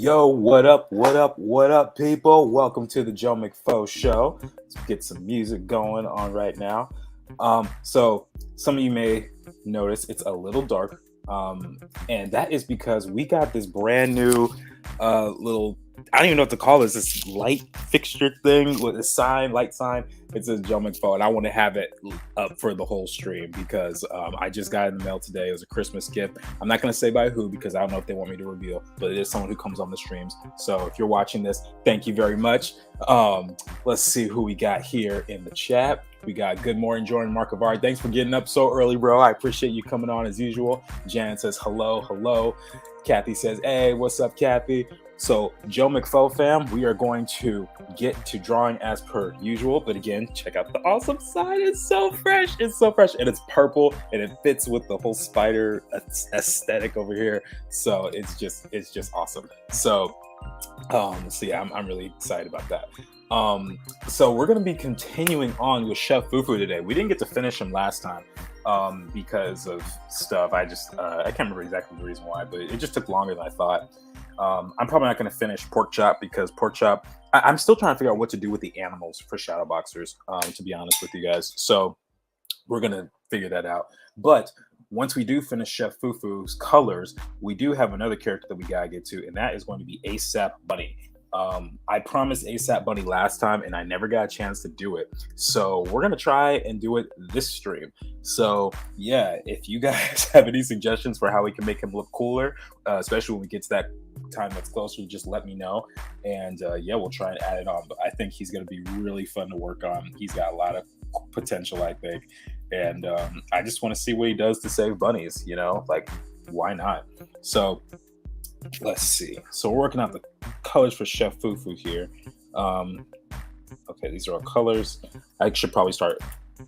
Yo, what up, what up, what up, people? Welcome to the Joe McFo Show. Let's get some music going on right now. So some of you may notice it's a little dark, and that is because we got this brand new little, I don't even know what to call this light fixture thing with a sign, light sign. It says Joe McFo, and I want to have it up for the whole stream because I just got it in the mail today. It was a Christmas gift. I'm not going to say by who because I don't know if they want me to reveal, but it is someone who comes on the streams. So if you're watching this, thank you very much. Let's see who we got here in the chat. We got Good Morning, Jordan Markavard. Thanks for getting up so early, bro. I appreciate you coming on as usual. Jan says hello, hello. Kathy says, hey, what's up, Kathy? So Joe McFo fam, we are going to get to drawing as per usual. But again, check out the awesome sign. It's so fresh. It's so fresh. And it's purple and it fits with the whole spider aesthetic over here. So it's just awesome. So yeah, I'm really excited about that. So we're going to be continuing on with Chef Fufu today. We didn't get to finish him last time because of stuff. I can't remember exactly the reason why, but it just took longer than I thought. I'm probably not going to finish pork chop because pork chop, I'm still trying to figure out what to do with the animals for shadow boxers, to be honest with you guys. So we're going to figure that out. But once we do finish Chef Fufu's colors, we do have another character that we got to get to, and that is going to be ASAP Bunny. I promised ASAP Bunny last time and I never got a chance to do it. So we're going to try and do it this stream. So yeah, if you guys have any suggestions for how we can make him look cooler, especially when we get to that time that's closer, just let me know. And yeah, we'll try and add it on. But I think he's going to be really fun to work on. He's got a lot of potential, I think. And I just want to see what he does to save bunnies, like why not? So let's see. So we're working out the colors for Chef Fufu here. Okay, these are all colors. I should probably start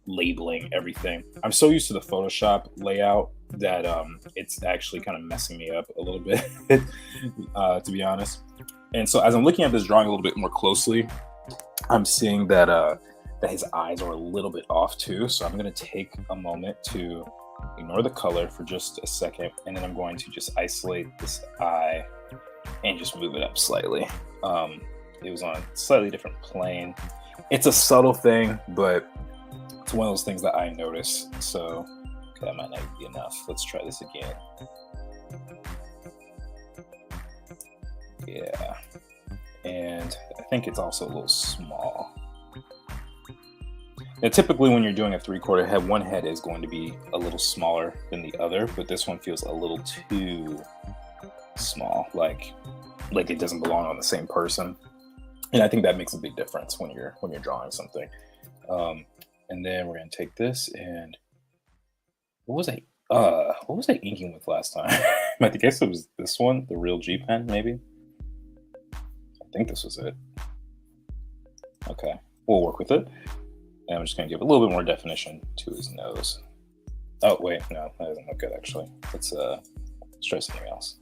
labeling everything. I'm so used to the Photoshop layout that it's actually kind of messing me up a little bit, to be honest. And so as I'm looking at this drawing a little bit more closely, I'm seeing that his eyes are a little bit off too. So I'm going to take a moment to ignore the color for just a second, and then I'm going to just isolate this eye and just move it up slightly. It was on a slightly different plane. It's a subtle thing, but it's one of those things that I notice. So okay, that might not be enough. Let's try this again. Yeah, and I think it's also a little small. Now, typically when you're doing a 3/4 head, one head is going to be a little smaller than the other, but this one feels a little too small, like it doesn't belong on the same person. And I think that makes a big difference when you're drawing something. And then we're gonna take this and what was I inking with last time? I guess it was this one, the real G pen, maybe. I think this was it. Okay, we'll work with it. And I'm just going to give a little bit more definition to his nose. Oh, wait, no, that doesn't look good, actually. Let's try something else.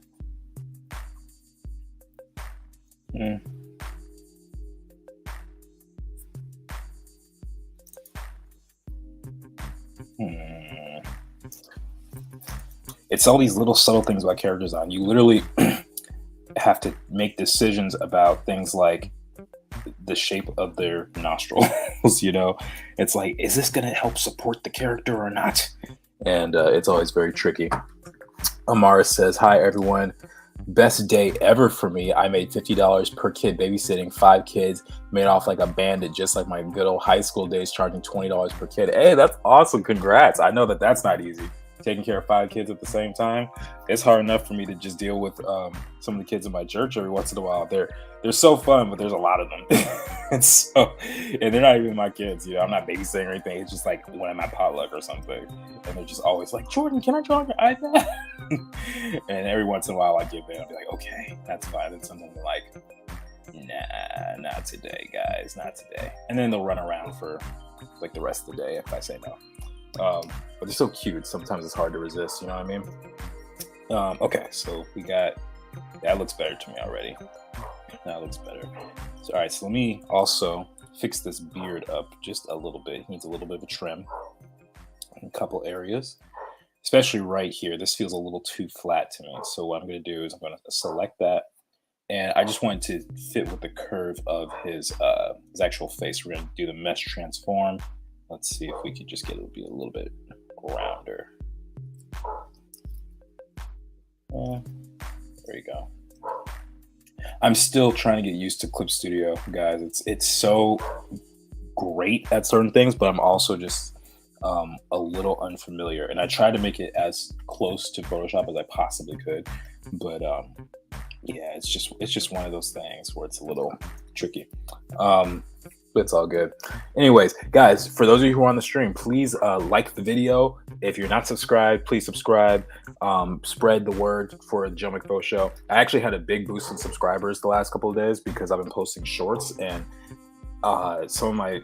It's all these little subtle things about character design. You literally have to make decisions about things like the shape of their nostrils. It's like, is this going to help support the character or not? And it's always very tricky. Amara says, hi everyone, best day ever for me. I made $50 per kid babysitting 5 kids, made off like a bandit, just like my good old high school days, charging $20 per kid. Hey, that's awesome. Congrats. I know that's not easy. Taking care of 5 kids at the same time. It's hard enough for me to just deal with some of the kids in my church every once in a while. They're so fun, but there's a lot of them. and they're not even my kids. I'm not babysitting or anything. It's just like when I'm at potluck or something. And they're just always like, Jordan, can I draw on your iPad? And every once in a while I give in. I'll be like, okay, that's fine. And sometimes they're like, nah, not today, guys, not today. And then they'll run around for like the rest of the day if I say no. But they're so cute. Sometimes it's hard to resist. You know what I mean? Okay, so we got that. Looks better to me already. That looks better. So, all right, so let me also fix this beard up just a little bit. It needs a little bit of a trim in a couple areas, especially right here. This feels a little too flat to me. So what I'm going to do is I'm going to select that and I just wanted to fit with the curve of his actual face. We're gonna do the mesh transform. Let's see if we could just get it to be a little bit rounder. There you go. I'm still trying to get used to Clip Studio, guys. It's so great at certain things, but I'm also just a little unfamiliar. And I tried to make it as close to Photoshop as I possibly could, but yeah, it's just one of those things where it's a little tricky. But it's all good. Anyways, guys, for those of you who are on the stream, please like the video. If you're not subscribed, please subscribe. Spread the word for the Joe McFo Show. I actually had a big boost in subscribers the last couple of days because I've been posting shorts, and some of my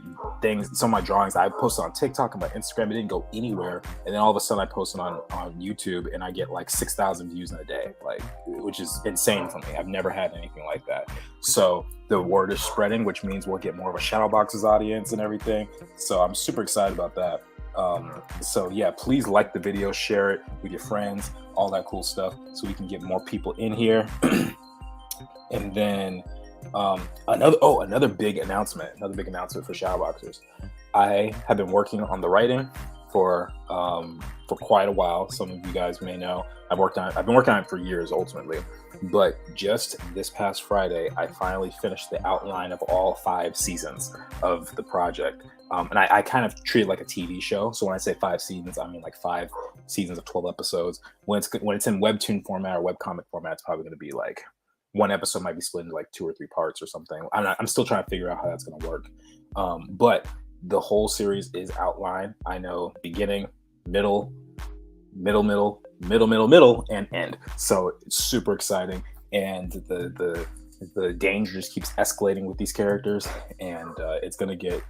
drawings I posted on TikTok and my Instagram, it didn't go anywhere. And then all of a sudden I posted on YouTube and I get like 6,000 views in a day, like, which is insane for me. I've never had anything like that. So the word is spreading, which means we'll get more of a Shadowboxes audience and everything. So I'm super excited about that. So yeah, please like the video, share it with your friends, all that cool stuff, so we can get more people in here. And then another big announcement for Shadowboxers. I have been working on the writing for quite a while. Some of you guys may know I've been working on it for years ultimately, but just this past Friday I finally finished the outline of all 5 seasons of the project. And I kind of treat it like a TV show. So when I say 5 seasons, I mean like 5 seasons of 12 episodes. When it's in webtoon format or webcomic format, it's probably going to be like one episode might be split into like 2 or 3 parts or something. I'm still trying to figure out how that's going to work. But the whole series is outlined. I know beginning, middle, and end. So it's super exciting. And the danger just keeps escalating with these characters, and it's gonna get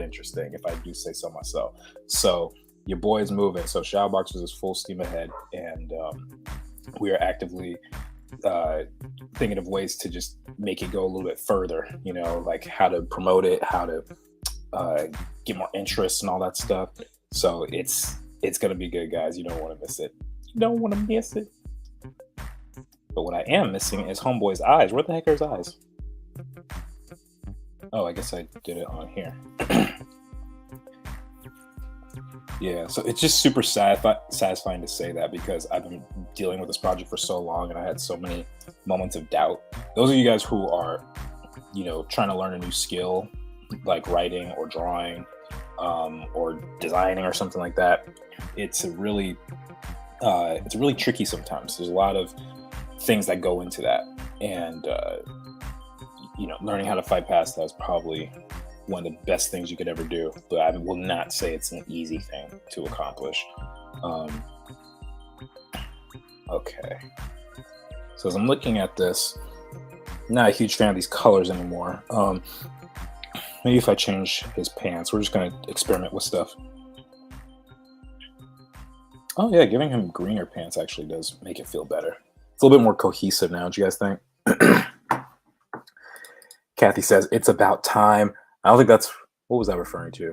interesting, if I do say so myself. So your boy is moving. So Shadowboxers is full steam ahead, and we are actively thinking of ways to just make it go a little bit further, like how to promote it, how to get more interest and all that stuff. So it's gonna be good, guys. You don't want to miss it. But what I am missing is Homeboy's eyes. Where the heck are his eyes? Oh, I guess I did it on here. Yeah, so it's just super satisfying to say that, because I've been dealing with this project for so long and I had so many moments of doubt. Those of you guys who are, trying to learn a new skill, like writing or drawing, or designing or something like that, it's really tricky sometimes. There's a lot of things that go into that, and learning how to fight past that is probably one of the best things you could ever do, but I will not say it's an easy thing to accomplish. Okay, so as I'm looking at this, I'm not a huge fan of these colors anymore. Maybe if I change his pants, we're just going to experiment with stuff. Oh yeah, giving him greener pants actually does make it feel better. It's a little bit more cohesive now. Do you guys think? Kathy says, it's about time. I don't think that's, what was I referring to?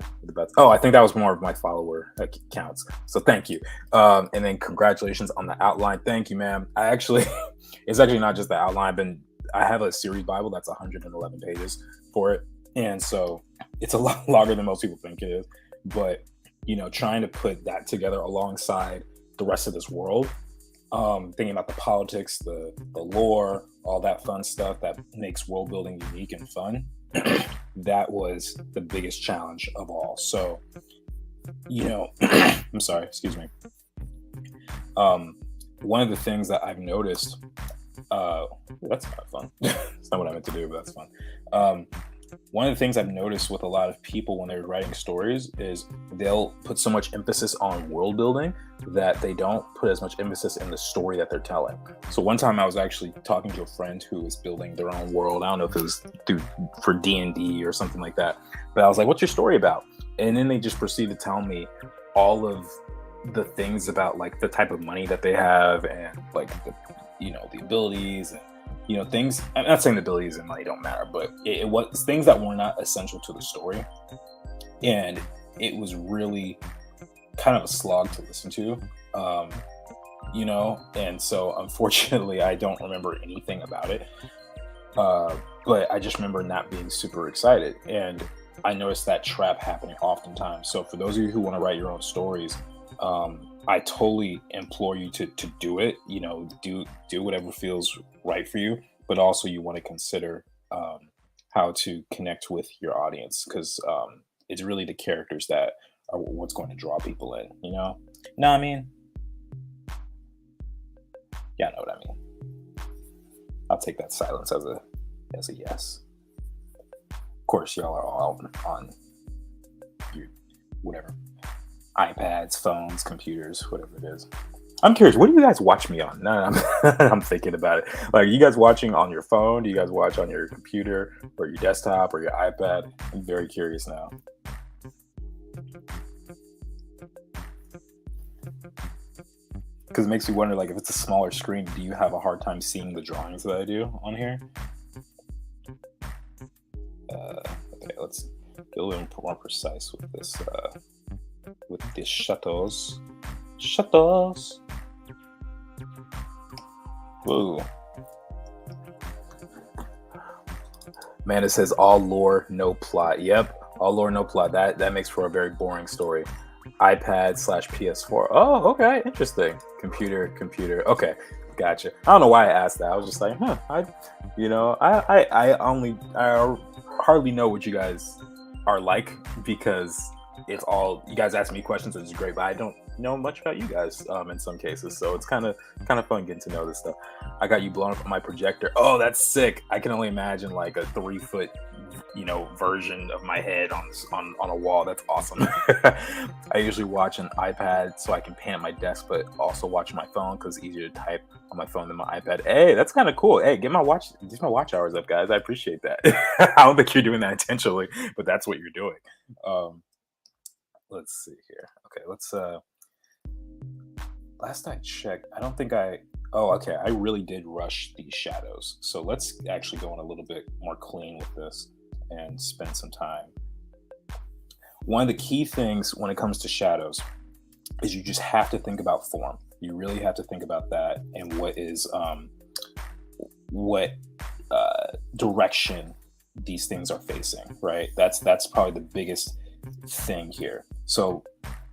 Oh, I think that was more of my follower counts. So thank you. And then congratulations on the outline. Thank you, ma'am. It's actually not just the outline. I have a series Bible that's 111 pages for it. And so it's a lot longer than most people think it is. But, trying to put that together alongside the rest of this world, thinking about the politics, the lore, all that fun stuff that makes world building unique and fun, that was the biggest challenge of all. So, I'm sorry, excuse me. One of the things that I've noticed, that's not fun. It's not what I meant to do, but that's fun. One of the things I've noticed with a lot of people when they're writing stories is they'll put so much emphasis on world building that they don't put as much emphasis in the story that they're telling. So one time I was actually talking to a friend who was building their own world. I don't know if it was for D&D or something like that, but I was like, what's your story about? And then they just proceeded to tell me all of the things about like the type of money that they have, and like the abilities, and things. I'm not saying the abilities and money don't matter, but it was things that were not essential to the story. And it was really kind of a slog to listen to, and so unfortunately I don't remember anything about it. But I just remember not being super excited. And I noticed that trap happening oftentimes. So for those of you who want to write your own stories, I totally implore you to do it. Do whatever feels right for you, but also you want to consider how to connect with your audience, because it's really the characters that are what's going to draw people in. No, I mean, yeah, I know what I mean. I'll take that silence as a yes. Of course, y'all are all on your whatever iPads, phones, computers, whatever it is. I'm curious, what do you guys watch me on? No, I'm thinking about it. Like, you guys watching on your phone? Do you guys watch on your computer or your desktop or your iPad? I'm very curious now. Because it makes me wonder, like, if it's a smaller screen, do you have a hard time seeing the drawings that I do on here? Okay, let's get a little more precise with this. With the shuttles. Whoa. Man, it says all lore, no plot. Yep, all lore, no plot. That makes for a very boring story. iPad/PS4. Oh, okay, interesting. Computer. Okay, gotcha. I don't know why I asked that. I was just like, I hardly know what you guys are like, because it's all, you guys ask me questions, which is great, but I don't know much about you guys in some cases, so it's kind of fun getting to know this stuff. I got you blown up on my projector. Oh, that's sick. I can only imagine like a 3-foot version of my head on a wall. That's awesome. I usually watch an iPad so I can pan at my desk, but also watch my phone because it's easier to type on my phone than my iPad. Hey, that's kind of cool. Hey, get my watch hours up, guys. I appreciate that. I don't think you're doing that intentionally, but that's what you're doing. Let's see here. Okay, let's last I checked, I don't think I really did rush these shadows. So let's actually go on a little bit more clean with this and spend some time. One of the key things when it comes to shadows is you just have to think about form. You really have to think about that, and what direction these things are facing, right? That's probably the biggest thing here. So,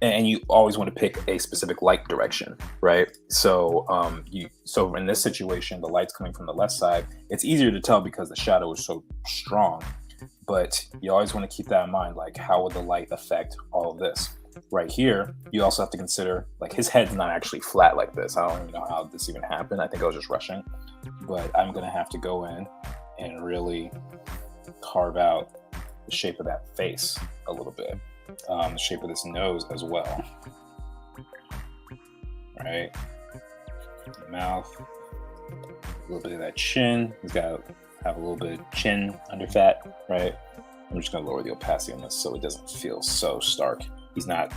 and you always want to pick a specific light direction, right? So so in this situation, the light's coming from the left side. It's easier to tell because the shadow is so strong, but you always want to keep that in mind. Like, how would the light affect all of this? Right here, you also have to consider, like, his head's not actually flat like this. I don't even know how this even happened. I think I was just rushing, but I'm gonna have to go in and really carve out the shape of that face a little bit. The shape of this nose as well. Right? Mouth. A little bit of that chin. He's got to have a little bit of chin under fat, right? I'm just going to lower the opacity on this so it doesn't feel so stark. He's not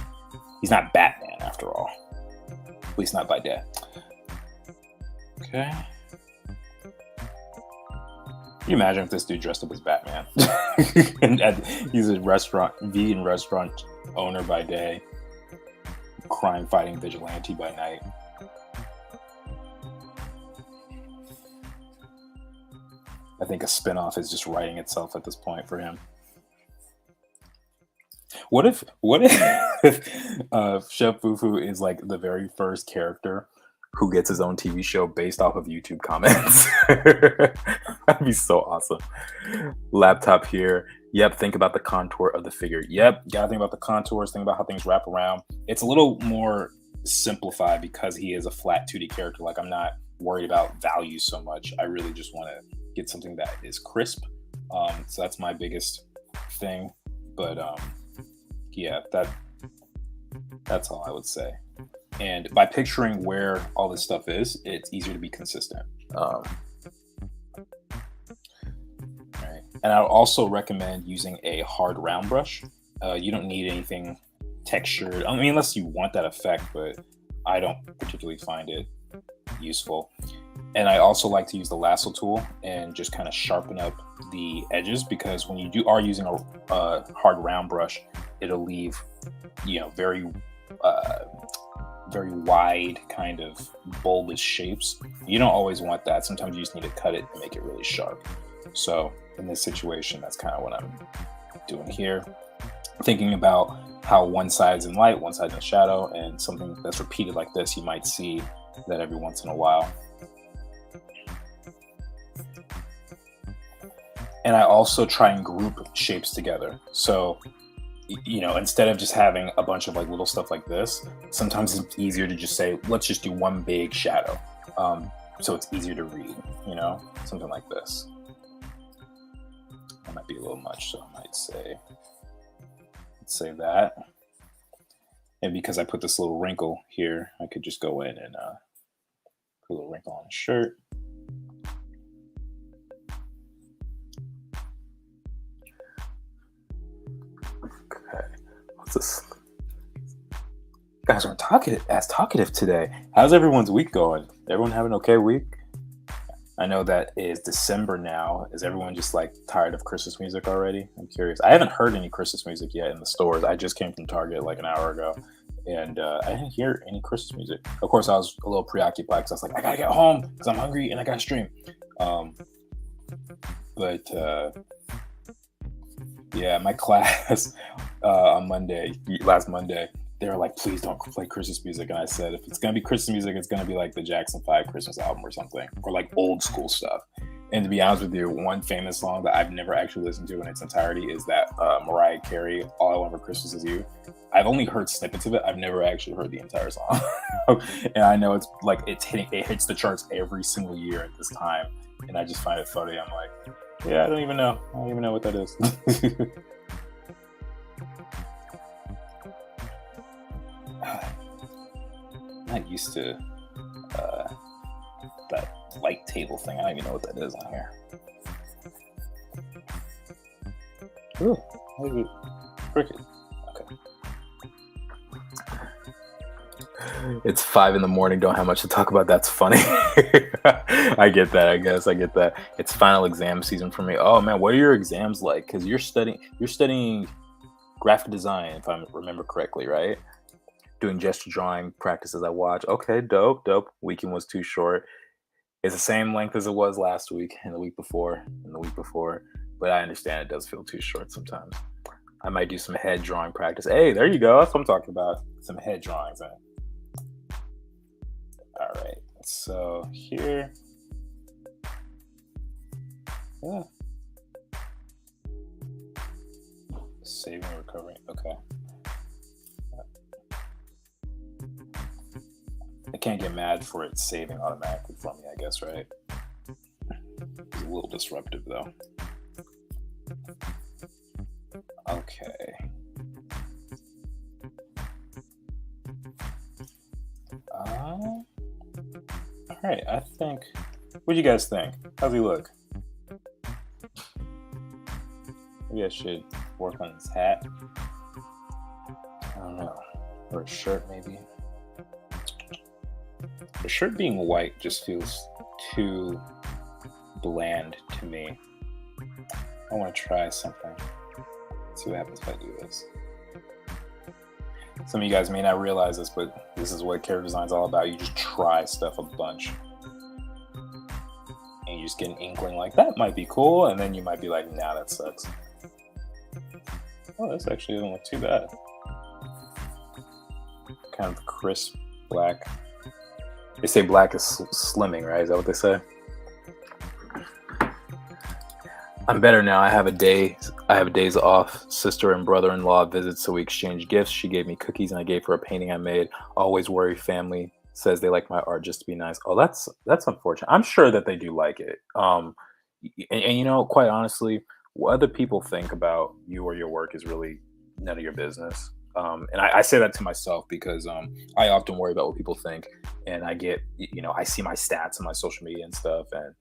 Batman after all. At least not by day. Okay. Can you imagine if this dude dressed up as Batman? and he's a vegan restaurant owner by day, crime-fighting vigilante by night. I think a spinoff is just writing itself at this point for him. What if Chef Fufu is like the very first character who gets his own TV show based off of YouTube comments? That'd be so awesome. Laptop here. Yep, think about the contour of the figure. Yep, gotta think about the contours, think about how things wrap around. It's a little more simplified because he is a flat 2D character. Like, I'm not worried about value so much. I really just want to get something that is crisp. So that's my biggest thing. But yeah, that's all I would say. And by picturing where all this stuff is, it's easier to be consistent. Right. And I would also recommend using a hard round brush. You don't need anything textured. I mean, unless you want that effect, but I don't particularly find it useful. And I also like to use the lasso tool and just kind of sharpen up the edges, because when you are using a hard round brush, it'll leave, very wide kind of bulbous shapes. You don't always want that. Sometimes you just need to cut it and make it really sharp. So in this situation, that's kind of what I'm doing here. Thinking about how one side's in light, one side's in shadow, and something that's repeated like this, you might see that every once in a while. And I also try and group shapes together. So, instead of just having a bunch of like little stuff like this, sometimes it's easier to just say, let's just do one big shadow. So it's easier to read, something like this. That might be a little much, so I might say, let's say that. And because I put this little wrinkle here, I could just go in and put a little wrinkle on the shirt. Okay, what's this? Guys aren't talkative today. How's everyone's week going? Everyone having an okay week? I know that is December now. Is everyone just like tired of Christmas music already? I'm curious. I haven't heard any Christmas music yet in the stores. I just came from Target like an hour ago, and I didn't hear any Christmas music. Of course, I was a little preoccupied because I was like, I gotta get home because I'm hungry and I gotta stream. Yeah, my class on last Monday, they were like, please don't play Christmas music. And I said, if it's going to be Christmas music, it's going to be like the Jackson 5 Christmas album or something, or like old school stuff. And to be honest with you, one famous song that I've never actually listened to in its entirety is that Mariah Carey, All I Want for Christmas Is You. I've only heard snippets of it. I've never actually heard the entire song. And I know it hits the charts every single year at this time. And I just find it funny. I'm like, yeah, I don't even know what that is. I'm not used to that light table thing. I don't even know what that is on here. Ooh, maybe cricket. Okay. It's 5 a.m. Don't have much to talk about. That's funny. I get that. I guess I get that. It's final exam season for me. Oh man, what are your exams like? Because you're studying graphic design, if I remember correctly, right? Doing gesture drawing practices I watch. Okay, dope. Weekend was too short. It's the same length as it was last week and the week before and the week before. But I understand it does feel too short sometimes. I might do some head drawing practice. Hey, there you go. That's what I'm talking about. Some head drawings. All right. So here. Yeah. Saving and recovering. Okay. I can't get mad for it saving automatically for me, I guess, right? It's a little disruptive, though. Okay. All right, I think... What do you guys think? How's he look? Maybe I should work on his hat. I don't know. Or a shirt, maybe. The shirt being white just feels too bland to me. I want to try something. Let's see what happens if I do this. Some of you guys may not realize this, but this is what character design is all about. You just try stuff a bunch. And you just get an inkling like, that might be cool. And then you might be like, nah, that sucks. Oh, this actually doesn't look too bad. Kind of crisp black. They say black is slimming, right? Is that what they say? I'm better now. I have days off. Sister and brother-in-law visit, so we exchange gifts. She gave me cookies, and I gave her a painting I made. Always worry family says they like my art just to be nice. Oh, that's unfortunate. I'm sure that they do like it. And quite honestly, what other people think about you or your work is really none of your business. And I say that to myself because I often worry about what people think, and I get, I see my stats on my social media and stuff, and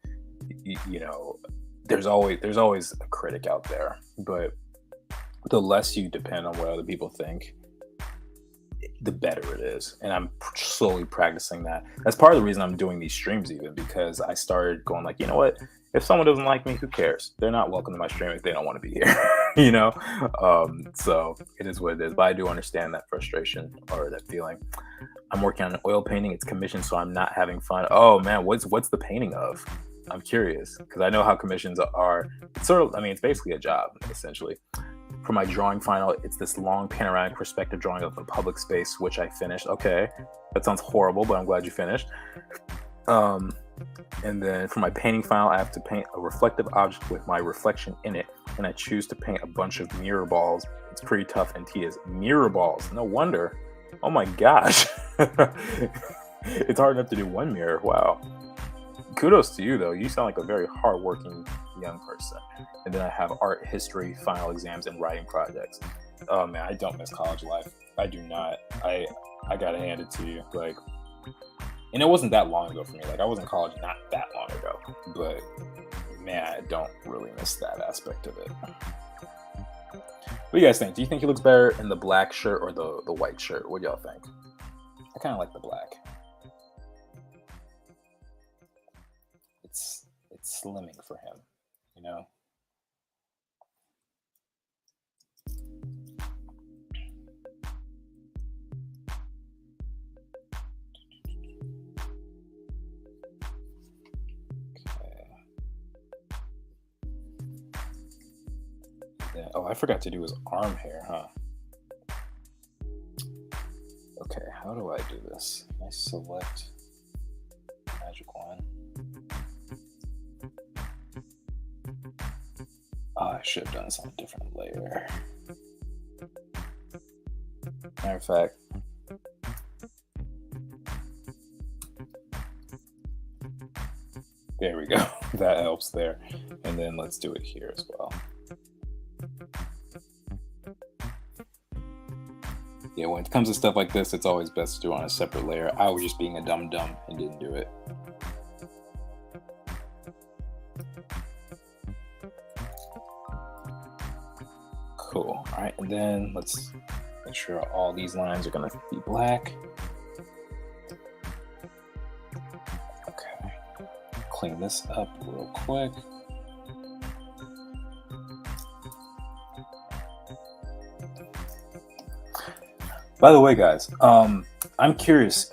there's always a critic out there. But the less you depend on what other people think, the better it is. And I'm slowly practicing that. That's part of the reason I'm doing these streams, even because I started going like, you know what? If someone doesn't like me, who cares? They're not welcome to my stream if they don't want to be here, So it is what it is. But I do understand that frustration or that feeling. I'm working on an oil painting. It's commissioned, so I'm not having fun. Oh man, what's the painting of? I'm curious because I know how commissions are. It's sort of, I mean, it's basically a job essentially. For my drawing final, it's this long panoramic perspective drawing of the public space, which I finished. Okay, that sounds horrible, but I'm glad you finished. Um, and then for my painting final, I have to paint a reflective object with my reflection in it, and I choose to paint a bunch of mirror balls. It's pretty tough and tedious. Mirror balls, no wonder. Oh my gosh. It's hard enough to do one mirror. Wow. Kudos to you, though. You sound like a very hardworking young person. And then I have art history, final exams, and writing projects. Oh man, I don't miss college life. I do not. I gotta hand it to you. Like, and it wasn't that long ago for me. Like, I was in college not that long ago. But man, I don't really miss that aspect of it. What do you guys think? Do you think he looks better in the black shirt or the white shirt? What do y'all think? I kind of like the black. It's slimming for him, you know? Yeah. Oh, I forgot to do his arm hair, huh? Okay, how do I do this? I select magic wand. Oh, I should have done this on a different layer. Matter of fact, there we go. That helps there. And then let's do it here as well. Yeah, when it comes to stuff like this, it's always best to do on a separate layer. I was just being a dum-dum and didn't do it. Cool. All right, and then let's make sure all these lines are gonna be black. Okay. Clean this up real quick. By the way, guys, I'm curious,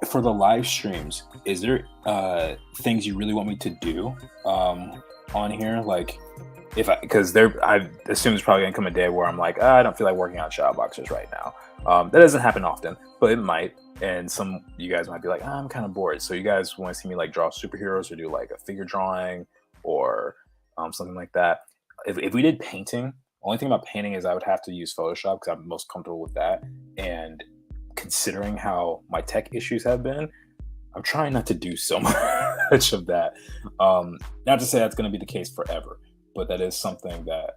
for the live streams, is there things you really want me to do on here? Like, because I assume there's probably gonna come a day where I'm like, I don't feel like working on shadow boxers right now. That doesn't happen often, but it might. And some you guys might be like, I'm kind of bored. So you guys want to see me like draw superheroes or do like a figure drawing or something like that. If we did painting, only thing about painting is I would have to use Photoshop because I'm most comfortable with that. And considering how my tech issues have been, I'm trying not to do so much of that. Not to say that's going to be the case forever, but that is something that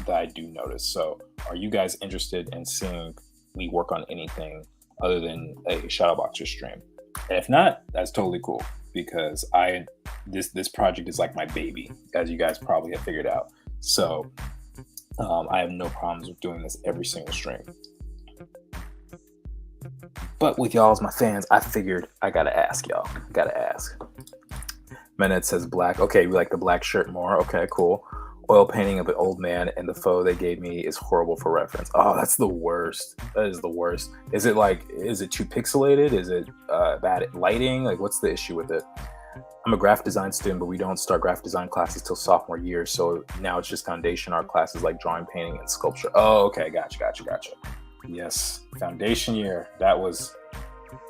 that I do notice. So are you guys interested in seeing me work on anything other than a Shadowboxer stream? And if not, that's totally cool because this project is like my baby, as you guys probably have figured out. So I have no problems with doing this every single stream. But with y'all as my fans, I figured I gotta ask y'all. Gotta ask. Manet says black. Okay, we like the black shirt more. Okay, cool. Oil painting of an old man, and the photo they gave me is horrible for reference. Oh, that's the worst. That is the worst. Is it too pixelated? Is it bad at lighting? Like, what's the issue with it? I'm a graphic design student, but we don't start graphic design classes till sophomore year. So now it's just foundation art classes like drawing, painting, and sculpture. Oh, okay, gotcha. Yes, foundation year. That was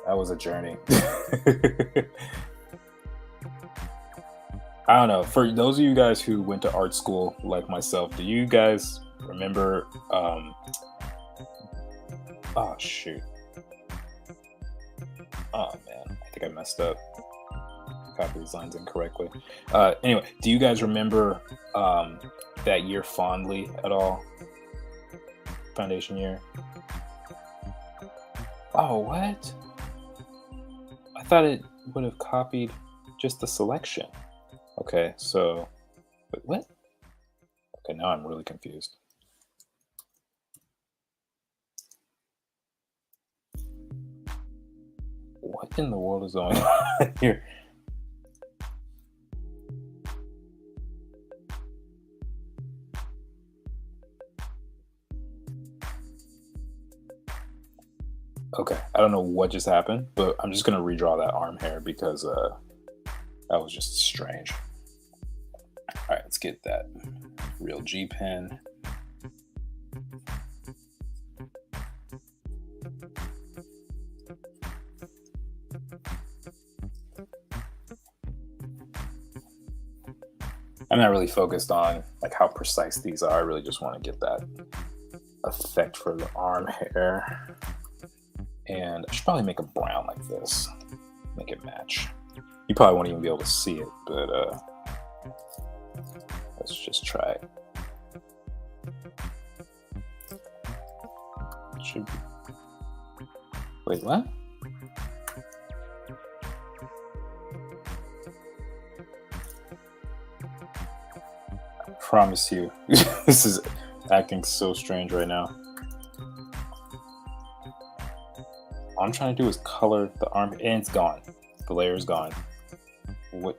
a journey. I don't know. For those of you guys who went to art school like myself, do you guys remember? Oh shoot! Oh man, I think I messed up. Copied these lines incorrectly. Anyway, do you guys remember that year fondly at all? Foundation year. Oh, what? I thought it would have copied just the selection. Okay, so wait, what? Okay, now I'm really confused. What in the world is going on here? Okay, I don't know what just happened, but I'm just gonna redraw that arm hair because That was just strange. All right, let's get that real G pen. I'm not really focused on like how precise these are. I really just want to get that effect for the arm hair. And I should probably make a brown like this. Make it match. You probably won't even be able to see it, but let's just try it. Should be. Wait, what? I promise you, this is acting so strange right now. All I'm trying to do is color the arm, and it's gone. The layer is gone. What?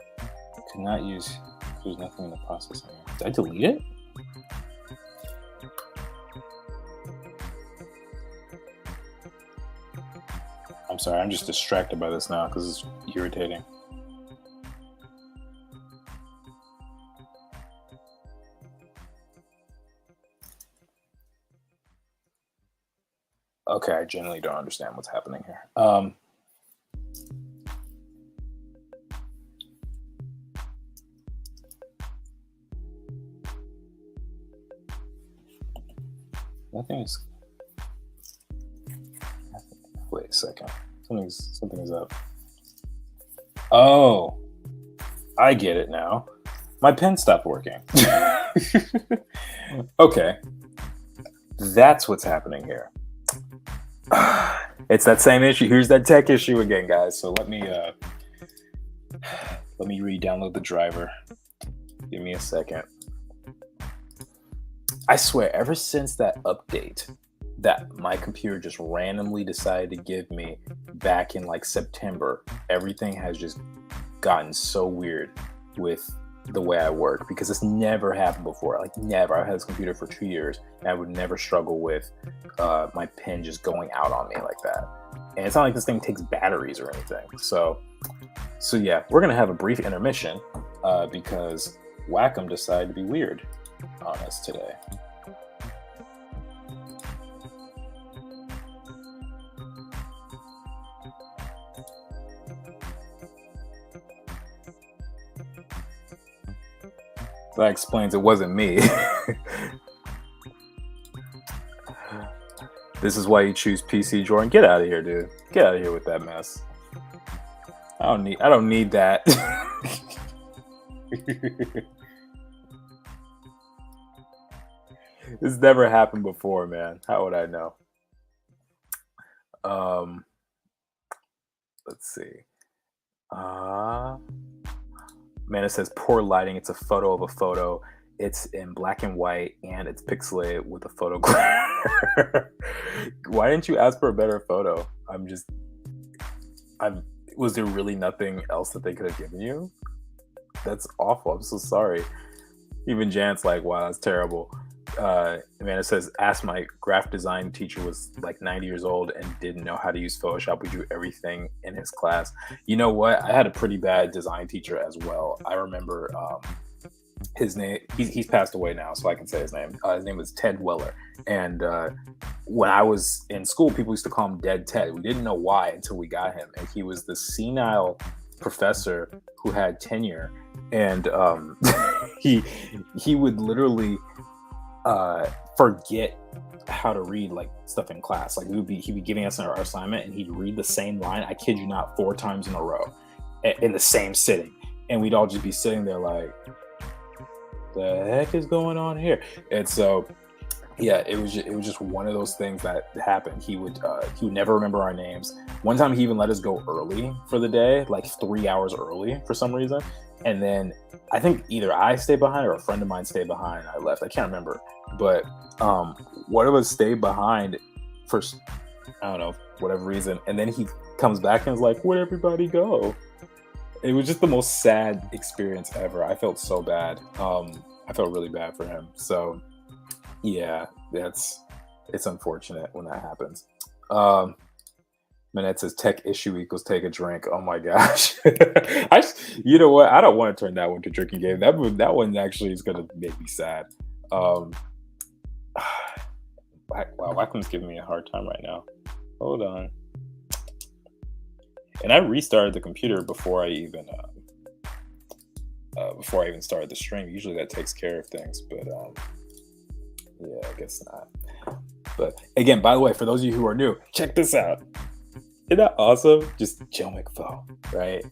Could not use. There's nothing in the process anymore. Did I delete it? I'm sorry, I'm just distracted by this now because it's irritating. Okay, I genuinely don't understand what's happening here. Nothing is. Wait a second. Something is up. Oh, I get it now. My pen stopped working. Okay, that's what's happening here. It's that same issue. Here's that tech issue again, guys. So let me re-download the driver. Give me a second. I swear, ever since that update that my computer just randomly decided to give me back in like September, everything has just gotten so weird with the way I work, because it's never happened before. Like never. I've had this computer for 2 years and I would never struggle with my pen just going out on me like that. And it's not like this thing takes batteries or anything. So yeah, we're gonna have a brief intermission because Wacom decided to be weird on us today. That explains it wasn't me. This is why you choose PC, Jordan. Get out of here, dude. Get out of here with that mess. I don't need that. This never happened before, man. How would I know? Let's see. Man, it says poor lighting. It's a photo of a photo. It's in black and white and it's pixelated with a photograph. Why didn't you ask for a better photo? Was there really nothing else that they could have given you? That's awful. I'm so sorry. Even Jan's like, wow, that's terrible. Amanda says, asked my graphic design teacher was like 90 years old and didn't know how to use Photoshop. We do everything in his class. You know what? I had a pretty bad design teacher as well. I remember his name, he's passed away now, so I can say his name. His name was Ted Weller. And when I was in school, people used to call him Dead Ted. We didn't know why until we got him. And he was the senile professor who had tenure. And he would literally forget how to read like stuff in class. Like he'd be giving us our assignment and he'd read the same line, I kid you not, 4 times in a row in the same sitting. And we'd all just be sitting there like, the heck is going on here? And so yeah, it was just one of those things that happened. He would never remember our names. One time he even let us go early for the day, like 3 hours early for some reason. And then I think either I stayed behind or a friend of mine stayed behind. I left. I can't remember. But one of us stayed behind for, I don't know, whatever reason. And then he comes back and is like, where'd everybody go? It was just the most sad experience ever. I felt so bad. I felt really bad for him. So yeah, it's unfortunate when that happens. Manette says tech issue equals take a drink. Oh my gosh. You know what? I don't want to turn that one to drinking game. That one actually is gonna make me sad. Um, wow, Wackham's giving me a hard time right now. Hold on. And I restarted the computer before I even started the stream. Usually that takes care of things, but yeah, I guess not. But again, by the way, for those of you who are new, check this out. Isn't that awesome? Just Joe McFo, right?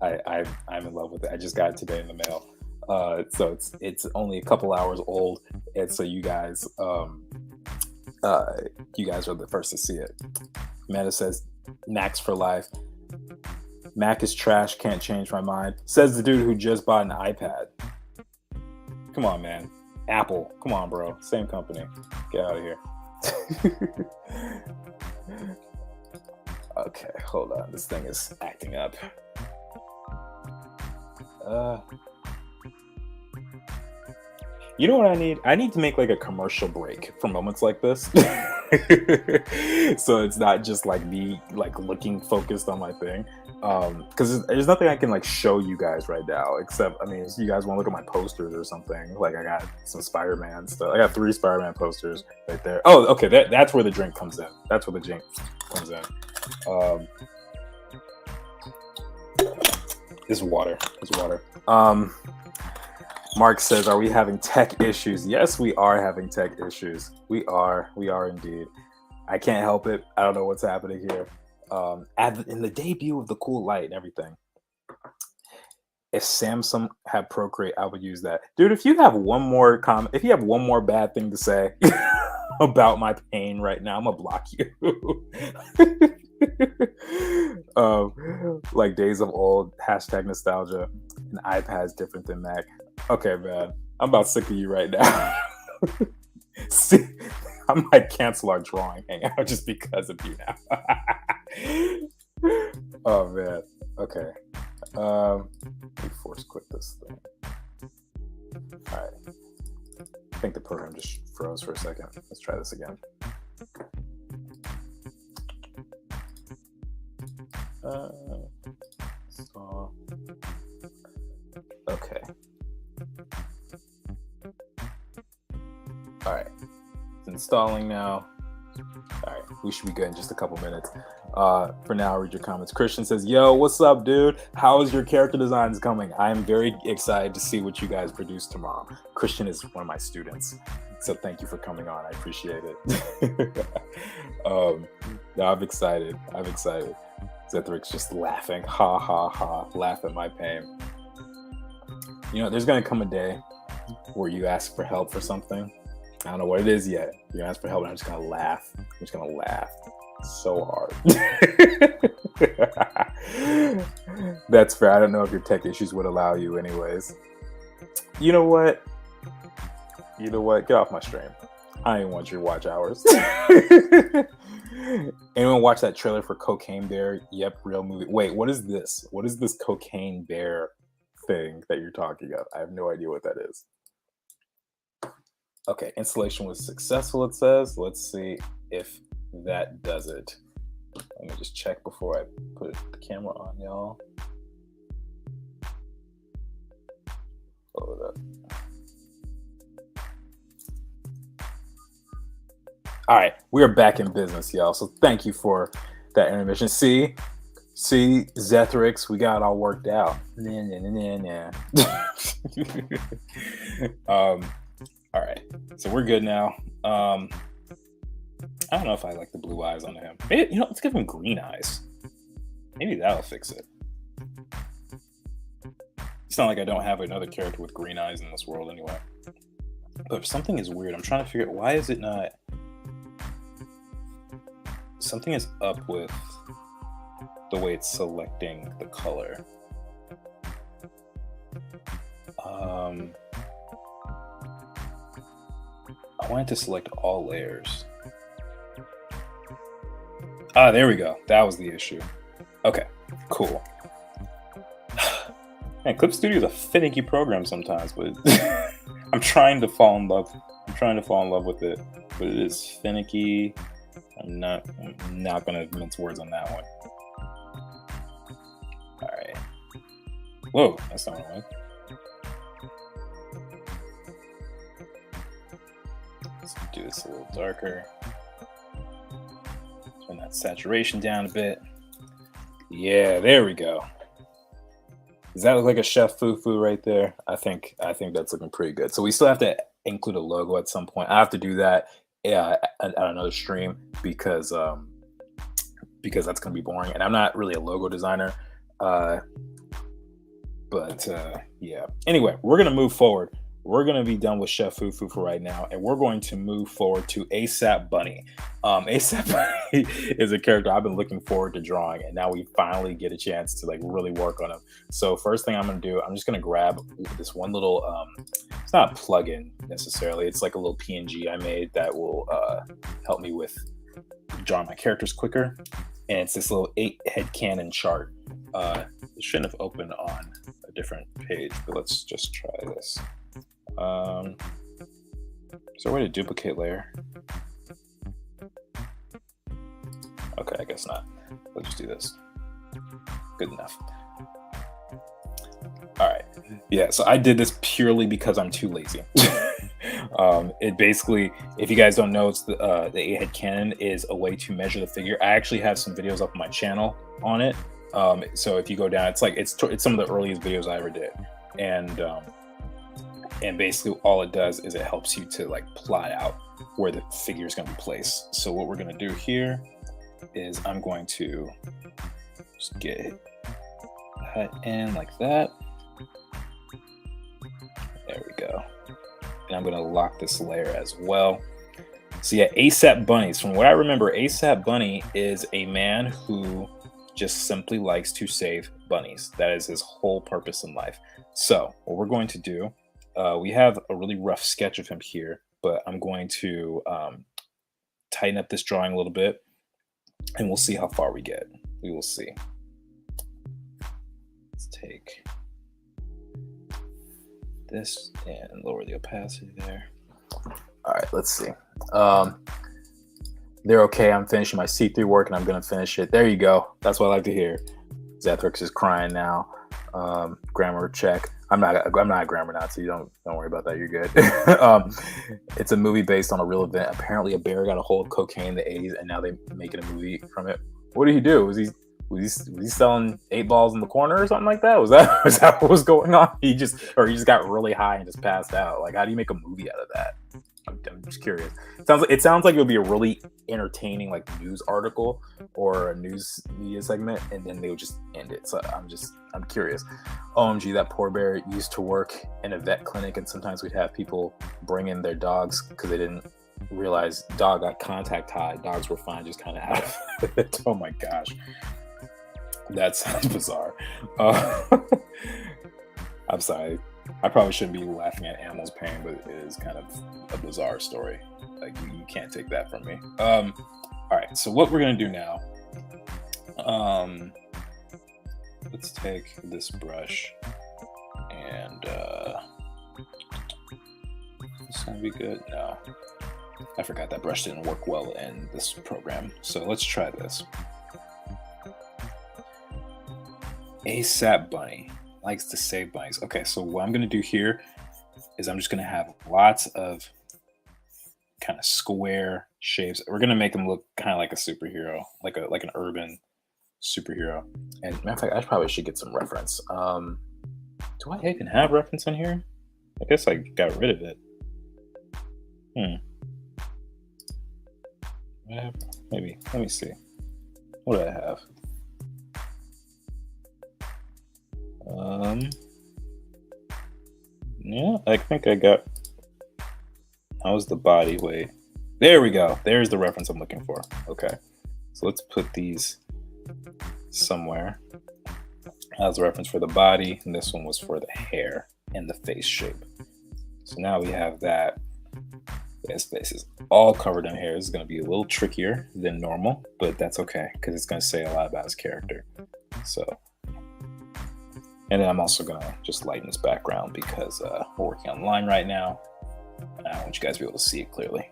I'm in love with it. I just got it today in the mail. So it's only a couple hours old, and so you guys are the first to see it. Amanda says, Max for life. Mac is trash, can't change my mind. Says the dude who just bought an iPad. Come on, man. Apple. Come on, bro. Same company. Get out of here. Okay, hold on. This thing is acting up. You know what I need? I need to make like a commercial break for moments like this. So it's not just like me like looking focused on my thing. Because there's nothing I can like show you guys right now, except, I mean, if you guys want to look at my posters or something, like I got some Spider-Man stuff. I got 3 Spider-Man posters right there. Oh, okay, that's where the drink comes in. That's where the drink comes in. This is water. Mark says, are we having tech issues? Yes, we are having tech issues. We are indeed. I can't help it. I don't know what's happening here. In the debut of the cool light and everything, if Samsung had Procreate, I would use that. Dude, if you have one more bad thing to say about my pain right now, I'm gonna block you. Like days of old, #nostalgia, and iPad's different than Mac. Okay, man, I'm about sick of you right now. See, I might cancel our drawing hangout just because of you now. Oh man. Okay. Let me force quit this thing. Alright. I think the program just froze for a second. Let's try this again. Okay. Alright. It's installing now. Alright, we should be good in just a couple minutes. For now, I'll read your comments. Christian says, yo, what's up, dude? How is your character designs coming? I am very excited to see what you guys produce tomorrow. Christian is one of my students, so thank you for coming on. I appreciate it. No, I'm excited. Zethric's just laughing. Ha, ha, ha. Laugh at my pain. You know, there's going to come a day where you ask for help for something. I don't know what it is yet. You ask for help, and I'm just gonna laugh. So hard. That's fair. I don't know if your tech issues would allow you, anyways. You know what? Get off my stream. I don't want your watch hours. Anyone watch that trailer for Cocaine Bear? Yep, real movie. Wait, what is this? What is this Cocaine Bear thing that you're talking of? I have no idea what that is. Okay, installation was successful, it says. Let's see if that does it. Let me just check before I put the camera on, y'all. Hold it up. All right, we are back in business, y'all. So thank you for that intermission. See, Zethrix, we got it all worked out. All right, so we're good now. I don't know if I like the blue eyes on him. Maybe, let's give him green eyes. Maybe that'll fix it. It's not like I don't have another character with green eyes in this world anyway. But something is weird. I'm trying to figure out, why is it not... Something is up with the way it's selecting the color. I wanted to select all layers. Ah, there we go. That was the issue. Okay, cool. Man, Clip Studio is a finicky program sometimes, but I'm trying to fall in love with it, but it is finicky. I'm not going to mince words on that one. All right. Whoa, that's not what I want. Let's do this a little darker. Turn that saturation down a bit. Yeah, there we go. Does that look like a Chef Fufu right there? I think that's looking pretty good. So we still have to include a logo at some point. I have to do that at another stream because that's gonna be boring, and I'm not really a logo designer. But yeah. Anyway, we're gonna move forward. We're going to be done with Chef Fufu for right now, and we're going to move forward to ASAP Bunny. ASAP Bunny is a character I've been looking forward to drawing, and now we finally get a chance to like really work on him. So first thing I'm going to do, I'm just going to grab this one little, it's not a plugin necessarily, it's like a little PNG I made that will help me with drawing my characters quicker. And it's this little 8-head cannon chart. It shouldn't have opened on a different page, but let's just try this. Is there a way to duplicate layer? Okay, I guess not. Let's just do this. Good enough. All right. Yeah, so I did this purely because I'm too lazy. It basically, if you guys don't know, it's the 8-head cannon is a way to measure the figure. I actually have some videos up on my channel on it. So if you go down, it's some of the earliest videos I ever did. And basically all it does is it helps you to like plot out where the figure is going to be placed. So what we're going to do here is I'm going to just get that in like that. There we go. And I'm going to lock this layer as well. So yeah, ASAP Bunnies. From what I remember, ASAP Bunny is a man who just simply likes to save bunnies. That is his whole purpose in life. So what we're going to do, we have a really rough sketch of him here, but I'm going to tighten up this drawing a little bit, and we'll see how far we get. We will see. Let's take this and lower the opacity there. All right, let's see. They're okay. I'm finishing my C3 work, and I'm going to finish it. There you go. That's what I like to hear. Zethrix is crying now. Grammar check. I'm not a grammar Nazi. Don't worry about that. You're good. It's a movie based on a real event. Apparently, a bear got a hold of cocaine in the 80s, and now they're making a movie from it. What did he do? Was he selling 8 balls in the corner or something like that? Was that what was going on? He just got really high and just passed out. Like, how do you make a movie out of that? I'm just curious. It sounds like it would be a really entertaining like news article or a news media segment, and then they would just end it. So I'm curious. OMG, that poor bear used to work in a vet clinic, and sometimes we'd have people bring in their dogs because they didn't realize dog got contact high. Dogs were fine, just kind of out of it. Oh my gosh, that sounds bizarre. I'm sorry. I probably shouldn't be laughing at animals' pain, but it is kind of a bizarre story. Like, you can't take that from me. All right, so what we're going to do now, let's take this brush, and it's going to be good. No, I forgot that brush didn't work well in this program. So let's try this. ASAP Bunny likes to save bunnies. Okay, so what I'm going to do here is I'm just going to have lots of kind of square shapes. We're going to make him look kind of like a superhero, like an urban superhero. And matter of fact, I probably should get some reference. Do I even have reference in here? I guess I got rid of it. Maybe. Let me see. What do I have? Yeah, I think I got. How's the body? Wait, there we go. There's the reference I'm looking for. Okay, so let's put these somewhere. That's a reference for the body, and this one was for the hair and the face shape. So now we have that. His face is all covered in hair. This is going to be a little trickier than normal, but that's okay because it's going to say a lot about his character. So. And then I'm also going to just lighten this background because we're working online right now. I want you guys to be able to see it clearly.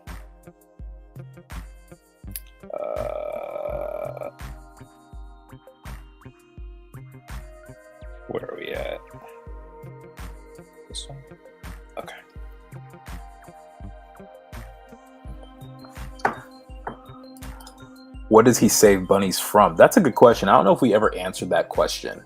What does he save bunnies from? That's a good question. I don't know if we ever answered that question.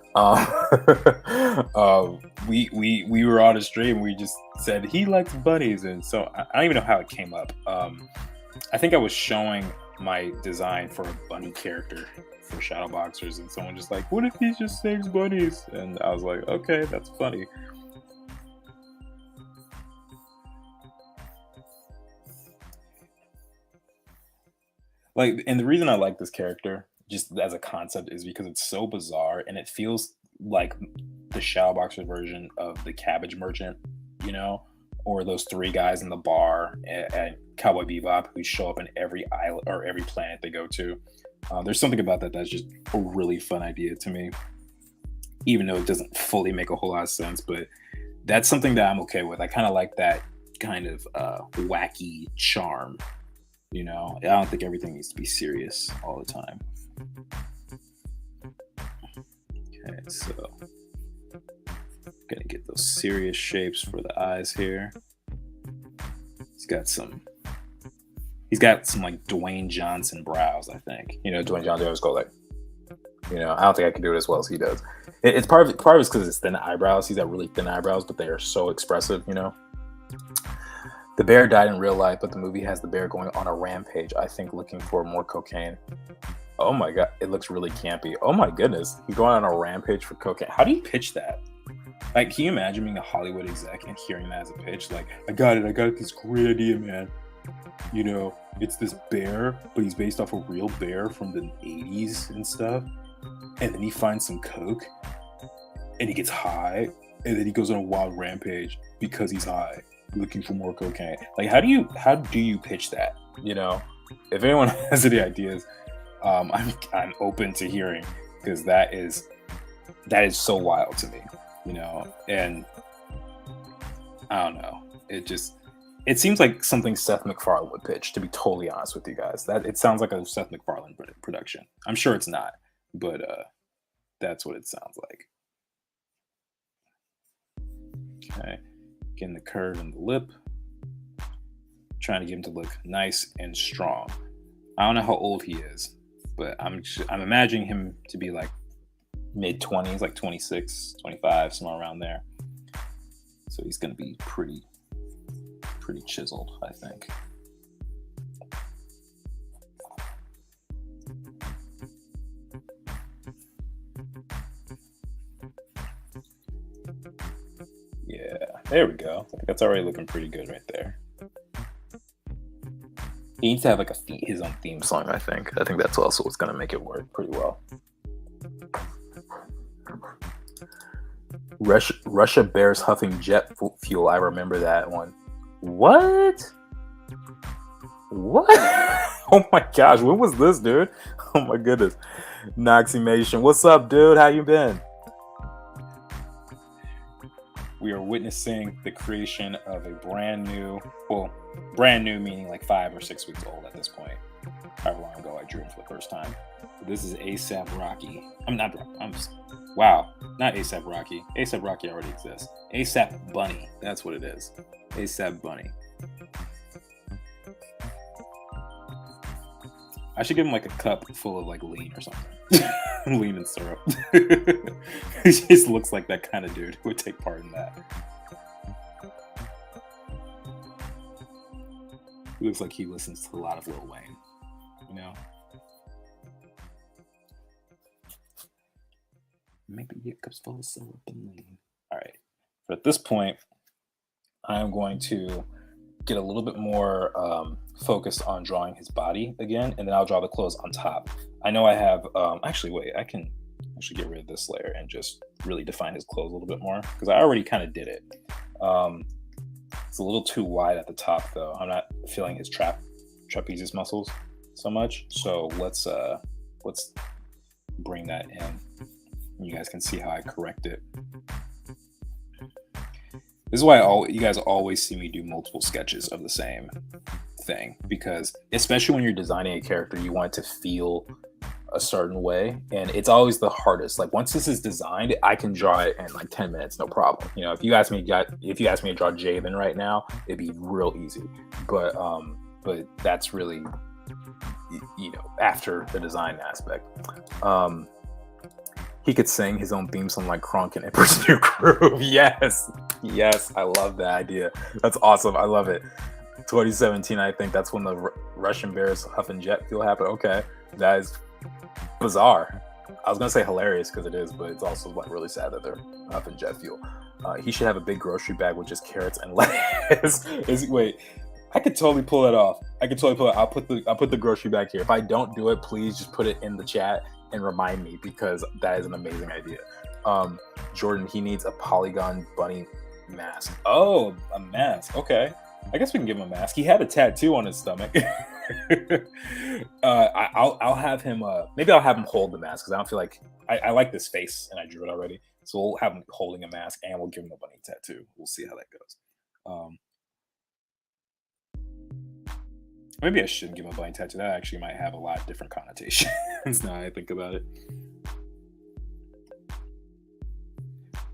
We were on a stream. We just said he likes bunnies, and so I don't even know how it came up. I think I was showing my design for a bunny character for Shadowboxers, and someone just like, "What if he just saves bunnies?" And I was like, "Okay, that's funny." Like, and the reason I like this character just as a concept is because it's so bizarre and it feels like the Shadowboxer version of the Cabbage Merchant, you know, or those three guys in the bar at Cowboy Bebop who show up in every island or every planet they go to. There's something about that that's just a really fun idea to me, even though it doesn't fully make a whole lot of sense. But that's something that I'm okay with. I kind of like that kind of wacky charm. You know, I don't think everything needs to be serious all the time. Okay, so gonna get those serious shapes for the eyes here. He's got some like Dwayne Johnson brows, I think. You know, Dwayne Johnson always go like, you know, I don't think I can do it as well as he does. It's part of it's because it's thin eyebrows. He's got really thin eyebrows, but they are so expressive, you know. The bear died in real life, but the movie has the bear going on a rampage, I think, looking for more cocaine. Oh my god, it looks really campy. Oh my goodness, he's going on a rampage for cocaine. How do you pitch that? Like, can you imagine being a Hollywood exec and hearing that as a pitch? Like, I got this great idea, man. You know, it's this bear, but he's based off a real bear from the 80s and stuff. And then he finds some coke, and he gets high, and then he goes on a wild rampage because he's high, looking for more cocaine. Like, how do you pitch that? You know, if anyone has any ideas, I'm open to hearing, because that is so wild to me, you know. And I don't know, it seems like something Seth MacFarlane would pitch, to be totally honest with you guys. That it sounds like a Seth MacFarlane production. I'm sure it's not, but that's what it sounds like. Okay. Getting the curve in the lip, trying to get him to look nice and strong. I don't know how old he is, but I'm imagining him to be like mid-20s, like 26, 25, somewhere around there. So he's going to be pretty chiseled, I think. Yeah, there we go. I think that's already looking pretty good right there. He needs to have like his own theme song, I think. I think that's also what's going to make it work pretty well. Russia bears huffing jet fuel. I remember that one. What? Oh my gosh, when was this, dude? Oh my goodness. Noxymation. What's up, dude? How you been? We are witnessing the creation of a brand new meaning like 5 or 6 weeks old at this point. However long ago I drew him for the first time. This is ASAP Rocky. Not ASAP Rocky. ASAP Rocky already exists. ASAP Bunny. That's what it is. ASAP Bunny. I should give him like a cup full of like lean or something. Lean and syrup. He just looks like that kind of dude who would take part in that. He looks like he listens to a lot of Lil Wayne, you know? Maybe your cup's full of syrup and lean. All right. But at this point, I'm going to get a little bit more focused on drawing his body again, and then I'll draw the clothes on top. I know I have, actually, wait, I can actually get rid of this layer and just really define his clothes a little bit more, because I already kind of did it. It's a little too wide at the top, though. I'm not feeling his trapezius muscles so much. So let's bring that in. You guys can see how I correct it. This is why you guys always see me do multiple sketches of the same thing, because especially when you're designing a character, you want it to feel a certain way, and it's always the hardest. Like, once this is designed, I can draw it in like 10 minutes, no problem. You know, if you ask me to draw Javen right now, it'd be real easy. But that's really after the design aspect. He could sing his own theme song like Kronk and Emperor's New Groove. Yes, I love that idea. That's awesome. I love it. 2017, I think that's when the Russian Bears Huff and Jet Fuel happened. Okay, that is bizarre. I was gonna say hilarious because it is, but it's also like really sad that they're Huff and Jet Fuel. He should have a big grocery bag with just carrots and lettuce. Wait, I could totally pull that off. I'll put the grocery bag here. If I don't do it, please just put it in the chat and remind me, because that is an amazing idea. Jordan, he needs a polygon bunny mask. Oh, a mask. Okay. I guess we can give him a mask. He had a tattoo on his stomach. I'll have him. Maybe I'll have him hold the mask because I don't feel like I like this face and I drew it already. So we'll have him holding a mask and we'll give him a bunny tattoo. We'll see how that goes. Maybe I shouldn't give him a bunny tattoo. That actually might have a lot of different connotations now I think about it.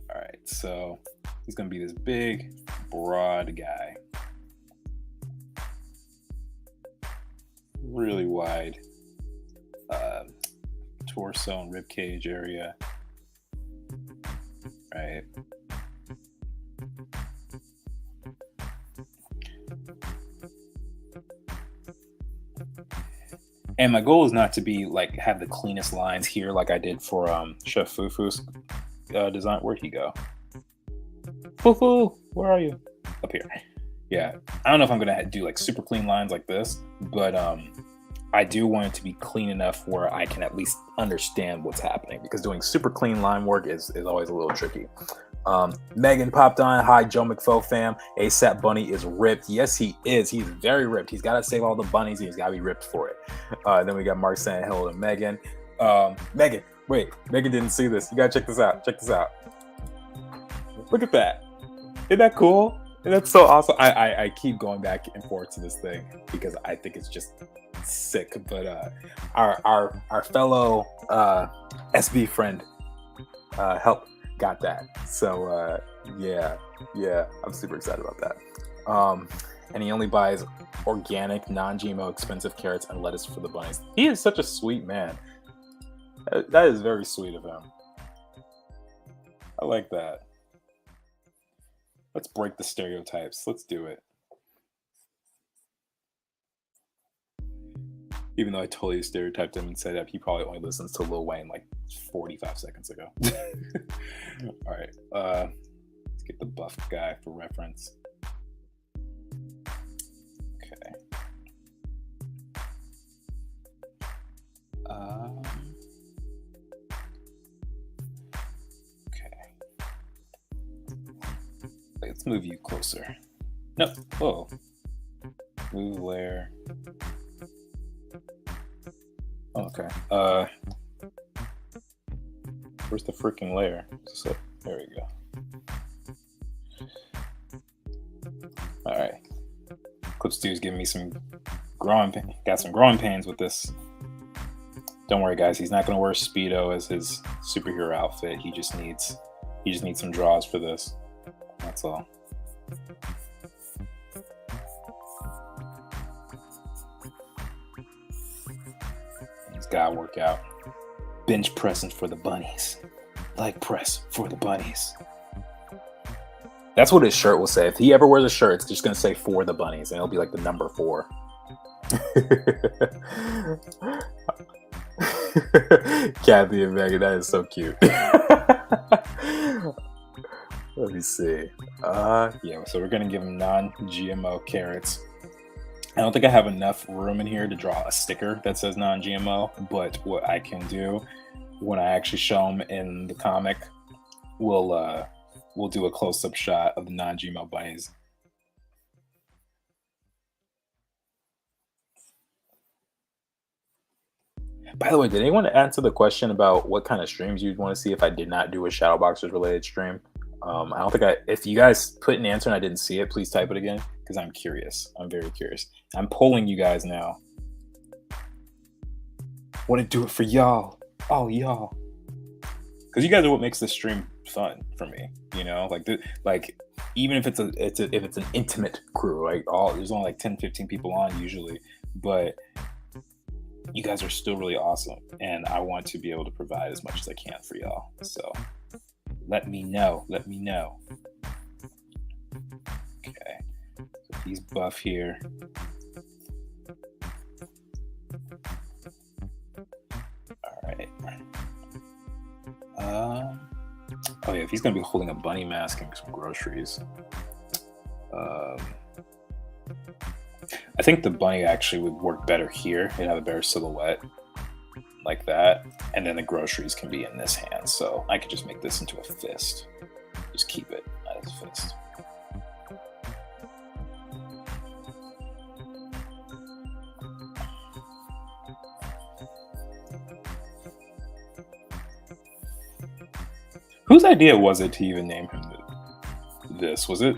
All right, so he's gonna be this big, broad guy. Really wide torso and rib cage area. Right. And my goal is not to be like have the cleanest lines here like I did for Chef Fufu's design. Where'd he go? Fufu, where are you? Up here. Yeah, I don't know if I'm gonna do like super clean lines like this, but I do want it to be clean enough where I can at least understand what's happening, because doing super clean line work is always a little tricky. Megan popped on. Hi, Joe McFo fam. ASAP Bunny is ripped. Yes, he is. He's very ripped. He's got to save all the bunnies and he's got to be ripped for it. Then we got Mark saying hello to Megan. Megan, wait, Megan didn't see this. You got to check this out. Check this out. Look at that. Isn't that cool? And that's so awesome. I keep going back and forth to this thing because I think it's just sick. But our fellow SB friend got that. So yeah, I'm super excited about that. And he only buys organic, non-GMO, expensive carrots and lettuce for the bunnies. He is such a sweet man. That is very sweet of him. I like that. Let's break the stereotypes. Let's do it. Even though I totally stereotyped him and said that he probably only listens to Lil Wayne like 45 seconds ago. All right. Let's get the buff guy for reference. Okay. Let's move you closer. No. Whoa. Move layer. Okay. Where's the freaking layer? So, there we go. All right. Clips Dude's giving me some growing pain. Got some growing pains with this. Don't worry, guys. He's not going to wear Speedo as his superhero outfit. He just needs some draws for this. That's all. He's got to work out. Bench pressing for the bunnies. Leg press for the bunnies. That's what his shirt will say. If he ever wears a shirt, it's just going to say for the bunnies, and it'll be like the number 4. Kathy and Megan, that is so cute. Let me see. Yeah, so we're gonna give him non-GMO carrots. I don't think I have enough room in here to draw a sticker that says non-GMO, but what I can do when I actually show him in the comic, we'll do a close-up shot of the non-GMO bunnies. By the way, did anyone answer the question about what kind of streams you'd want to see if I did not do a Shadowboxers related stream? I don't think if you guys put an answer and I didn't see it, please type it again, because I'm curious. I'm very curious. I'm polling you guys now. Want to do it for y'all. Oh, y'all. Because you guys are what makes this stream fun for me. You know, like even if it's an intimate crew, like there's only like 10, 15 people on usually, but you guys are still really awesome, and I want to be able to provide as much as I can for y'all. So let me know. Let me know. Okay. So he's buff here. All right. Oh yeah, if he's gonna be holding a bunny mask and some groceries, I think the bunny actually would work better here. It'd have a better silhouette like that, and then the groceries can be in this hand. So I could just make this into a fist. Just keep it as a fist. Whose idea was it to even name him this? Was it?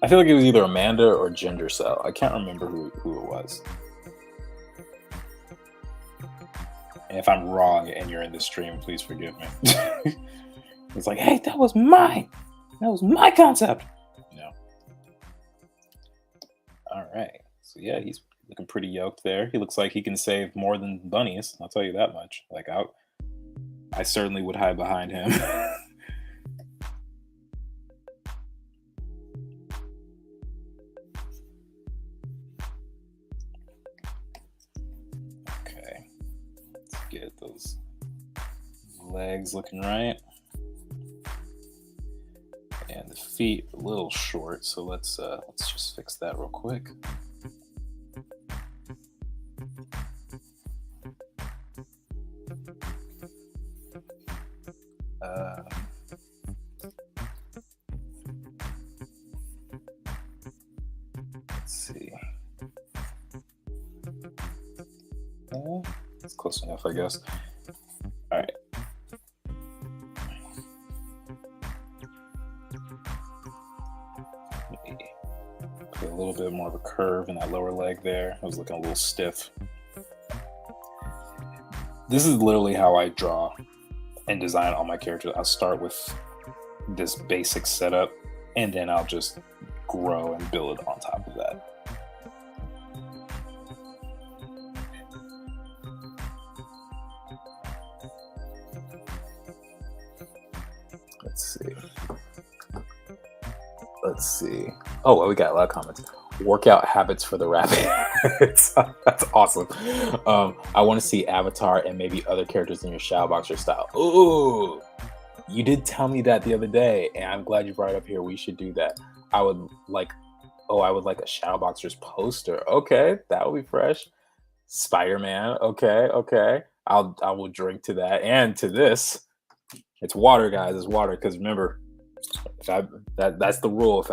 I feel like it was either Amanda or Ginger Cell. I can't remember who it was. And if I'm wrong and you're in the stream, please forgive me. It's like, hey, that was mine. That was my concept. You know. All right. So yeah, he's looking pretty yoked there. He looks like he can save more than bunnies. I'll tell you that much. Like I certainly would hide behind him. Okay, let's get those legs looking right. And the feet a little short, so let's just fix that real quick. Let's see. It's close enough, I guess. All right. Put a little bit more of a curve in that lower leg there. I was looking a little stiff. This is literally how I draw and design all my characters. I'll start with this basic setup, and then I'll just grow and build on top of that. Let's see. Oh, well, we got a lot of comments. Workout habits for the rabbits. That's awesome. I want to see Avatar and maybe other characters in your Shadowboxer style. Ooh, you did tell me that the other day, and I'm glad you brought it up here. We should do that. I would like a Shadowboxer's poster. Okay, that would be fresh. Spider-Man. Okay. I will drink to that and to this. It's water, guys. It's water. Because remember, that's the rule. If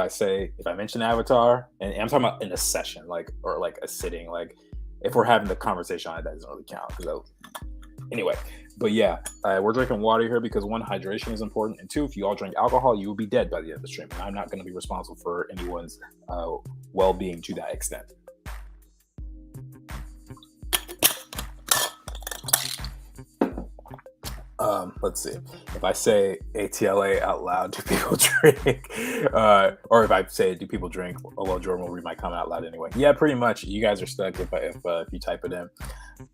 I mention Avatar, and I'm talking about in a session, or a sitting, if we're having the conversation on it, that doesn't really count. Anyway, but yeah, we're drinking water here because one, hydration is important, and two, if you all drink alcohol, you will be dead by the end of the stream, and I'm not going to be responsible for anyone's well-being to that extent. Let's see. If I say ATLA out loud, do people drink? Or if I say, do people drink? Oh, well, Jordan will read my comment out loud anyway. Yeah, pretty much. You guys are stuck if you type it in.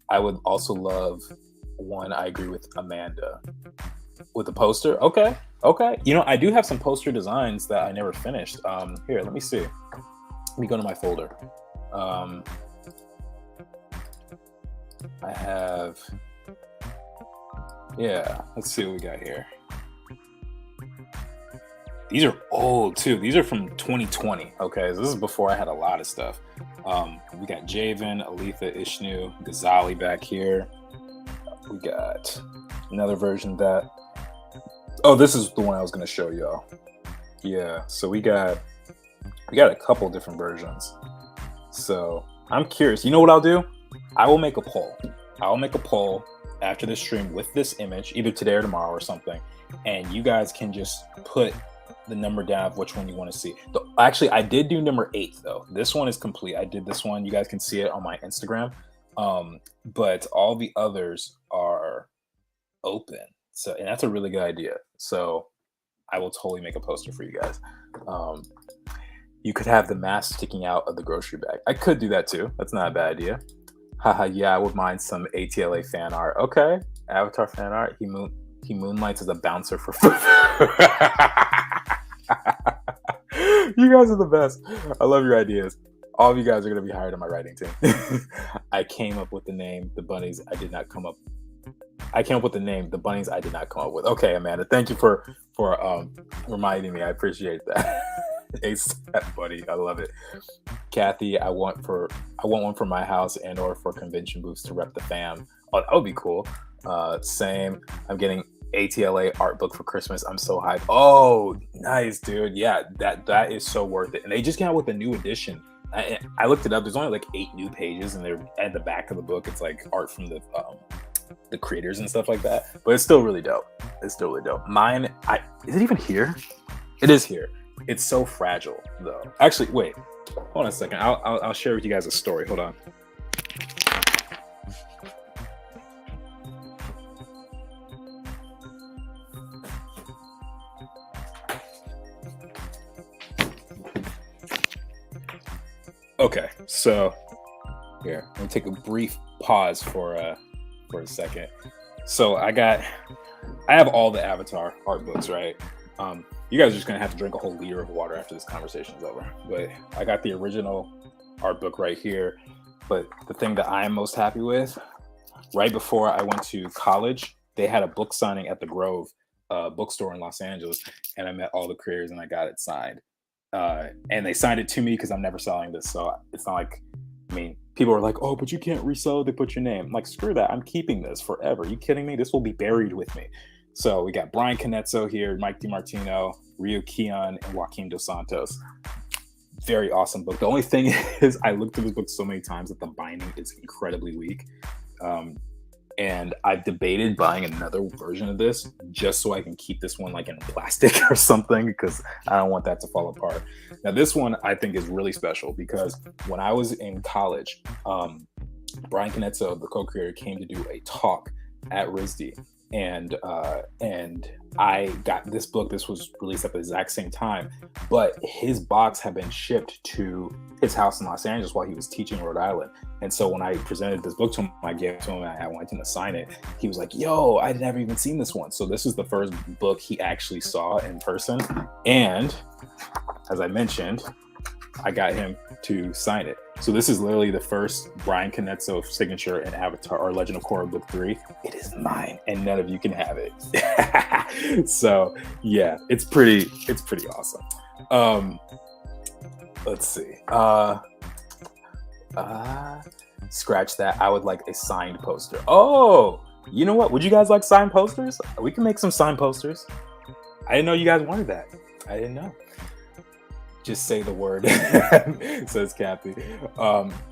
I would also love one. I agree with Amanda with the poster. Okay. You know, I do have some poster designs that I never finished. Here, let me see. Let me go to my folder. I have. Yeah, let's see what we got here. These are old too. These are from 2020. Okay, so this is before I had a lot of stuff. We got Javen, Aletha, Ishnu, Ghazali back here. We got another version of that. Oh, this is the one I was going to show y'all. Yeah, so we got a couple different versions. So I'm curious. You know what I'll do? I will make a poll. After this stream with this image, either today or tomorrow or something, and you guys can just put the number down of which one you want to see. Actually, I did do number 8 though. This one is complete. I did this one. You guys can see it on my Instagram, but all the others are open. So, and that's a really good idea. So I will totally make a poster for you guys. You could have the mask sticking out of the grocery bag. I could do that too. That's not a bad idea. Haha, yeah, I would mind some ATLA fan art. Okay, Avatar fan art. He moonlights as a bouncer for Fufu. You guys are the best. I love your ideas. All of you guys are gonna be hired on my writing team. I came up with the name. The bunnies. I did not come up. I came up with the name. The bunnies. I did not come up with. Okay, Amanda. Thank you for reminding me. I appreciate that. ASAP, buddy. I love it. Kathy, I want one for my house and or for convention booths to rep the fam. Oh, that would be cool. Same. I'm getting ATLA art book for Christmas. I'm so hyped. Oh, nice, dude. Yeah, that is so worth it. And they just came out with a new edition. I looked it up. There's only like 8 new pages, and they're at the back of the book. It's like art from the creators and stuff like that. But it's still really dope. It's still really dope. Mine, is it even here? It is here. It's so fragile, though. Actually, wait. Hold on a second. I'll share with you guys a story. Hold on. Okay, so here, let me take a brief pause for a second. So I have all the Avatar art books, right? You guys are just gonna have to drink a whole liter of water after this conversation is over. But I got the original art book right here. But the thing that I am most happy with, right before I went to college, they had a book signing at the Grove bookstore in Los Angeles, and I met all the creators and I got it signed. And they signed it to me because I'm never selling this, so it's not like, I mean, people are like, oh, but you can't resell it, they put your name. I'm like, screw that, I'm keeping this forever. Are you kidding me? This will be buried with me. So we got Brian Canezzo here, Mike DiMartino, Rio Keon, and Joaquin Dos Santos. Very awesome book. The only thing is I looked through this book so many times that the binding is incredibly weak. And I've debated buying another version of this just so I can keep this one like in plastic or something, because I don't want that to fall apart. Now, this one I think is really special because when I was in college, Brian Canezzo, the co-creator, came to do a talk at RISD. And I got this book. This was released at the exact same time, but his box had been shipped to his house in Los Angeles while he was teaching in Rhode Island. And so when I presented this book to him, I gave it to him and I wanted him to sign it. He was like, yo, I'd never even seen this one. So this is the first book he actually saw in person. And as I mentioned, I got him to sign it. So this is literally the first Brian Canezzo signature in Avatar or Legend of Korra Book 3. It is mine, and none of you can have it. So yeah, it's pretty awesome. Let's see. Scratch that. I would like a signed poster. Oh, you know what? Would you guys like signed posters? We can make some signed posters. I didn't know you guys wanted that. I didn't know. Just say the word, says Kathy.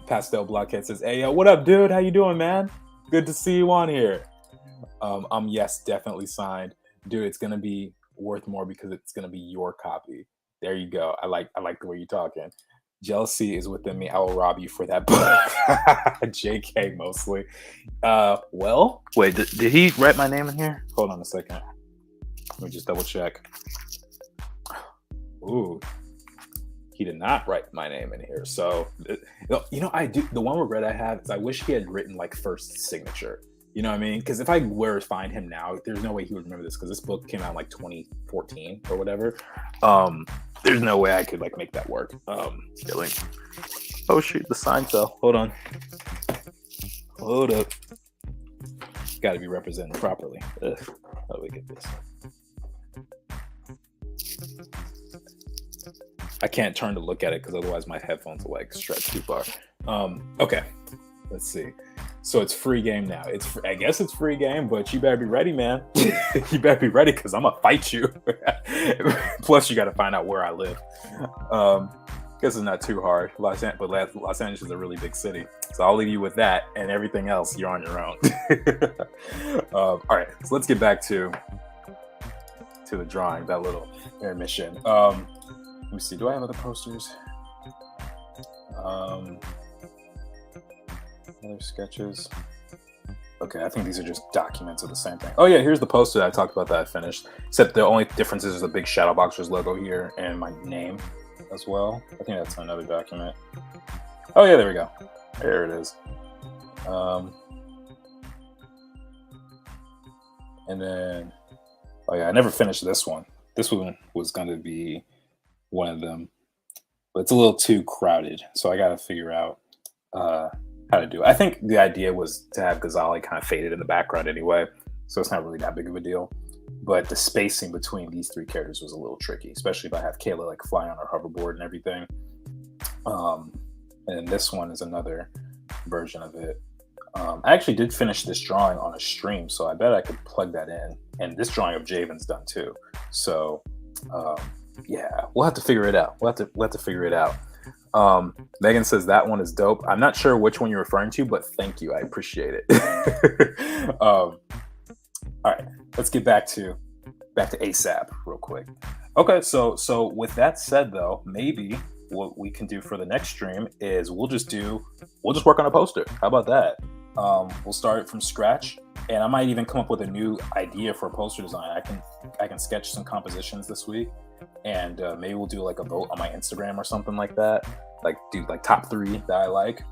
Pastel Blockhead says, hey, yo, what up, dude? How you doing, man? Good to see you on here. Yes, definitely signed. Dude, it's going to be worth more because it's going to be your copy. There you go. I like the way you're talking. Jealousy is within me. I will rob you for that book. JK mostly. Well, wait, did he write my name in here? Hold on a second. Let me just double check. Ooh. He did not write my name in here. So, you know, I do. The one regret I have is I wish he had written like first signature. You know what I mean? Because if I were to find him now, there's no way he would remember this because this book came out in like 2014 or whatever. There's no way I could like make that work. Killing. Oh shoot, the sign fell. Hold on. Hold up. Got to be represented properly. Ugh. How do we get this? I can't turn to look at it because otherwise my headphones will like stretch too far. Okay, let's see. So it's free game now. I guess it's free game, but you better be ready, man. You better be ready because I'm gonna fight you. Plus, you got to find out where I live. Guess it's not too hard. Los Angeles is a really big city, so I'll leave you with that, and everything else you're on your own. All right, so let's get back to the drawing. That little intermission. Let me see. Do I have other posters? Other sketches. Okay, I think these are just documents of the same thing. Oh yeah, here's the poster that I talked about that I finished. Except the only difference is the big Shadowboxers logo here and my name as well. I think that's another document. Oh yeah, there we go. There it is. Um, and then, oh yeah, I never finished this one. This one was going to be one of them, but it's a little too crowded, so I got to figure out uh, how to do it. I think the idea was to have Ghazali kind of faded in the background anyway, so it's not really that big of a deal. But the spacing between these three characters was a little tricky, especially if I have Kayla like fly on her hoverboard and everything. Um, and this one is another version of it. I actually did finish this drawing on a stream, so I bet I could plug that in. And this drawing of Javen's done too. So um, yeah, we'll have to figure it out. We'll have to figure it out. Megan says that one is dope. I'm not sure which one you're referring to, but thank you. I appreciate it. All right, let's get back to ASAP real quick. Okay, so with that said though, maybe what we can do for the next stream is we'll just work on a poster. How about that? We'll start from scratch, and I might even come up with a new idea for a poster design. I can sketch some compositions this week, and maybe we'll do like a vote on my Instagram or something like that. Like do like top 3 that I like,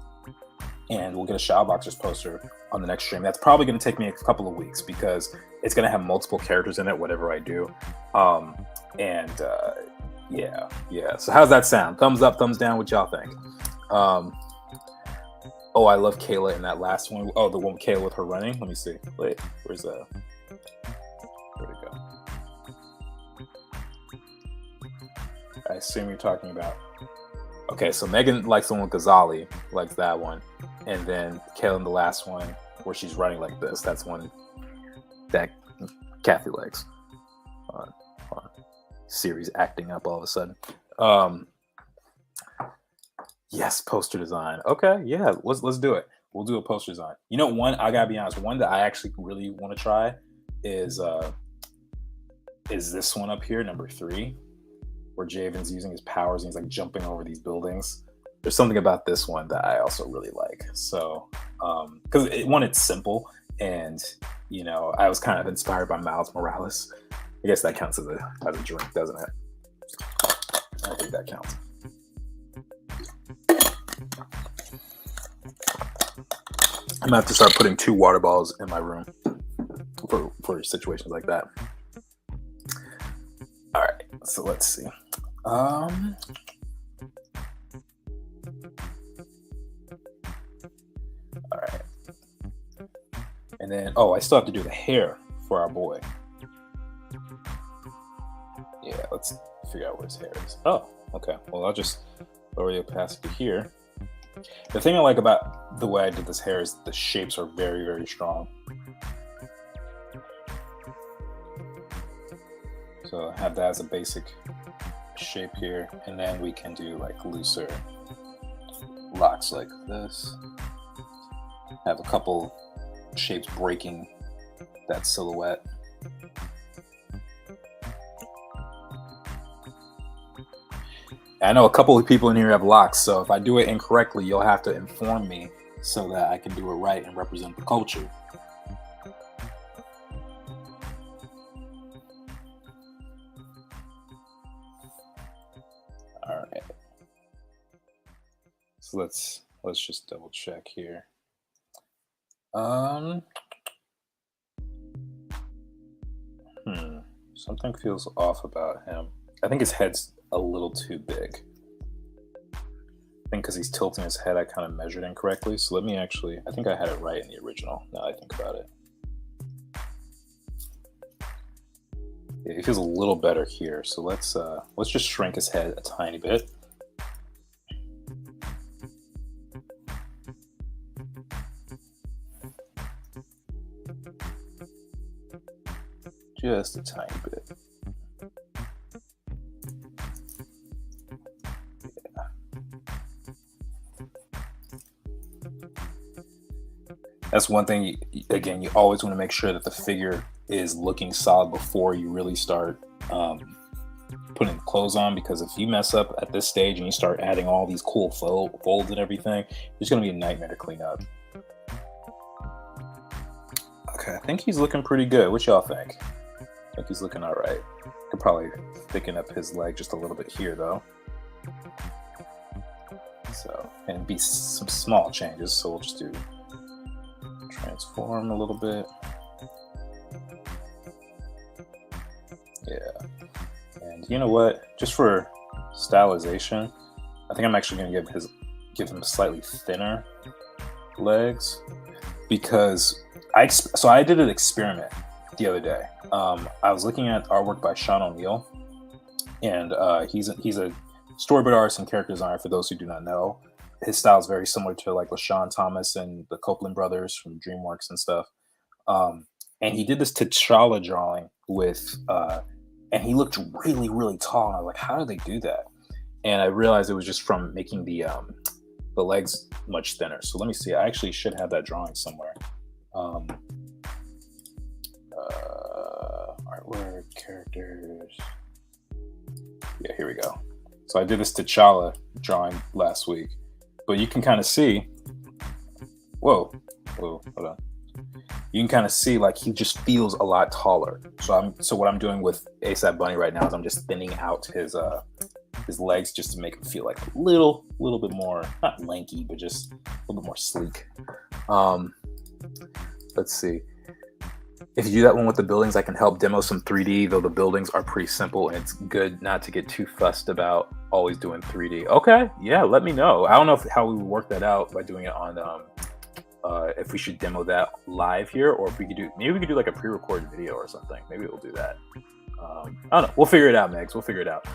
and we'll get a Shadowboxers poster on the next stream. That's probably going to take me a couple of weeks because it's going to have multiple characters in it, whatever I do. Yeah. So how's that sound? Thumbs up, thumbs down. What y'all think? Oh, I love Kayla in that last one. Oh, the one with Kayla with her running. Let me see. Wait, where'd it go? I assume you're talking about. Okay, so Megan likes the one with Ghazali, likes that one, and then Kayla in the last one where she's running like this. That's one that Kathy likes. On series acting up all of a sudden. Yes, poster design. Okay, yeah, let's do it. We'll do a poster design. You know, one I gotta be honest. One that I actually really want to try is this one up here, number 3, where Javen's using his powers and he's like jumping over these buildings. There's something about this one that I also really like. So, because it's simple, and you know, I was kind of inspired by Miles Morales. I guess that counts as a drink, doesn't it? I think that counts. I'm gonna have to start putting 2 water bottles in my room for situations like that. All right, so let's see. All right, and then I still have to do the hair for our boy. Yeah, let's figure out where his hair is. Oh, okay. Well, I'll just lower the opacity here. The thing I like about the way I did this hair is the shapes are very, very strong. So I have that as a basic shape here, and then we can do like looser locks like this. Have a couple shapes breaking that silhouette. I know a couple of people in here have locks, so if I do it incorrectly, you'll have to inform me so that I can do it right and represent the culture. All right. So let's just double check here. Something feels off about him. I think his head's a little too big. I think because he's tilting his head, I kind of measured incorrectly. So let me I think I had it right in the original, now I think about it. Yeah, he feels a little better here. So let's just shrink his head a tiny bit. Just a tiny bit. That's one thing, again, you always want to make sure that the figure is looking solid before you really start putting clothes on, because if you mess up at this stage and you start adding all these cool folds and everything, it's going to be a nightmare to clean up. Okay, I think he's looking pretty good. What y'all think? I think he's looking all right. Could probably thicken up his leg just a little bit here, though. So, and be some small changes, so we'll just do transform a little bit. Yeah. And you know what? Just for stylization, I think I'm actually going to give him slightly thinner legs, because I did an experiment the other day. I was looking at artwork by Sean O'Neill, and he's a storyboard artist and character designer. For those who do not know, his style is very similar to like LaShawn Thomas and the Copeland brothers from DreamWorks and stuff. And he did this T'Challa drawing with, and he looked really, really tall. And I was like, how did they do that? And I realized it was just from making the legs much thinner. So let me see. I actually should have that drawing somewhere. Artwork, characters. Yeah, here we go. So I did this T'Challa drawing last week, but you can kind of see. Whoa, hold on. You can kind of see like he just feels a lot taller. So what I'm doing with ASAP Bunny right now is I'm just thinning out his legs just to make him feel like a little bit more, not lanky, but just a little bit more sleek. Let's see. If you do that one with the buildings, I can help demo some 3D, though the buildings are pretty simple, and it's good not to get too fussed about always doing 3D. Okay, yeah, let me know. I don't know how we would work that out by doing it on, if we should demo that live here, or if we could do like a pre-recorded video or something. Maybe we'll do that. I don't know. We'll figure it out, Megs. We'll figure it out.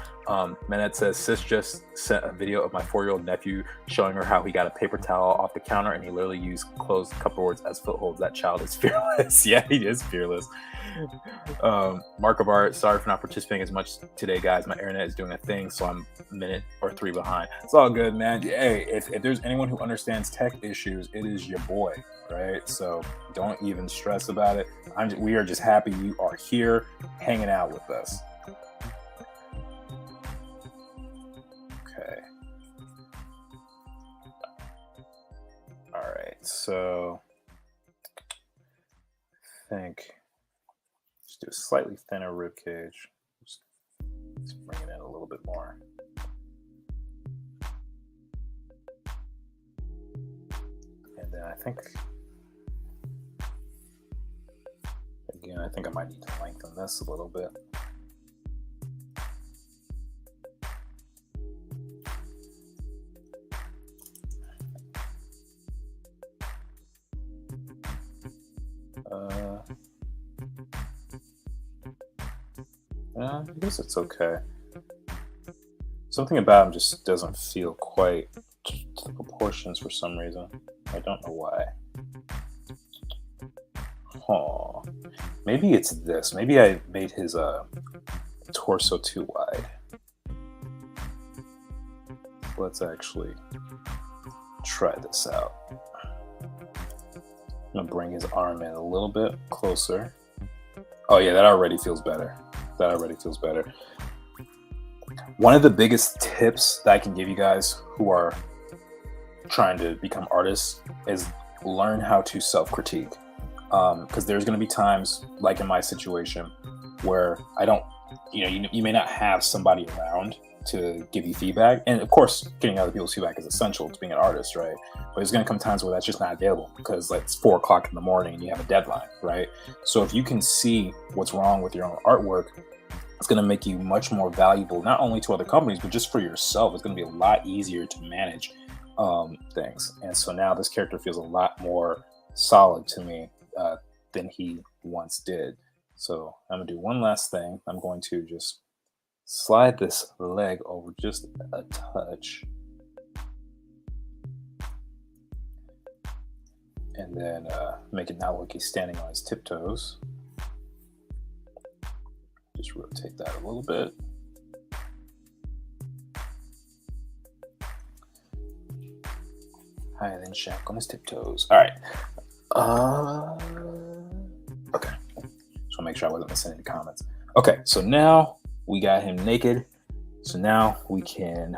Manette says, sis just sent a video of my 4-year-old nephew showing her how he got a paper towel off the counter and he literally used closed cupboards as footholds. That child is fearless. Yeah, he is fearless. Mark of Art, sorry for not participating as much today, guys. My internet is doing a thing, so I'm a minute or 3 behind. It's all good, man. Hey, if there's anyone who understands tech issues, it is your boy, right? So don't even stress about it. We are just happy you are here hanging out with us. Okay. All right, so I think just do a slightly thinner rib cage. Just bring it in a little bit more. And then I think I might need to lengthen this a little bit. I guess it's okay. Something about him just doesn't feel quite to the proportions for some reason. I don't know why. Oh, maybe it's this. Maybe I made his torso too wide. Let's actually try this out. I'm gonna bring his arm in a little bit closer. Oh yeah, that already feels better. One of the biggest tips that I can give you guys who are trying to become artists is learn how to self-critique. Because there's going to be times, like in my situation, where I don't, you may not have somebody around to give you feedback. And of course, getting other people's feedback is essential to being an artist, right? But there's going to come times where that's just not available because like it's 4 o'clock in the morning and you have a deadline, right? So if you can see what's wrong with your own artwork, it's going to make you much more valuable, not only to other companies, but just for yourself. It's going to be a lot easier to manage things. And so now this character feels a lot more solid to me than he once did. So I'm gonna do one last thing. I'm going to just slide this leg over just a touch. And then make it not look like he's standing on his tiptoes. Just rotate that a little bit. Higher than Shaq on his tiptoes. All right. Okay. Just want to make sure I wasn't missing any comments. Okay, so now we got him naked. So now we can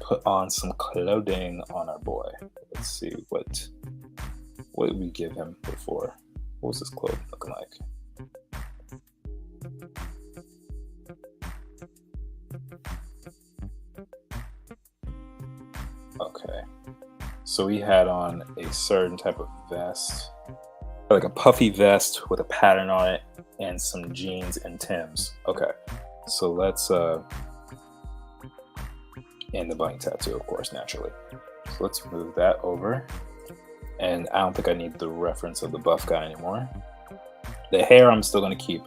put on some clothing on our boy. Let's see what did we give him before? What was his clothing looking like? Okay. So he had on a certain type of vest. like a puffy vest with a pattern on it and some jeans and Timbs. Okay, so let's and the bunny tattoo, of course, naturally. So let's move that over. And I don't think I need the reference of the buff guy anymore. The hair I'm still gonna keep.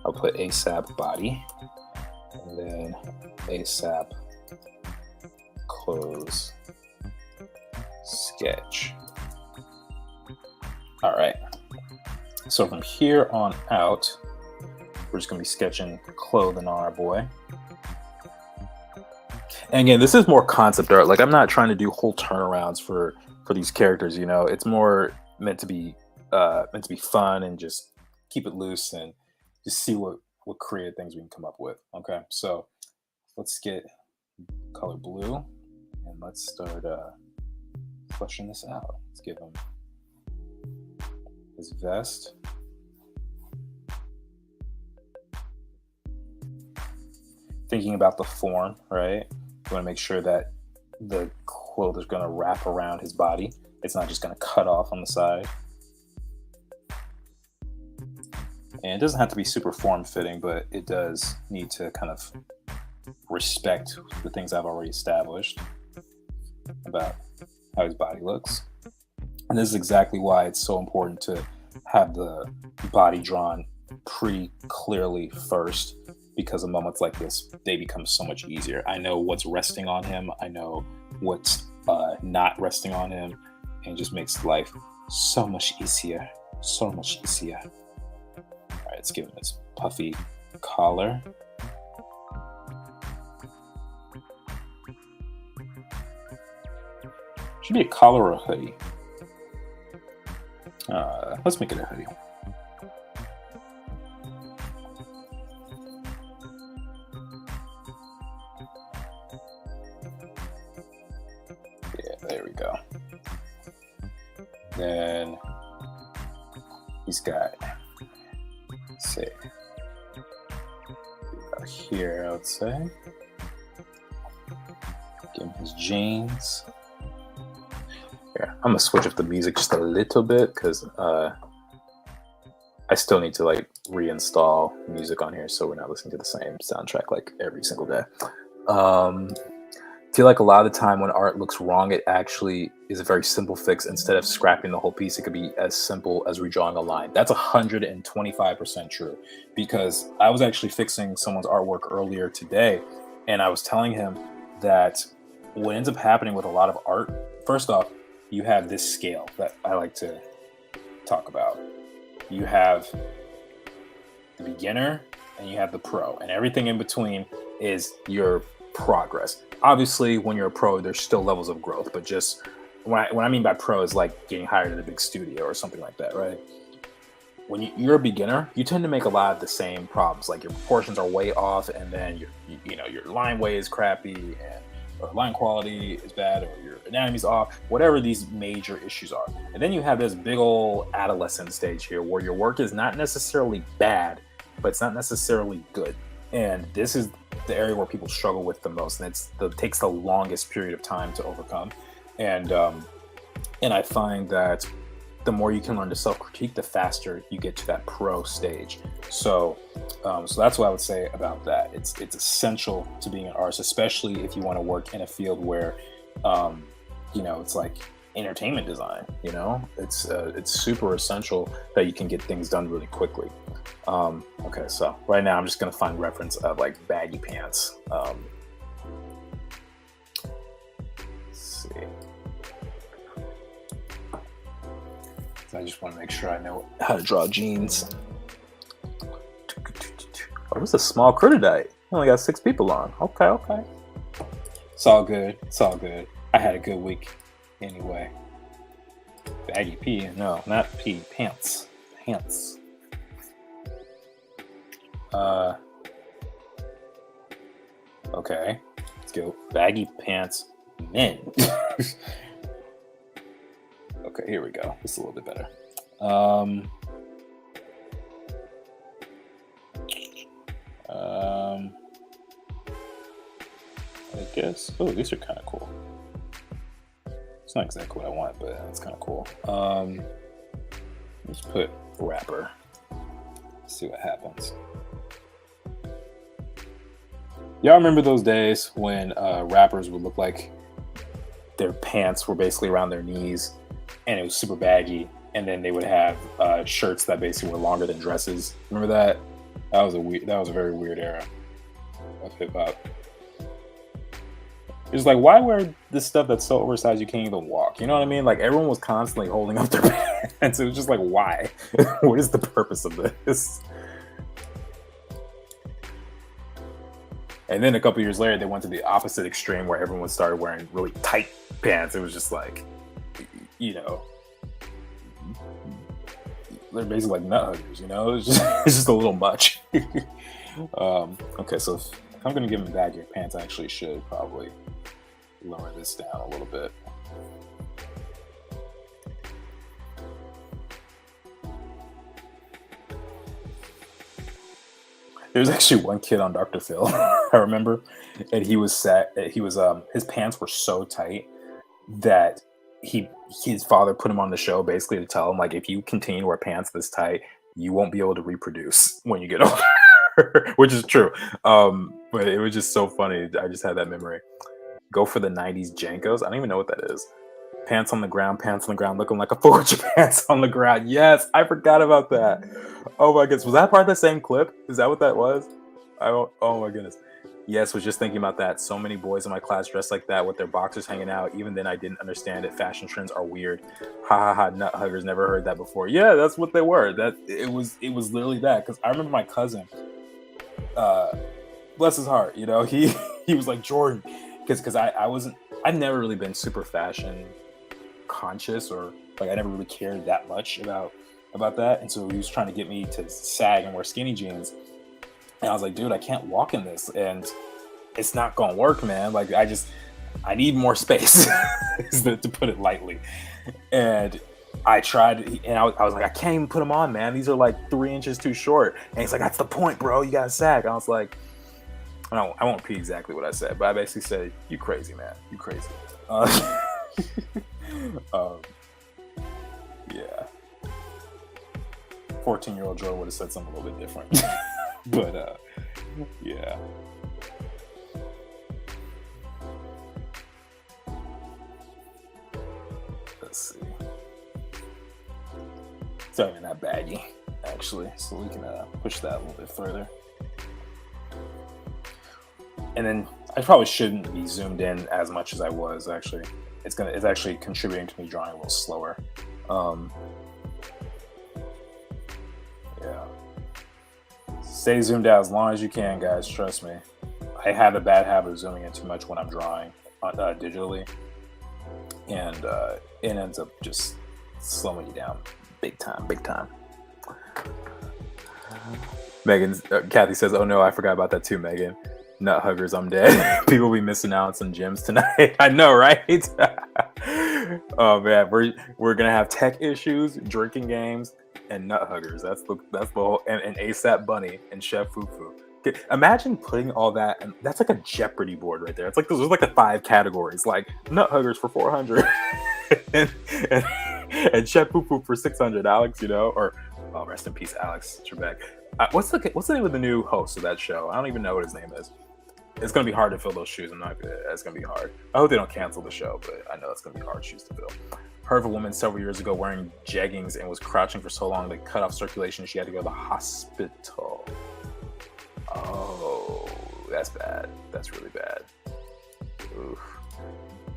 I'll put ASAP body, and then ASAP clothes sketch. All right. So from here on out, we're just gonna be sketching clothing on our boy. And again, this is more concept art. Like, I'm not trying to do whole turnarounds for these characters. You know, it's more meant to be fun and just keep it loose and just see what creative things we can come up with. Okay, so let's get color blue and let's start fleshing this out. Let's give him his vest. Thinking about the form, right? You want to make sure that the quilt is going to wrap around his body. It's not just going to cut off on the side. And it doesn't have to be super form-fitting, but it does need to kind of respect the things I've already established about how his body looks. And this is exactly why it's so important to have the body drawn pretty clearly first, because of moments like this, they become so much easier. I know what's resting on him. I know what's not resting on him, and it just makes life so much easier. So much easier. All right, let's give him his puffy collar. Should be a collar or a hoodie. Let's make it a hoodie. There we go. Then he's got, let's see, about here, I would say. Give him his jeans. Here, I'm gonna switch up the music just a little bit because I still need to like reinstall music on here so we're not listening to the same soundtrack like every single day. I feel like a lot of the time when art looks wrong, it actually is a very simple fix. Instead of scrapping the whole piece, it could be as simple as redrawing a line. That's 125% true, because I was actually fixing someone's artwork earlier today, and I was telling him that what ends up happening with a lot of art, first off, you have this scale that I like to talk about. You have the beginner and you have the pro, and everything in between is your progress. Obviously, when you're a pro, there's still levels of growth, but just what I mean by pro is like getting hired at a big studio or something like that, right? When you're a beginner, you tend to make a lot of the same problems. Like your proportions are way off, and then your line weight is crappy, or line quality is bad, or your anatomy's off, whatever these major issues are. And then you have this big old adolescent stage here where your work is not necessarily bad, but it's not necessarily good. And this is the area where people struggle with the most, and it takes the longest period of time to overcome. And I find that the more you can learn to self-critique, the faster you get to that pro stage. So that's what I would say about that. It's essential to being an artist, especially if you want to work in a field where it's like entertainment design. It's super essential that you can get things done really quickly. Okay, so right now I'm just gonna find reference of like baggy pants. Let's see. So I just want to make sure I know how to draw jeans. Oh, this is a small crew tonight. Only got 6 people on. Okay. It's all good. I had a good week anyway. Baggy P? No, not P. Pants. Okay, let's go. Baggy pants, men. Okay, here we go. This is a little bit better. I guess. Oh, these are kind of cool. It's not exactly what I want, but that's kind of cool. Let's put rapper. See what happens. Y'all remember those days when rappers would look like their pants were basically around their knees and it was super baggy, and then they would have shirts that basically were longer than dresses? Remember that? That was a very weird era of hip hop. It's like, why wear this stuff that's so oversized you can't even walk? You know what I mean? Like, everyone was constantly holding up their pants. It was just like, why? What is the purpose of this? And then a couple years later, they went to the opposite extreme where everyone started wearing really tight pants. It was just like, you know, they're basically like nut huggers, you know? It's just a little much. Okay, so if I'm going to give them baggier pants, I actually should probably lower this down a little bit. There's actually one kid on Dr. Phil, I remember, and he was his pants were so tight that his father put him on the show basically to tell him, like, if you continue to wear pants this tight, you won't be able to reproduce when you get older, which is true. But it was just so funny. I just had that memory. Go for the 90s Jankos. I don't even know what that is. Pants on the ground, looking like a fool with your pants on the ground. Yes, I forgot about that. Oh my goodness. Was that part of the same clip? Is that what that was? Oh my goodness. Yes, was just thinking about that. So many boys in my class dressed like that with their boxers hanging out. Even then, I didn't understand it. Fashion trends are weird. Ha ha ha. Nut huggers. Never heard that before. Yeah, that's what they were. That it was literally that. Because I remember my cousin. Bless his heart. You know, he was like, Jordan, because I've never really been super fashion conscious, or like I never really cared that much about that. And so he was trying to get me to sag and wear skinny jeans. And I was like, dude, I can't walk in this, and it's not gonna work, man. Like, I need more space, to put it lightly. And I tried, and I was like, I can't even put them on, man. These are like 3 inches too short. And he's like, that's the point, bro. You gotta sag. And I was like, I won't repeat exactly what I said, but I basically said, you crazy, man. You crazy. Yeah. 14-year-old Joe would have said something a little bit different. But yeah. Let's see. It's not even that baggy, actually, so we can push that a little bit further. And then I probably shouldn't be zoomed in as much as I was. Actually, it's actually contributing to me drawing a little slower. Yeah. Stay zoomed out as long as you can, guys. Trust me. I have a bad habit of zooming in too much when I'm drawing digitally, and it ends up just slowing you down big time. Megan, Kathy says, "Oh no, I forgot about that too, Megan. Nut huggers, I'm dead. People be missing out on some gyms tonight." I know, right? Oh man, we're gonna have tech issues, drinking games, and nut huggers. That's the whole, and ASAP Bunny and Chef Fufu. Imagine putting all that, and that's like a Jeopardy board right there. It's like there's like the 5 categories, like nut huggers for 400, and Chef Fufu for 600. Alex, you know, or rest in peace, Alex Trebek. What's the name of the new host of that show? I don't even know what his name is. It's gonna be hard to fill those shoes. It's gonna be hard. I hope they don't cancel the show, but I know it's gonna be hard shoes to fill. Heard of a woman several years ago wearing jeggings and was crouching for so long they cut off circulation. She had to go to the hospital. Oh, that's bad. That's really bad. Oof.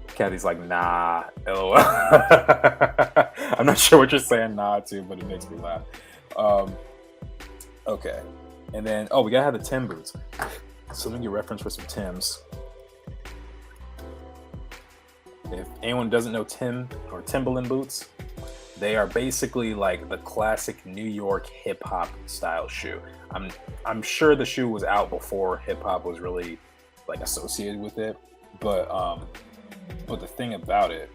Kathy's like, nah, LOL. I'm not sure what you're saying nah to, but it makes me laugh. Okay. And then, we gotta have the Tim boots. So let me get reference for some Tims. If anyone doesn't know Tim or Timberland boots, they are basically like the classic New York hip hop style shoe. I'm sure the shoe was out before hip hop was really like associated with it, but the thing about it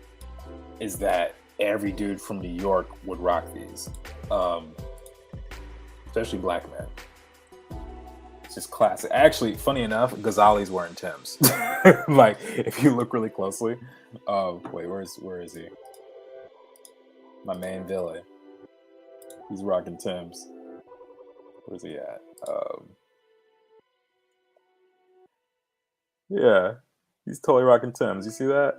is that every dude from New York would rock these, especially black men. just classic. Actually, funny enough, Ghazali's wearing Tim's. Like, if you look really closely. Wait, where is he? My main villain. He's rocking Tim's. Where's he at? Yeah, he's totally rocking Tim's. You see that?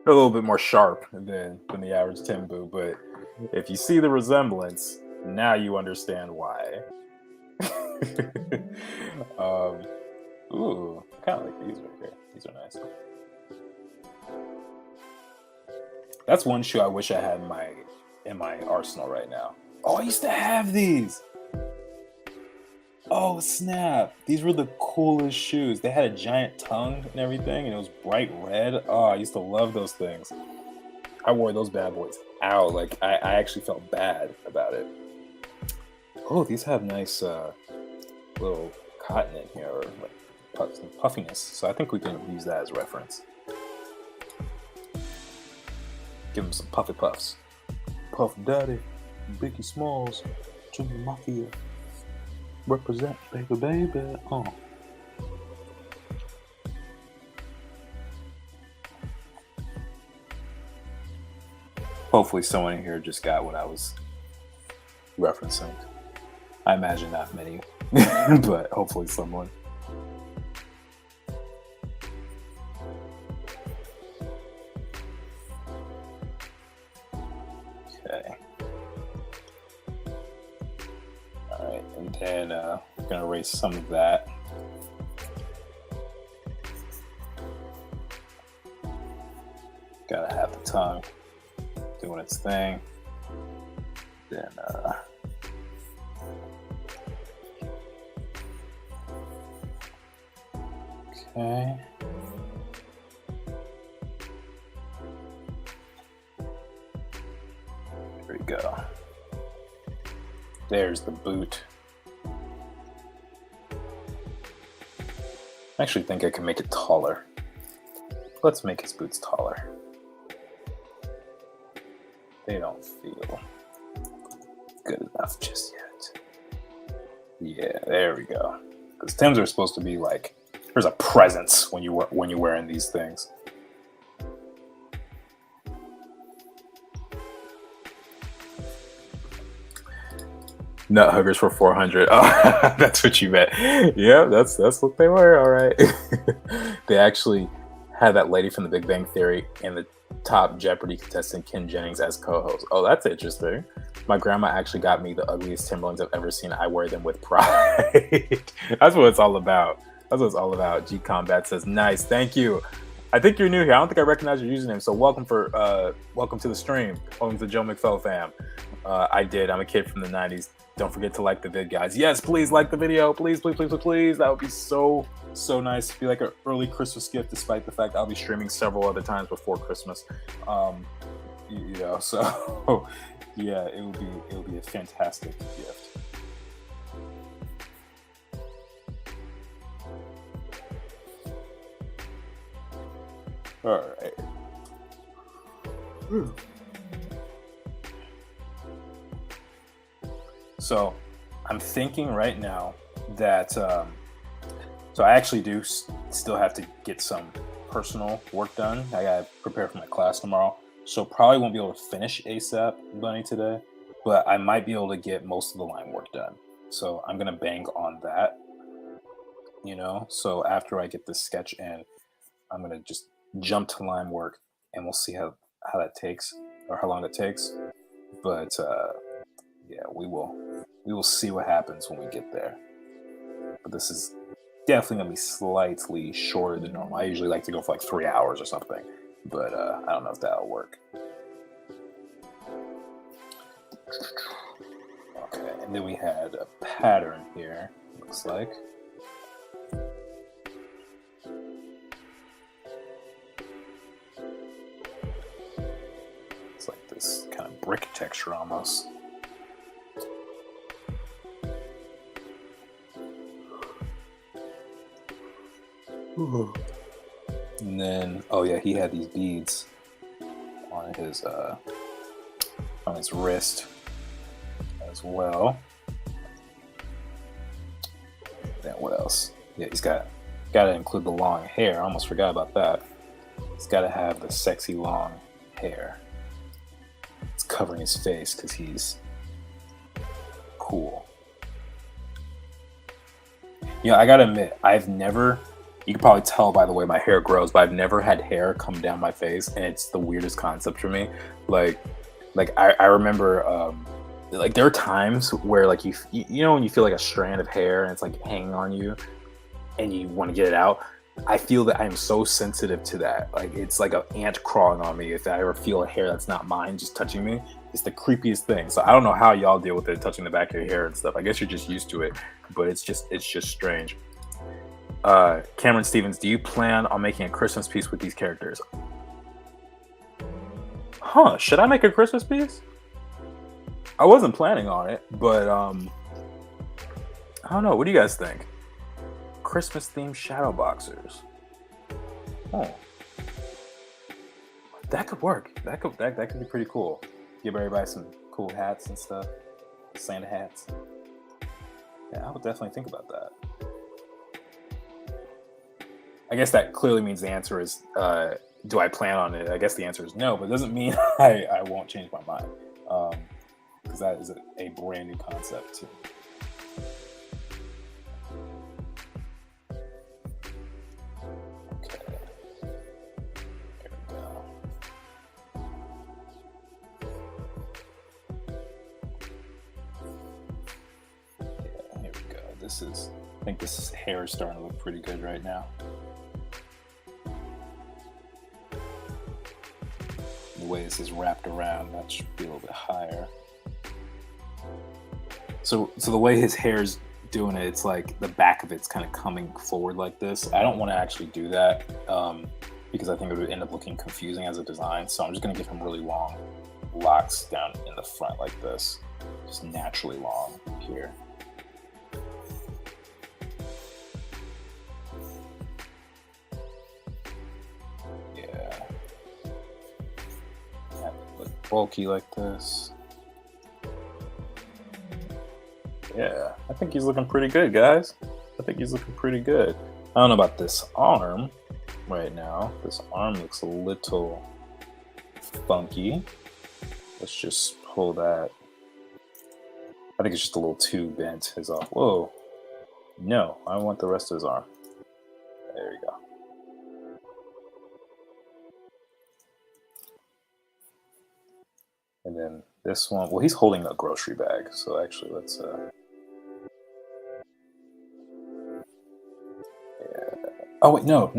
They're a little bit more sharp than the average Tim Boo, but if you see the resemblance, now you understand why. Ooh, I kind of like these right here. These are nice. That's one shoe I wish I had in my arsenal right now. Oh, I used to have these. Oh snap! These were the coolest shoes. They had a giant tongue and everything, and it was bright red. Oh, I used to love those things. I wore those bad boys out. Like I actually felt bad about it. Oh, these have nice little cotton in here, or like puffiness. So I think we can use that as reference. Give them some puffy puffs. Puff Daddy, Biggie Smalls, Junior Mafia. Represent, baby, baby. Oh. Hopefully someone in here just got what I was referencing. I imagine not many, but hopefully someone. Okay. Alright, and then we're going to erase some of that. Gotta have the tongue doing its thing. Then okay. There we go. There's the boot. I actually think I can make it taller. Let's make his boots taller. They don't feel good enough just yet. Yeah, there we go. Because Timbs are supposed to be like, there's a presence when you're wearing these things. Nut huggers for 400. Oh, that's what you meant. Yeah, that's what they were. All right. They actually had that lady from The Big Bang Theory and the top Jeopardy contestant Ken Jennings as co-host. Oh, that's interesting. My grandma actually got me the ugliest Timberlands I've ever seen. I wear them with pride. That's what it's all about. That's what it's all about. G Combat says, nice, thank you. I think you're new here. I don't think I recognize your username. So welcome to the stream. Welcome to Joe McFo fam. I did. I'm a kid from the 90s. Don't forget to like the vid, guys. Yes, please like the video. Please, please, please, please, please. That would be so nice. It'd be like an early Christmas gift, despite the fact I'll be streaming several other times before Christmas. You know, so yeah, it will be a fantastic gift. All right. So I'm thinking right now that so I actually do still have to get some personal work done. I gotta prepare for my class tomorrow, so probably won't be able to finish ASAP Bunny today, but I might be able to get most of the line work done. So I'm gonna bank on that, you know. So after I get this sketch in, I'm gonna just jump to line work, and we'll see how that takes, or how long that takes. But yeah, we will see what happens when we get there. But this is definitely gonna be slightly shorter than normal. I usually like to go for like 3 hours or something, but I don't know if that'll work. Okay, and then we had a pattern here, looks like. It's like this kind of brick texture almost. And then, oh yeah, he had these beads on his wrist as well. Then what else? Yeah, he's got to include the long hair. I almost forgot about that. He's got to have the sexy long hair. It's covering his face because he's cool. I gotta admit, I've never. You can probably tell by the way my hair grows, but I've never had hair come down my face, and it's the weirdest concept for me. Like I remember, like there are times where like you know when you feel like a strand of hair and it's like hanging on you, and you want to get it out. I feel that I'm so sensitive to that. Like it's like an ant crawling on me if I ever feel a hair that's not mine just touching me. It's the creepiest thing. So I don't know how y'all deal with it, touching the back of your hair and stuff. I guess you're just used to it, but it's just strange. Cameron Stevens, do you plan on making a Christmas piece with these characters? Should I make a Christmas piece? I wasn't planning on it, but I don't know. What do you guys think? Christmas themed shadow boxers. Oh, that could work. That could be pretty cool. Give everybody some cool hats and stuff. Santa hats. Yeah, I would definitely think about that. I guess that clearly means the answer is, do I plan on it? I guess the answer is no, but it doesn't mean I won't change my mind. Because that is a brand new concept too. Okay. There we go. Yeah, here we go. I think this hair is starting to look pretty good right now. The way this is wrapped around, that should be a little bit higher. So the way his hair's doing it, it's like the back of it's kind of coming forward like this. I don't want to actually do that because I think it would end up looking confusing as a design. So I'm just going to give him really long locks down in the front like this, just naturally long here. Bulky like this. Yeah, I think he's looking pretty good, guys. I think he's looking pretty good. I don't know about this arm right now. This arm looks a little funky. Let's just pull that. I think it's just a little too bent. His arm. Whoa. No, I want the rest of his arm. There we go. And then this one, well, he's holding a grocery bag. So actually, let's, yeah. Oh, wait, no,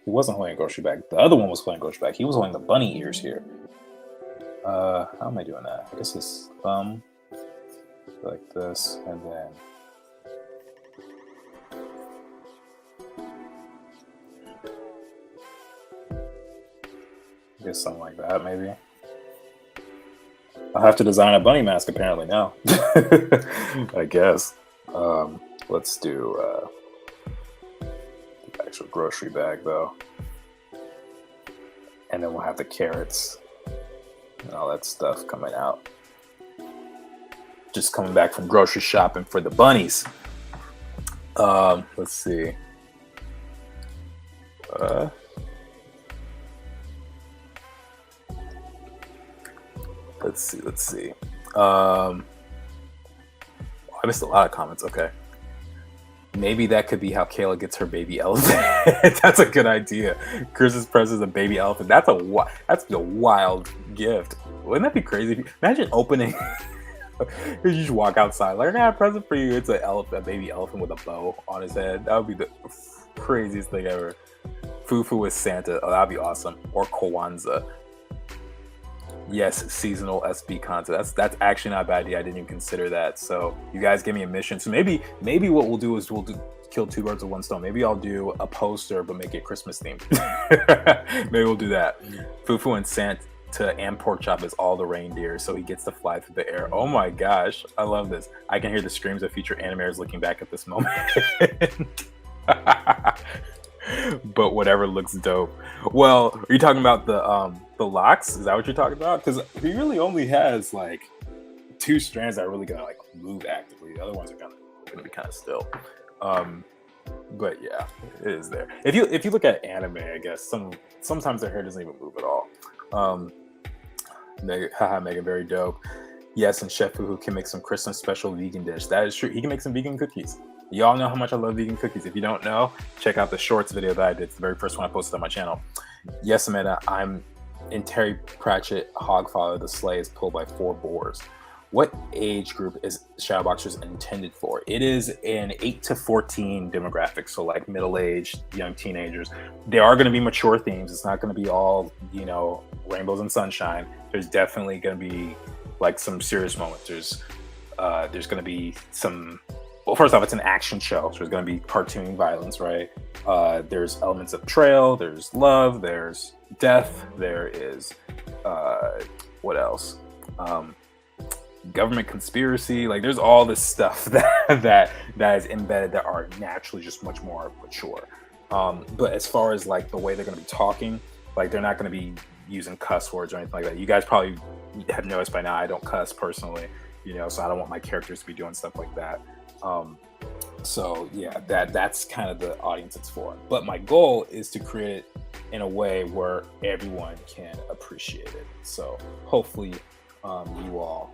he wasn't holding a grocery bag. The other one was holding a grocery bag. He was holding the bunny ears here. How am I doing that? I guess his thumb, like this, and then. I guess something like that, maybe. I'll have to design a bunny mask apparently now. I guess. Let's do the actual grocery bag though. And then we'll have the carrots and all that stuff coming out. Just coming back from grocery shopping for the bunnies. Let's see. Let's see. I missed a lot of comments. Okay. Maybe that could be how Kayla gets her baby elephant. That's a good idea. Christmas presents a baby elephant. That's a wild gift. Wouldn't that be crazy? Imagine opening. You just walk outside like, I got a present for you. It's a baby elephant with a bow on his head. That would be the craziest thing ever. Fufu with Santa. Oh, that'd be awesome. Or Kwanzaa. Yes, seasonal SB content. That's actually not a bad idea. I didn't even consider that. So you guys give me a mission. So maybe what we'll do is kill two birds with one stone. Maybe I'll do a poster but make it Christmas themed. Maybe we'll do that. Fufu and Santa and pork chop is all the reindeer, so he gets to fly through the air. Oh my gosh, I love this. I can hear the screams of future animators looking back at this moment. But whatever looks dope. Well, are you talking about the locks? Is that what you're talking about? Because he really only has like 2 strands that are really gonna like move actively. The other ones are gonna be kind of still. But yeah, it is there. If you look at anime, I guess sometimes their hair doesn't even move at all. Um, haha, Megan, very dope. Yes, and Chef Fufu can make some Christmas special vegan dish. That is true. He can make some vegan cookies. Y'all know how much I love vegan cookies. If you don't know, check out the shorts video that I did. It's the very first one I posted on my channel. Yes, Amanda, I'm in Terry Pratchett, Hogfather, the sleigh is pulled by 4 boars. What age group is Shadowboxers intended for? It is an 8 to 14 demographic, so like middle-aged, young teenagers. There are going to be mature themes. It's not going to be all, rainbows and sunshine. There's definitely going to be like some serious moments. There's going to be some. Well, first off, it's an action show, so there's going to be cartoon violence, right? There's elements of betrayal. There's love. There's death. There is what else? Government conspiracy. Like, there's all this stuff that is embedded that are naturally just much more mature. But as far as like the way they're going to be talking, like they're not going to be using cuss words or anything like that. You guys probably have noticed by now I don't cuss personally, so I don't want my characters to be doing stuff like that. So yeah, that's kind of the audience it's for. But my goal is to create it in a way where everyone can appreciate it. So hopefully you all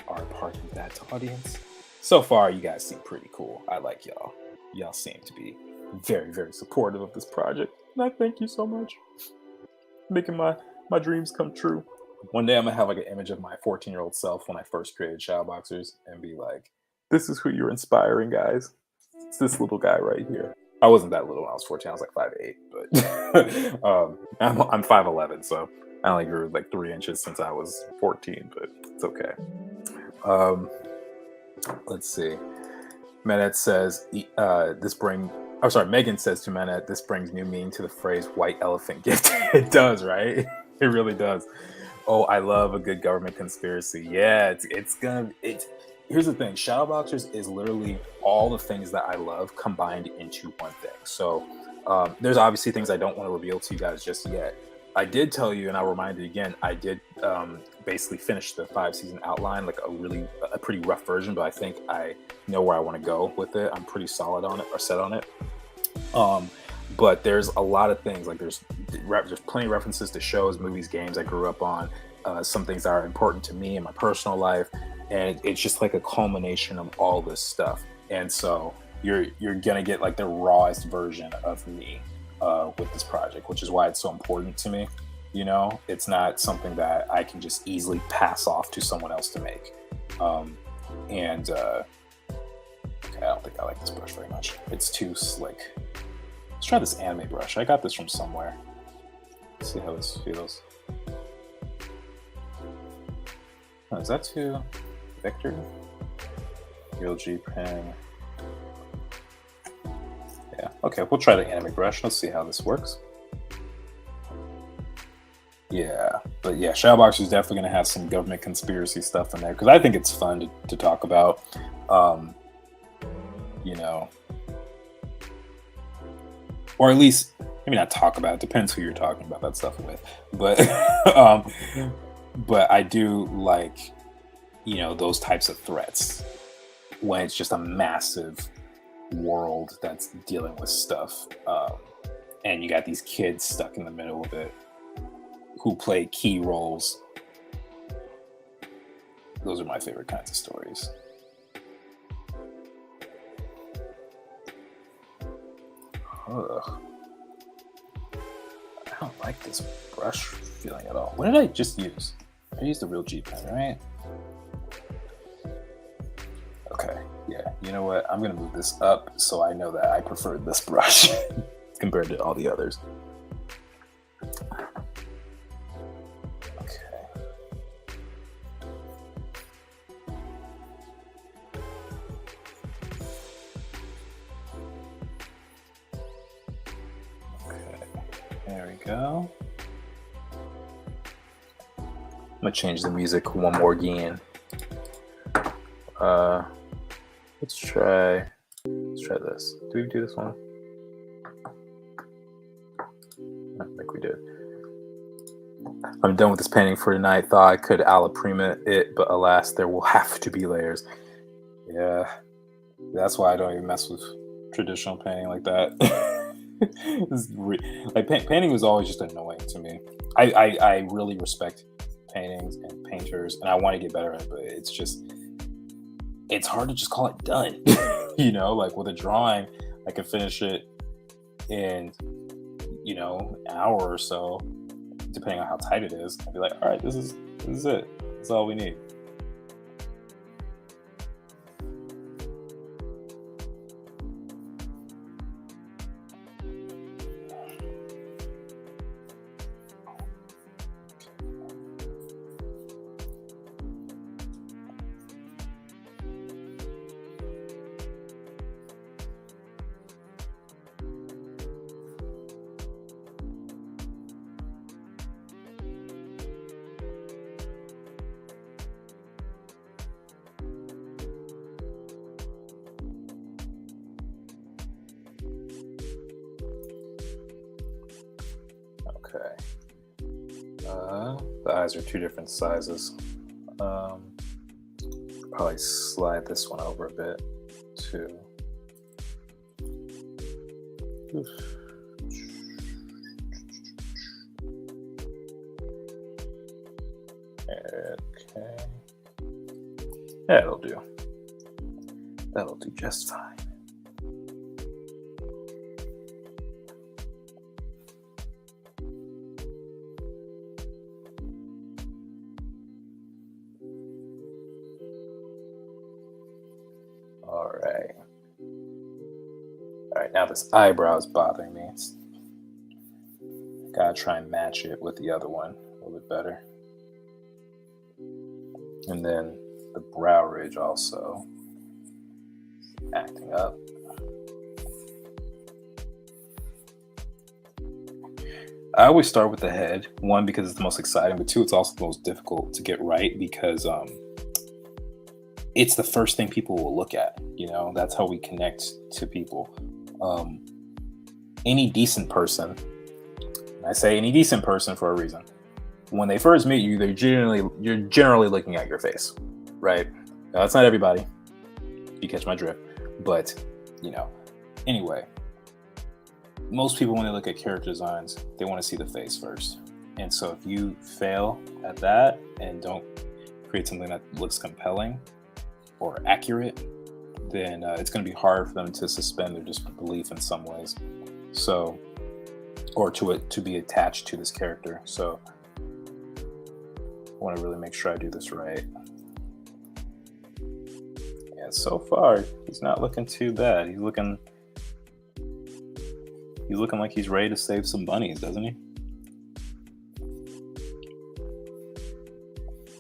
are a part of that audience. So far, you guys seem pretty cool. I like y'all. Y'all seem to be very, very supportive of this project. And I thank you so much. Making my dreams come true. One day I'm gonna have like an image of my 14-year-old self when I first created Shadowboxers and be like, this is who you're inspiring, guys. It's this little guy right here. I wasn't that little when I was 14. I was like 5'8", but I'm 5'11", so I only grew like 3 inches since I was 14, but it's okay. Let's see. Manette says Megan says to Manette, this brings new meaning to the phrase white elephant gift. It does, right? It really does. Oh, I love a good government conspiracy. Yeah, here's the thing. Shadowboxers is literally all the things that I love combined into one thing. So there's obviously things I don't want to reveal to you guys just yet. I did tell you, and I'll remind you again, I did basically finish the 5-season outline, like a pretty rough version, but I think I know where I want to go with it. I'm pretty solid on it, or set on it. But there's a lot of things, like there's plenty of references to shows, movies, games I grew up on, some things that are important to me in my personal life, and it's just like a culmination of all this stuff. And so you're gonna get like the rawest version of me with this project, which is why it's so important to me. It's not something that I can just easily pass off to someone else to make. Okay, I don't think I like this brush very much. It's too slick. Let's try this anime brush. I got this from somewhere. Let's see how this feels. Oh, is that too Victor? Real G pen. Yeah, okay, we'll try the anime brush. Let's see how this works. Yeah, but yeah, Shadowbox is definitely going to have some government conspiracy stuff in there because I think it's fun to talk about. Or at least maybe not talk about. It depends who you're talking about that stuff with. But but I do like those types of threats when it's just a massive world that's dealing with stuff, and you got these kids stuck in the middle of it who play key roles. Those are my favorite kinds of stories. Ugh. I don't like this brush feeling at all. What did I just use? I used the Real G pen, right? Okay, yeah. You know what? I'm gonna move this up so I know that I prefer this brush compared to all the others. There we go. I'm gonna change the music one more again. Let's try this. Do we do this one? I think we did. I'm done with this painting for tonight. Thought I could alla prima it, but alas, there will have to be layers. Yeah, that's why I don't even mess with traditional painting like that. Painting was always just annoying to me. I really respect paintings and painters, and I want to get better at it, but it's hard to just call it done. Like with a drawing, I can finish it in an hour or so, depending on how tight it is. I'd be like, all right, this is it. That's all we need. Okay. The eyes are two different sizes. Probably slide this one over a bit too. Oof. Okay. That'll do. That'll do just fine. All right, now this eyebrow is bothering me. Gotta try and match it with the other one a little bit better. And then the brow ridge also acting up. I always start with the head. One, because it's the most exciting, but two, it's also the most difficult to get right because it's the first thing people will look at. That's how we connect to people. Any decent person, and I say any decent person for a reason, when they first meet you, you're generally looking at your face, right? Now, that's not everybody. You catch my drift. But, anyway, most people, when they look at character designs, they want to see the face first. And so if you fail at that and don't create something that looks compelling or accurate, then it's going to be hard for them to suspend their disbelief in some ways. So, or to be attached to this character. So I want to really make sure I do this right. And so far, he's not looking too bad. He's looking like he's ready to save some bunnies, doesn't he?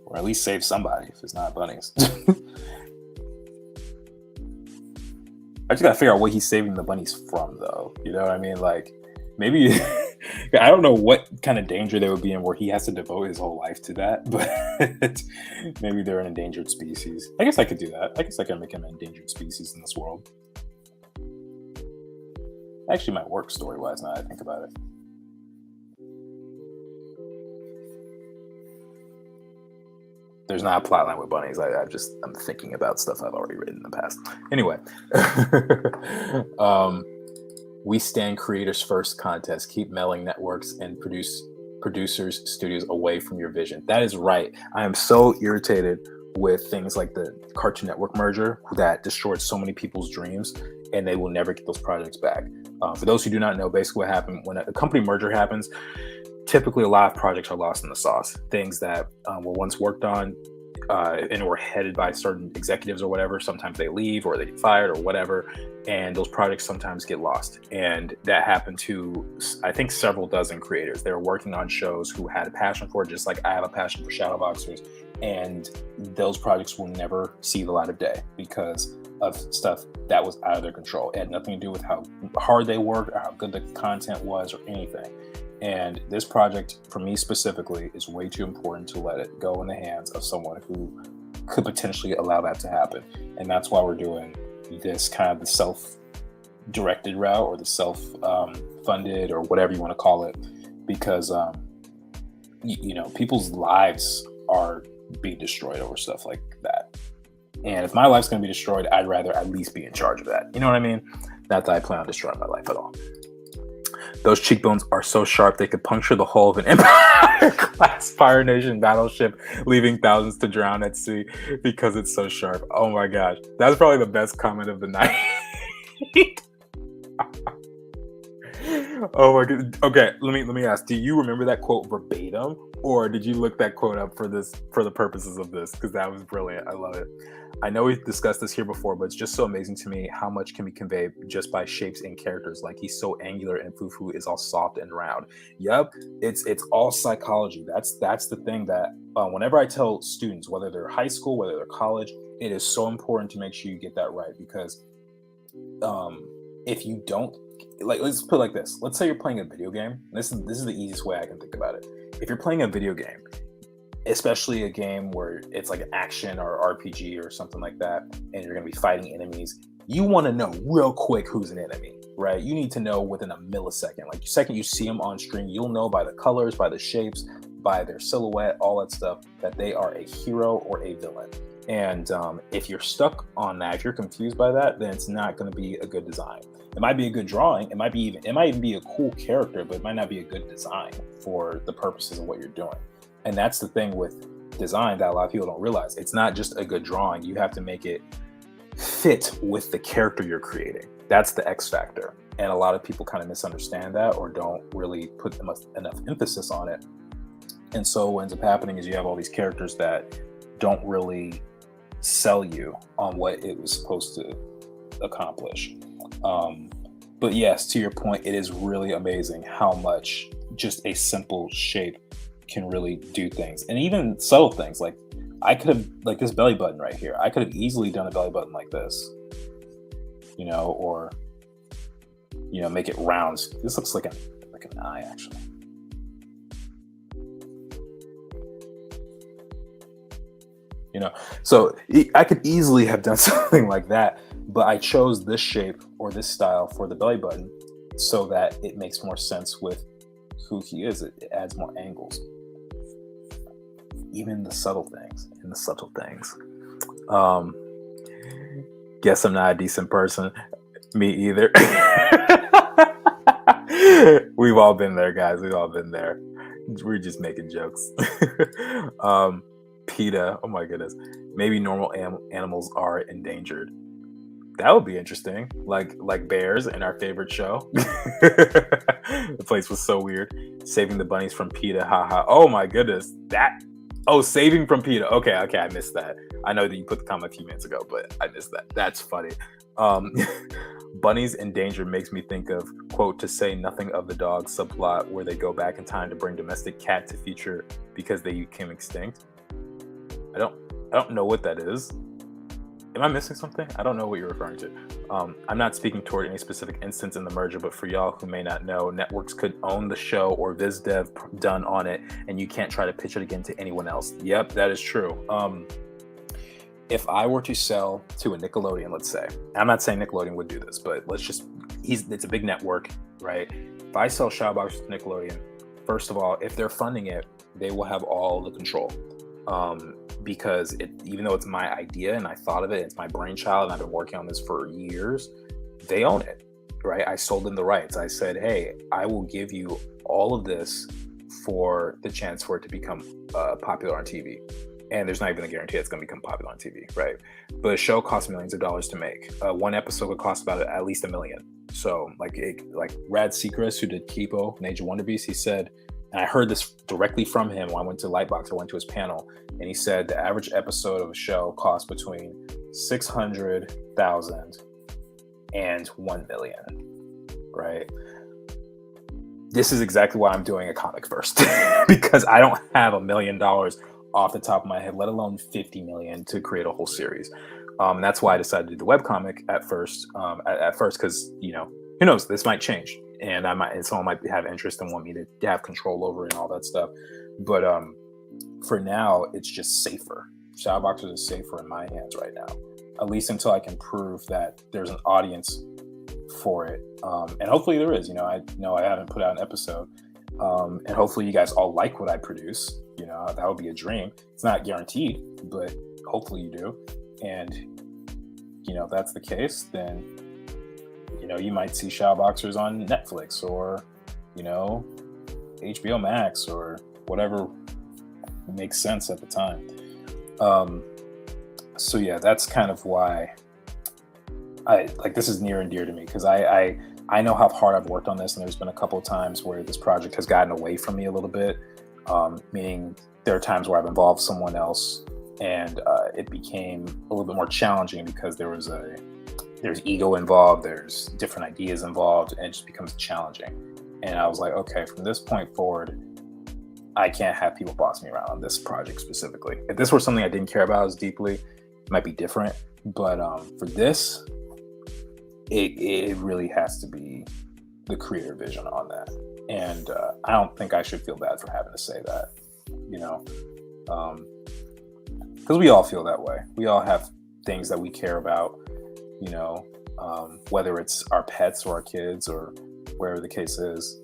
Or at least save somebody if it's not bunnies. I just gotta figure out what he's saving the bunnies from, though. You know what I mean? Like, maybe I don't know what kind of danger they would be in where he has to devote his whole life to that, but maybe they're an endangered species. I guess I could do that. I guess I can make him an endangered species in this world. Actually might work story-wise now that I think about it. There's not a plotline with bunnies. I'm thinking about stuff I've already written in the past. Anyway, we stand creators first contest. Keep mailing networks and producers, studios away from your vision. That is right. I am so irritated with things like the Cartoon Network merger that destroyed so many people's dreams, and they will never get those projects back. For those who do not know, basically what happened when a company merger happens, typically a lot of projects are lost in the sauce. Things that were once worked on and were headed by certain executives or whatever, sometimes they leave or they get fired or whatever, and those projects sometimes get lost. And that happened to, I think, several dozen creators. They were working on shows who had a passion for it, just like I have a passion for Shadowboxers, and those projects will never see the light of day because of stuff that was out of their control. It had nothing to do with how hard they worked or how good the content was or anything. And this project, for me specifically, is way too important to let it go in the hands of someone who could potentially allow that to happen. And that's why we're doing this kind of the self-directed route or the self-funded or whatever you want to call it, because people's lives are being destroyed over stuff like that. And if my life's going to be destroyed, I'd rather at least be in charge of that. You know what I mean? Not that I plan on destroying my life at all. Those cheekbones are so sharp they could puncture the hull of an Empire-class Fire Nation battleship, leaving thousands to drown at sea because it's so sharp. Oh my gosh, that's probably the best comment of the night. Oh my god. Okay, let me ask. Do you remember that quote verbatim, or did you look that quote up for the purposes of this? Because that was brilliant. I love it. I know we've discussed this here before, but it's just so amazing to me how much can be conveyed just by shapes and characters. Like, he's so angular and Fufu is all soft and round. Yep, it's all psychology. That's the thing that whenever I tell students, whether they're high school, whether they're college, it is so important to make sure you get that right, because if you don't, like, let's put it like this. Let's say you're playing a video game. This is the easiest way I can think about it. If you're playing a video game, especially a game where it's like action or RPG or something like that, and you're going to be fighting enemies, you want to know real quick who's an enemy, right? You need to know within a millisecond. Like, the second you see them on screen, you'll know by the colors, by the shapes, by their silhouette, all that stuff, that they are a hero or a villain. And if you're stuck on that, if you're confused by that, then it's not going to be a good design. It might be a good drawing. It might even be a cool character, but it might not be a good design for the purposes of what you're doing. And that's the thing with design that a lot of people don't realize. It's not just a good drawing. You have to make it fit with the character you're creating. That's the X factor. And a lot of people kind of misunderstand that, or don't really put enough emphasis on it. And so what ends up happening is you have all these characters that don't really sell you on what it was supposed to accomplish. But yes, to your point, it is really amazing how much just a simple shape can really do things, and even subtle things. Like, I could have, like, this belly button right here, I could have easily done a belly button like this, or make it round. This looks like an eye, actually. So I could easily have done something like that, but I chose this shape or this style for the belly button so that it makes more sense with who he is. It adds more angles. Even the subtle things. Guess I'm not a decent person. Me either. We've all been there, guys. We've all been there. We're just making jokes. PETA, oh my goodness. Maybe normal animals are endangered. That would be interesting. Like bears in our favorite show. The place was so weird. Saving the bunnies from PETA, haha. Oh my goodness. Saving from PETA. Okay, I missed that. I know that you put the comment a few minutes ago, but I missed that. That's funny. Bunnies in danger makes me think of, quote, to say nothing of the dog subplot where they go back in time to bring domestic cat to future because they became extinct. I don't know what that is. Am I missing something? I don't know what you're referring to. I'm not speaking toward any specific instance in the merger, but for y'all who may not know, networks could own the show or viz dev done on it, and you can't try to pitch it again to anyone else. Yep, that is true. If I were to sell to a Nickelodeon, let's say, I'm not saying Nickelodeon would do this, but it's a big network, right? If I sell Shadowbox to Nickelodeon, first of all, if they're funding it, they will have all the control. Because even though it's my idea and I thought of it, it's my brainchild and I've been working on this for years, they own it, right? I sold them the rights. I said, hey, I will give you all of this for the chance for it to become popular on TV. And there's not even a guarantee it's going to become popular on TV, right? But a show costs millions of dollars to make. One episode would cost about at least $1 million. So like Rad Seacrest, who did Kipo, Age of Wonder Beast, he said, and I heard this directly from him when I went to Lightbox. I went to his panel, and he said the average episode of a show costs between $600,000 and $1 million, right? This is exactly why I'm doing a comic first, because I don't have $1 million off the top of my head, let alone 50 million to create a whole series. That's why I decided to do the webcomic at first. Because who knows, this might change, and someone might have interest and want me to have control over it and all that stuff. But for now, it's just safer. Shadowboxers is safer in my hands right now, at least until I can prove that there's an audience for it. And hopefully there is. I haven't put out an episode, and hopefully you guys all like what I produce. That would be a dream. It's not guaranteed, but hopefully you do. And if that's the case, then You might see shadow boxers on Netflix or, HBO Max or whatever makes sense at the time. So yeah, that's kind of why I like this is near and dear to me, because I know how hard I've worked on this, and there's been a couple of times where this project has gotten away from me a little bit. Meaning there are times where I've involved someone else, and it became a little bit more challenging because there's ego involved, there's different ideas involved, and it just becomes challenging. And I was like, okay, from this point forward, I can't have people boss me around on this project specifically. If this were something I didn't care about as deeply, it might be different. But for this, it really has to be the creator vision on that. And I don't think I should feel bad for having to say that, because we all feel that way. We all have things that we care about, whether it's our pets or our kids or wherever the case is.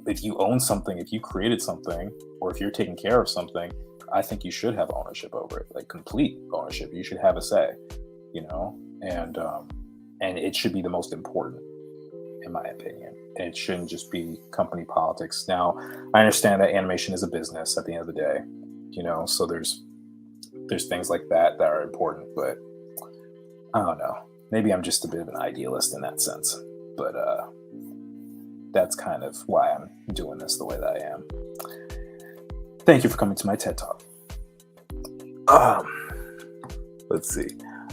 If you own something, if you created something, or if you're taking care of something, I think you should have ownership over it, like complete ownership. You should have a say, and it should be the most important, in my opinion. And it shouldn't just be company politics. Now, I understand that animation is a business at the end of the day, so there's things like that are important, but I don't know. Maybe I'm just a bit of an idealist in that sense, but that's kind of why I'm doing this the way that I am. Thank you for coming to my TED Talk. Let's see.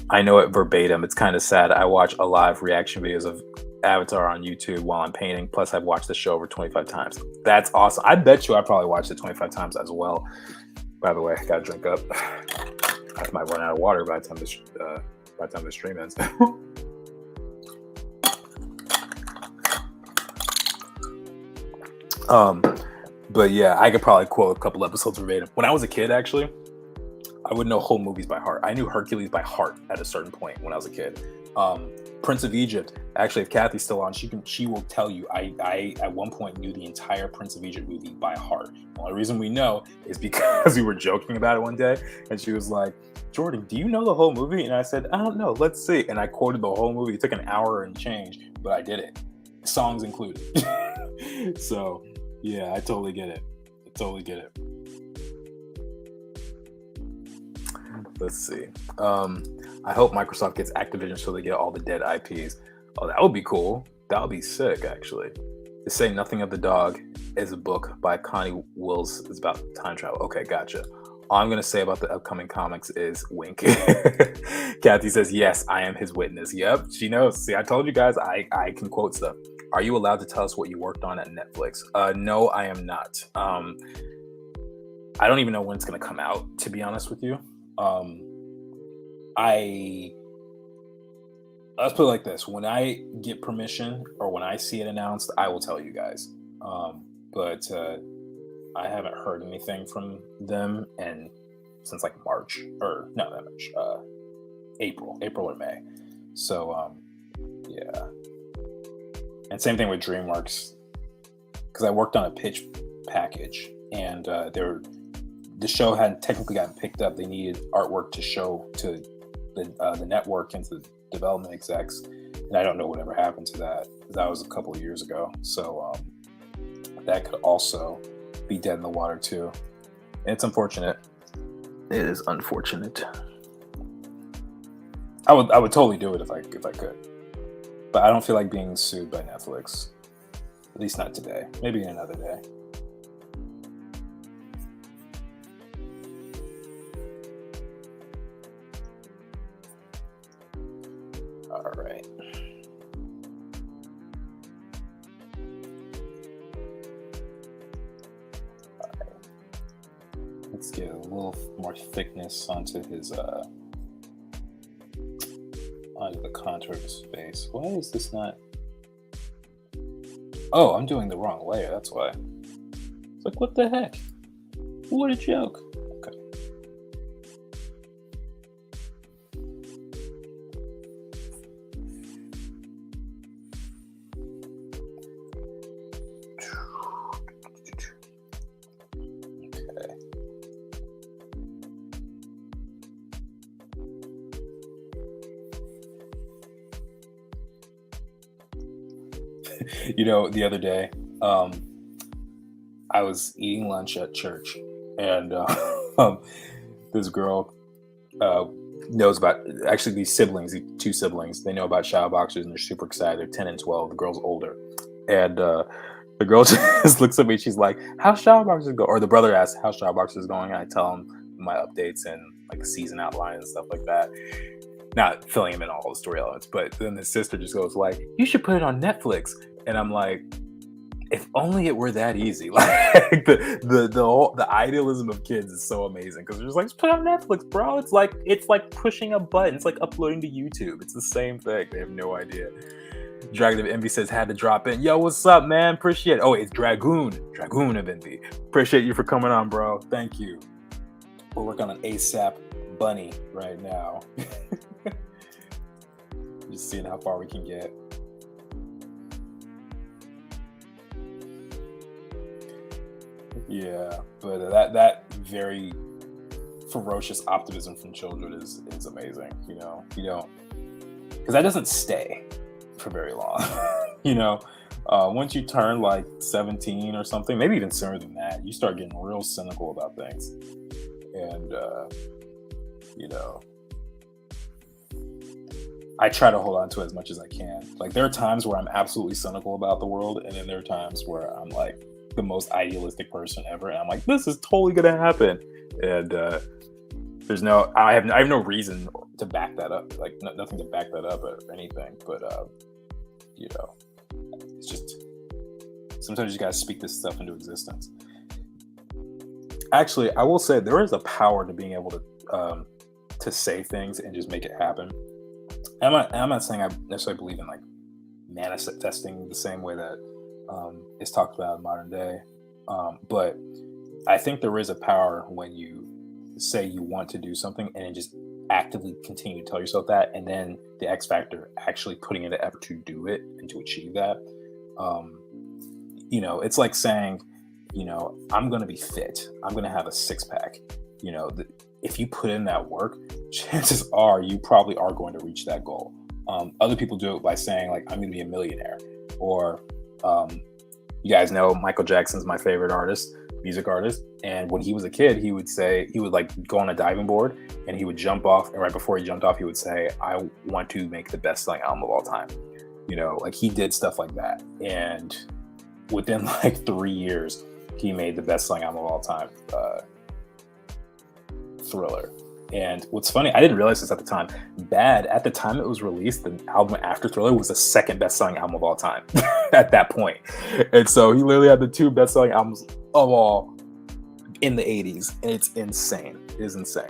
I know it verbatim. It's kind of sad. I watch a live reaction videos of Avatar on YouTube while I'm painting. Plus, I've watched the show over 25 times. That's awesome. I bet you I probably watched it 25 times as well. By the way, I gotta drink up. I might run out of water by the time the stream ends. But yeah, I could probably quote a couple episodes verbatim. When I was a kid, actually, I would know whole movies by heart. I knew Hercules by heart at a certain point when I was a kid. Prince of Egypt. Actually, if Kathy's still on, she will tell you. I at one point knew the entire Prince of Egypt movie by heart. The only reason we know is because we were joking about it one day, and she was like, "Jordan, do you know the whole movie?" And I said, "I don't know. Let's see." And I quoted the whole movie. It took an hour and change, but I did it, songs included. So yeah, I totally get it. Let's see. I hope Microsoft gets Activision so they get all the dead IPs. Oh, that would be cool. That would be sick, actually. To Say Nothing of the Dog is a book by Connie Wills. It's about time travel. Okay, gotcha. All I'm going to say about the upcoming comics is wink. Kathy says, yes, I am his witness. Yep, she knows. See, I told you guys I can quote stuff. Are you allowed to tell us what you worked on at Netflix? No, I am not. I don't even know when it's going to come out, to be honest with you. Let's put it like this. When I get permission or when I see it announced, I will tell you guys. But I haven't heard anything from them and since like March or no, not March, April or May. So yeah. And same thing with DreamWorks, because I worked on a pitch package and the show hadn't technically gotten picked up. They needed artwork to show to the network and to the development execs, and I don't know whatever happened to that. That was a couple of years ago, so that could also be dead in the water too. And it's unfortunate. It is unfortunate. I would totally do it if I could, but I don't feel like being sued by Netflix. At least not today. Maybe another day. All right. Let's get a little more thickness onto the contour of his face. Why is this not? Oh, I'm doing the wrong layer. That's why. It's like, what the heck? What a joke. Okay. The other day, I was eating lunch at church, and um, this girl uh, knows about, actually, these siblings, these two siblings. They know about shadow boxers, and they're super excited. They're 10 and 12. The girl's older, and the girl just looks at me. She's like, "How's shadow boxers go?" Or the brother asks, "How's shadow boxers going?" And I tell him my updates and like season outline and stuff like that. Not filling him in all the story elements, but then the sister just goes like, "You should put it on Netflix." And I'm like, if only it were that easy. Like the idealism of kids is so amazing, because they're just like, "Just put it on Netflix, bro." It's like pushing a button. It's like uploading to YouTube. It's the same thing. They have no idea. Dragon of Envy says, "Had to drop in." Yo, what's up, man? Appreciate it. Oh, it's Dragoon of Envy. Appreciate you for coming on, bro. Thank you. We're working on an ASAP Bunny right now. Just seeing how far we can get. Yeah, but that very ferocious optimism from children is amazing. You don't, because that doesn't stay for very long. Once you turn like 17 or something, maybe even sooner than that, you start getting real cynical about things. And I try to hold on to it as much as I can. Like, there are times where I'm absolutely cynical about the world, and then there are times where I'm like the most idealistic person ever, and I'm like, this is totally gonna happen. And I have no reason to back that up. Like, nothing to back that up or anything. But it's just, sometimes you gotta speak this stuff into existence. Actually, I will say there is a power to being able to say things and just make it happen. I'm not saying I necessarily believe in like manifesting the same way that is talked about in modern day, but I think there is a power when you say you want to do something and then just actively continue to tell yourself that, and then the X factor, actually putting in the effort to do it and to achieve that. It's like saying, I'm going to be fit. I'm going to have a six pack. If you put in that work, chances are you probably are going to reach that goal. Other people do it by saying like, I'm going to be a millionaire. Or you guys know Michael Jackson's my favorite music artist. And when he was a kid, he would like go on a diving board and he would jump off. And right before he jumped off, he would say, "I want to make the best selling album of all time." Like he did stuff like that. And within like 3 years, he made the best selling album of all time, Thriller. And what's funny, I didn't realize this at the time. Bad, at the time it was released, the album after Thriller was the second best-selling album of all time at that point. And so he literally had the two best-selling albums of all in the 80s. And it's insane. It is insane.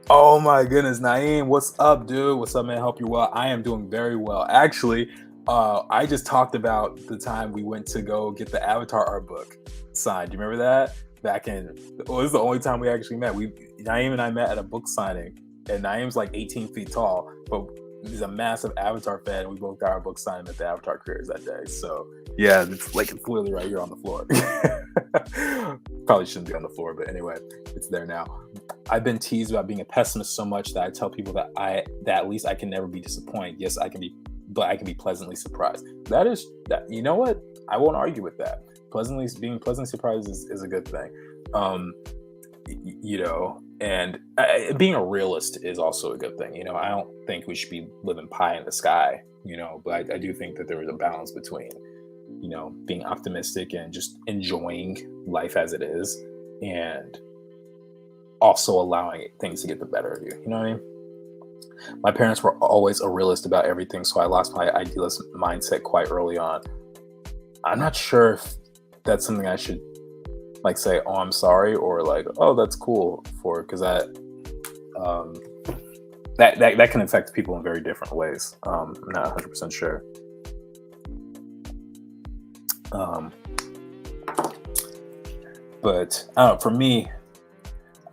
Oh my goodness, Naeem, what's up, dude? What's up, man? Hope you're well. I am doing very well. Actually, I just talked about the time we went to go get the Avatar art book signed. Do you remember that? Back in, this is the only time we actually met. Naeem and I met at a book signing, and Naeem's like 18 feet tall, but he's a massive Avatar fan, and we both got our book signed at the Avatar Careers that day. So yeah, it's literally right here on the floor. Probably shouldn't be on the floor, but anyway, it's there now. I've been teased about being a pessimist so much that I tell people that at least I can never be disappointed. Yes, I can be, but I can be pleasantly surprised. That. You know what? I won't argue with that. Being pleasantly surprised is a good thing. And being a realist is also a good thing. I don't think we should be living pie in the sky, but I do think that there is a balance between, being optimistic and just enjoying life as it is, and also allowing things to get the better of you. You know what I mean? My parents were always a realist about everything, so I lost my idealist mindset quite early on. I'm not sure if that's something I should like say, "Oh, I'm sorry," or like, "Oh, that's cool," because that can affect people in very different ways. I'm not 100% sure. But I don't know, for me,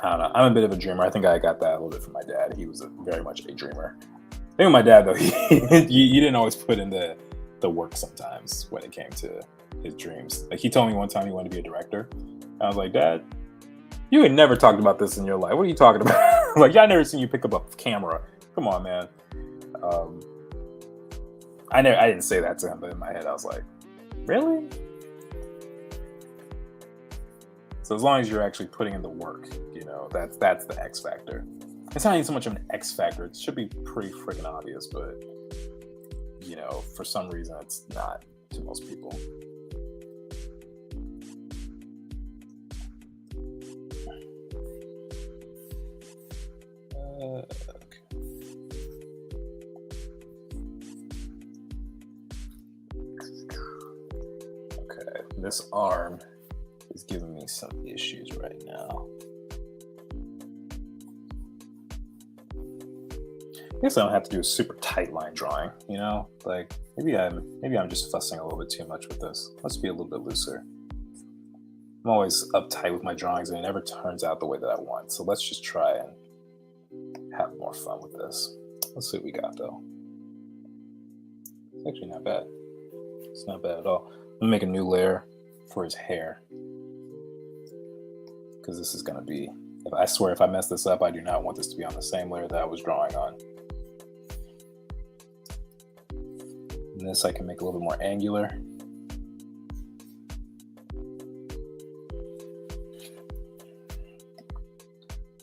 I don't know. I'm a bit of a dreamer. I think I got that a little bit from my dad. He was very much a dreamer. I think with my dad, though, you didn't always put in the work sometimes when it came to his dreams. Like, he told me one time he wanted to be a director. I was like, "Dad, you had never talked about this in your life. What are you talking about?" Like, I never seen you pick up a camera. Come on, man. I didn't say that to him, but in my head I was like, really? So as long as you're actually putting in the work, that's the X factor. It's not even so much of an X factor. It should be pretty freaking obvious, but for some reason it's not to most people. Okay, this arm is giving me some issues right now. I guess I don't have to do a super tight line drawing, like maybe I'm just fussing a little bit too much with this. Let's be a little bit looser. I'm always uptight with my drawings and it never turns out the way that I want. So let's just try and have more fun with this. Let's see what we got though. It's actually not bad. It's not bad at all. I'm gonna make a new layer for his hair, because this is gonna be, I swear if I mess this up, I do not want this to be on the same layer that I was drawing on. And this I can make a little bit more angular.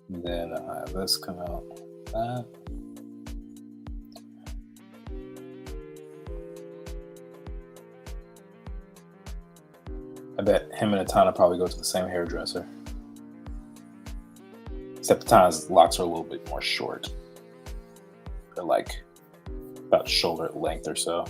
And then I have this come out like that. I bet him and Atana probably go to the same hairdresser. Except Atana's locks are a little bit more short. They're like about shoulder length or so.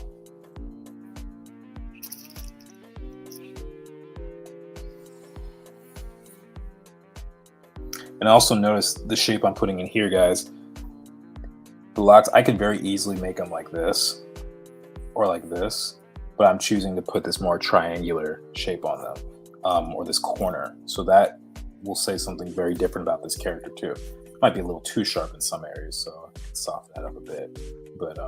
And also notice the shape I'm putting in here, guys. The locks, I could very easily make them like this or like this, but I'm choosing to put this more triangular shape on them, or this corner. So that will say something very different about this character too. It might be a little too sharp in some areas, so I can soften that up a bit. But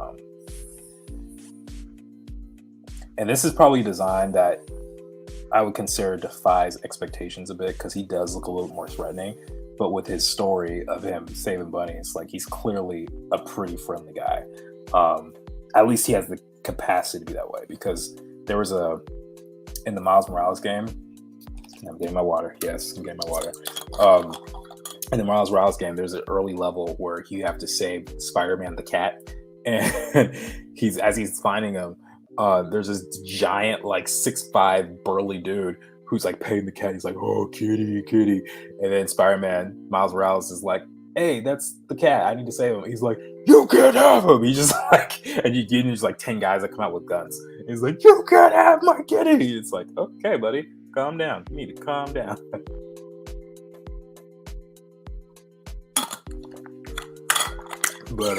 and this is probably a design that I would consider defies expectations a bit, because he does look a little more threatening. But with his story of him saving bunnies, like, he's clearly a pretty friendly guy. At least he has the capacity to be that way, because there was in the Miles Morales game, I'm getting my water. Yes, I'm getting my water. In the Miles Morales game, there's an early level where you have to save Spider-Man the cat, and as he's finding him, there's this giant, like 6'5" burly dude who's like petting the cat. He's like, "Oh, kitty, kitty," and then Spider-Man Miles Morales is like, "Hey, that's the cat. I need to save him." He's like, "You can't have him." He's just like, and there's like 10 guys that come out with guns. He's like, "You can't have my kitty." It's like, okay, buddy, calm down. You need to calm down. But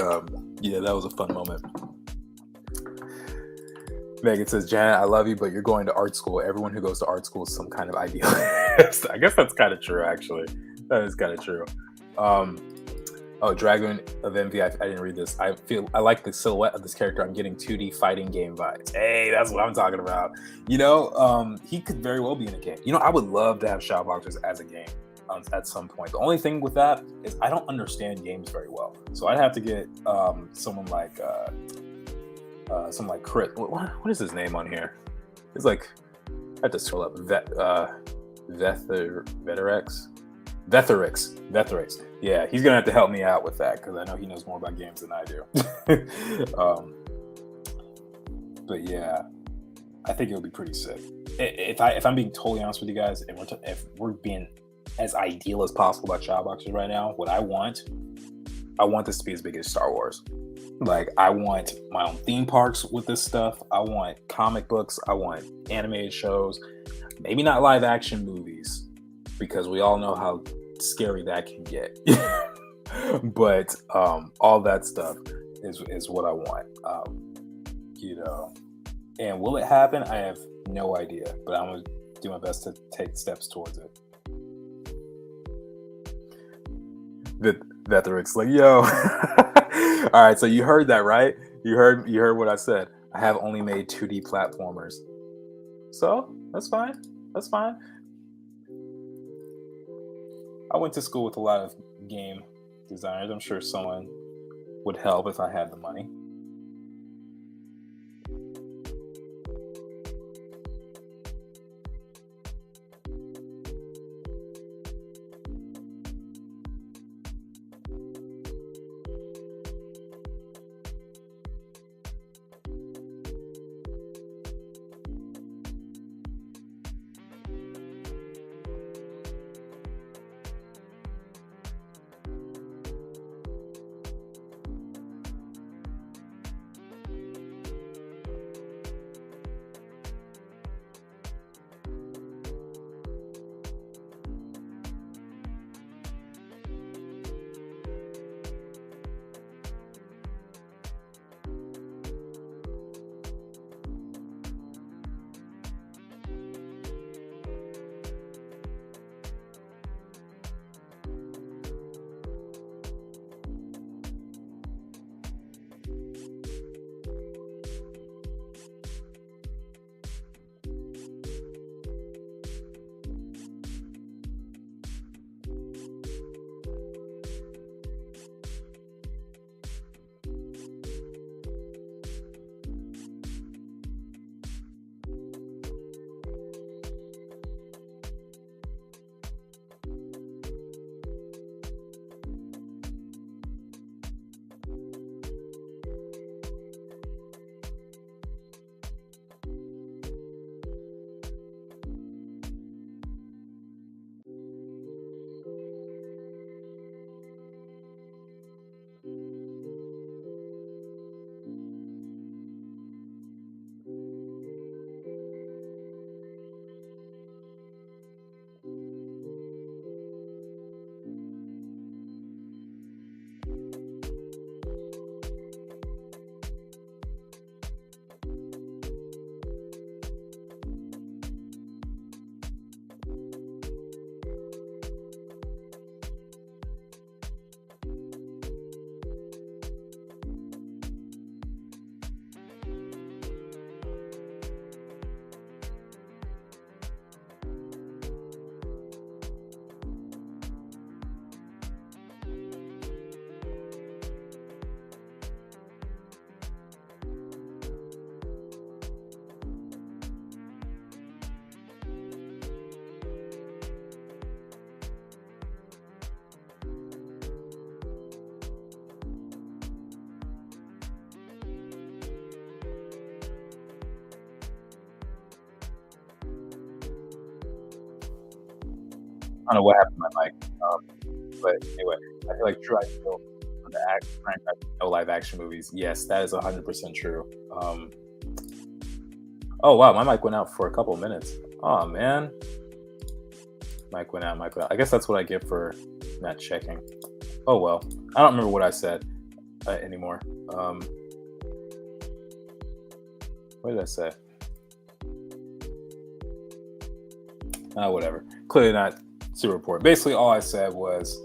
yeah, that was a fun moment. Megan says, "Janet, I love you, but you're going to art school. Everyone who goes to art school is some kind of idealist." I guess that's kind of true, actually. That is kind of true. Oh, Dragon of Envy. I didn't read this. I like the silhouette of this character. I'm getting 2D fighting game vibes. Hey, that's what I'm talking about. He could very well be in a game. I would love to have Shadowboxers as a game at some point. The only thing with that is I don't understand games very well. So I'd have to get someone like Crit. What is his name on here? It's like, I have to scroll up. Vetherix. Yeah, he's gonna have to help me out with that, because I know he knows more about games than I do. But yeah, I think it would be pretty sick. If I'm being totally honest with you guys, if we're being as ideal as possible about Shadowboxers right now, what I want this to be as big as Star Wars. Like, I want my own theme parks with this stuff. I want comic books. I want animated shows. Maybe not live action movies, because we all know how scary that can get. But all that stuff is what I want. And will it happen? I have no idea, but I'm gonna do my best to take steps towards it. Vetherix, like, yo. All right, so you heard that, right? You heard what I said. I have only made 2D platformers, so that's fine. That's fine. I went to school with a lot of game designers. I'm sure someone would help if I had the money. I don't know what happened to my mic. But anyway, I feel like true. I feel for the no live action movies. Yes, that is 100% true. Oh wow, my mic went out for a couple of minutes. Oh man, mic went out. Mic went out. I guess that's what I get for not checking. Oh well, I don't remember what I said anymore. What did I say? Whatever. Clearly not super important. Basically, all I said was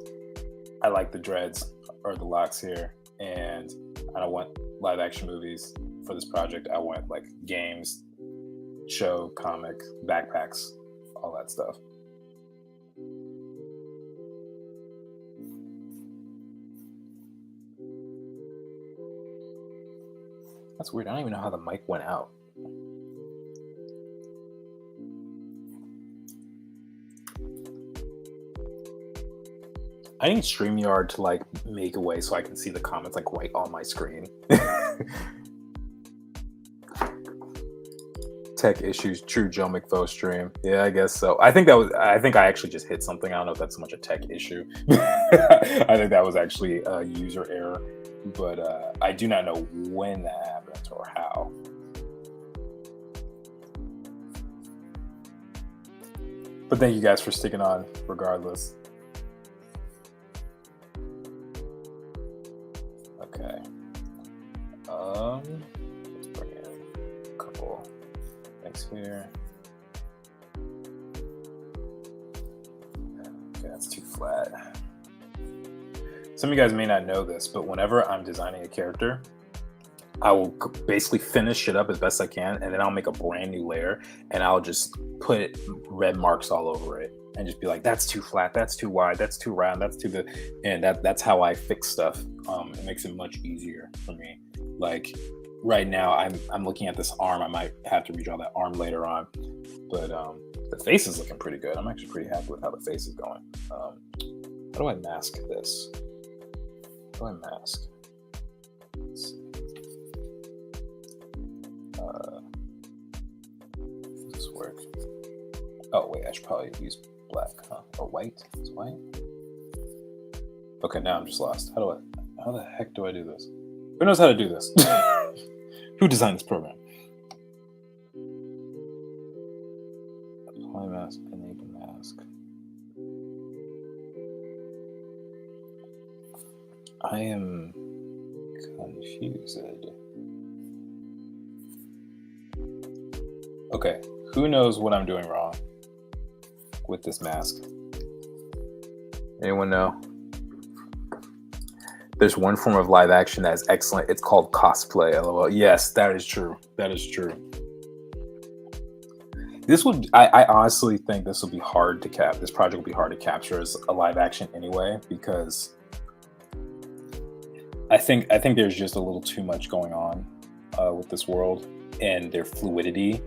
I like the dreads or the locks here, and I don't want live action movies for this project. I want like games, show, comic, backpacks, all that stuff. That's weird. I don't even know how the mic went out. I need StreamYard to like make a way so I can see the comments like right on my screen. Tech issues, true Joe McFo stream. Yeah, I guess so. I think I actually just hit something. I don't know if that's so much a tech issue. I think that was actually a user error, but I do not know when that happened or how. But thank you guys for sticking on regardless. Okay. Let's bring in a couple things here. Okay, that's too flat. Some of you guys may not know this, but whenever I'm designing a character, I will basically finish it up as best I can, and then I'll make a brand new layer, and I'll just put red marks all over it, and just be like, "That's too flat. That's too wide. That's too round. That's too the," and that's how I fix stuff. It makes it much easier for me. Like right now, I'm looking at this arm. I might have to redraw that arm later on, but the face is looking pretty good. I'm actually pretty happy with how the face is going. How do I mask this? How do I mask? Let's see. Does this work? Oh wait, I should probably use black, huh? Or white? It's white. Okay, now I'm just lost. How the heck do I do this? Who knows how to do this? Who designed this program? Apply mask, enable mask. I am confused. Okay, who knows what I'm doing wrong with this mask? Anyone know? There's one form of live action that is excellent. It's called cosplay. LOL. Yes, that is true. That is true. I honestly think this will be hard to cap. This project will be hard to capture as a live action anyway, because I think there's just a little too much going on with this world and their fluidity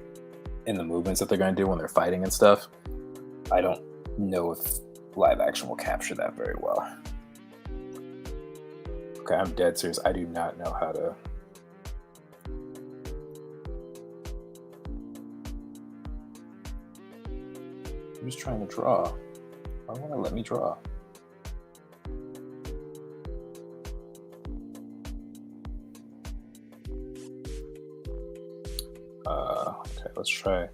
in the movements that they're going to do when they're fighting and stuff. I don't know if live action will capture that very well. Okay, I'm dead serious. I do not know how to. I'm just trying to draw. Why won't it let me draw? Okay, let's try.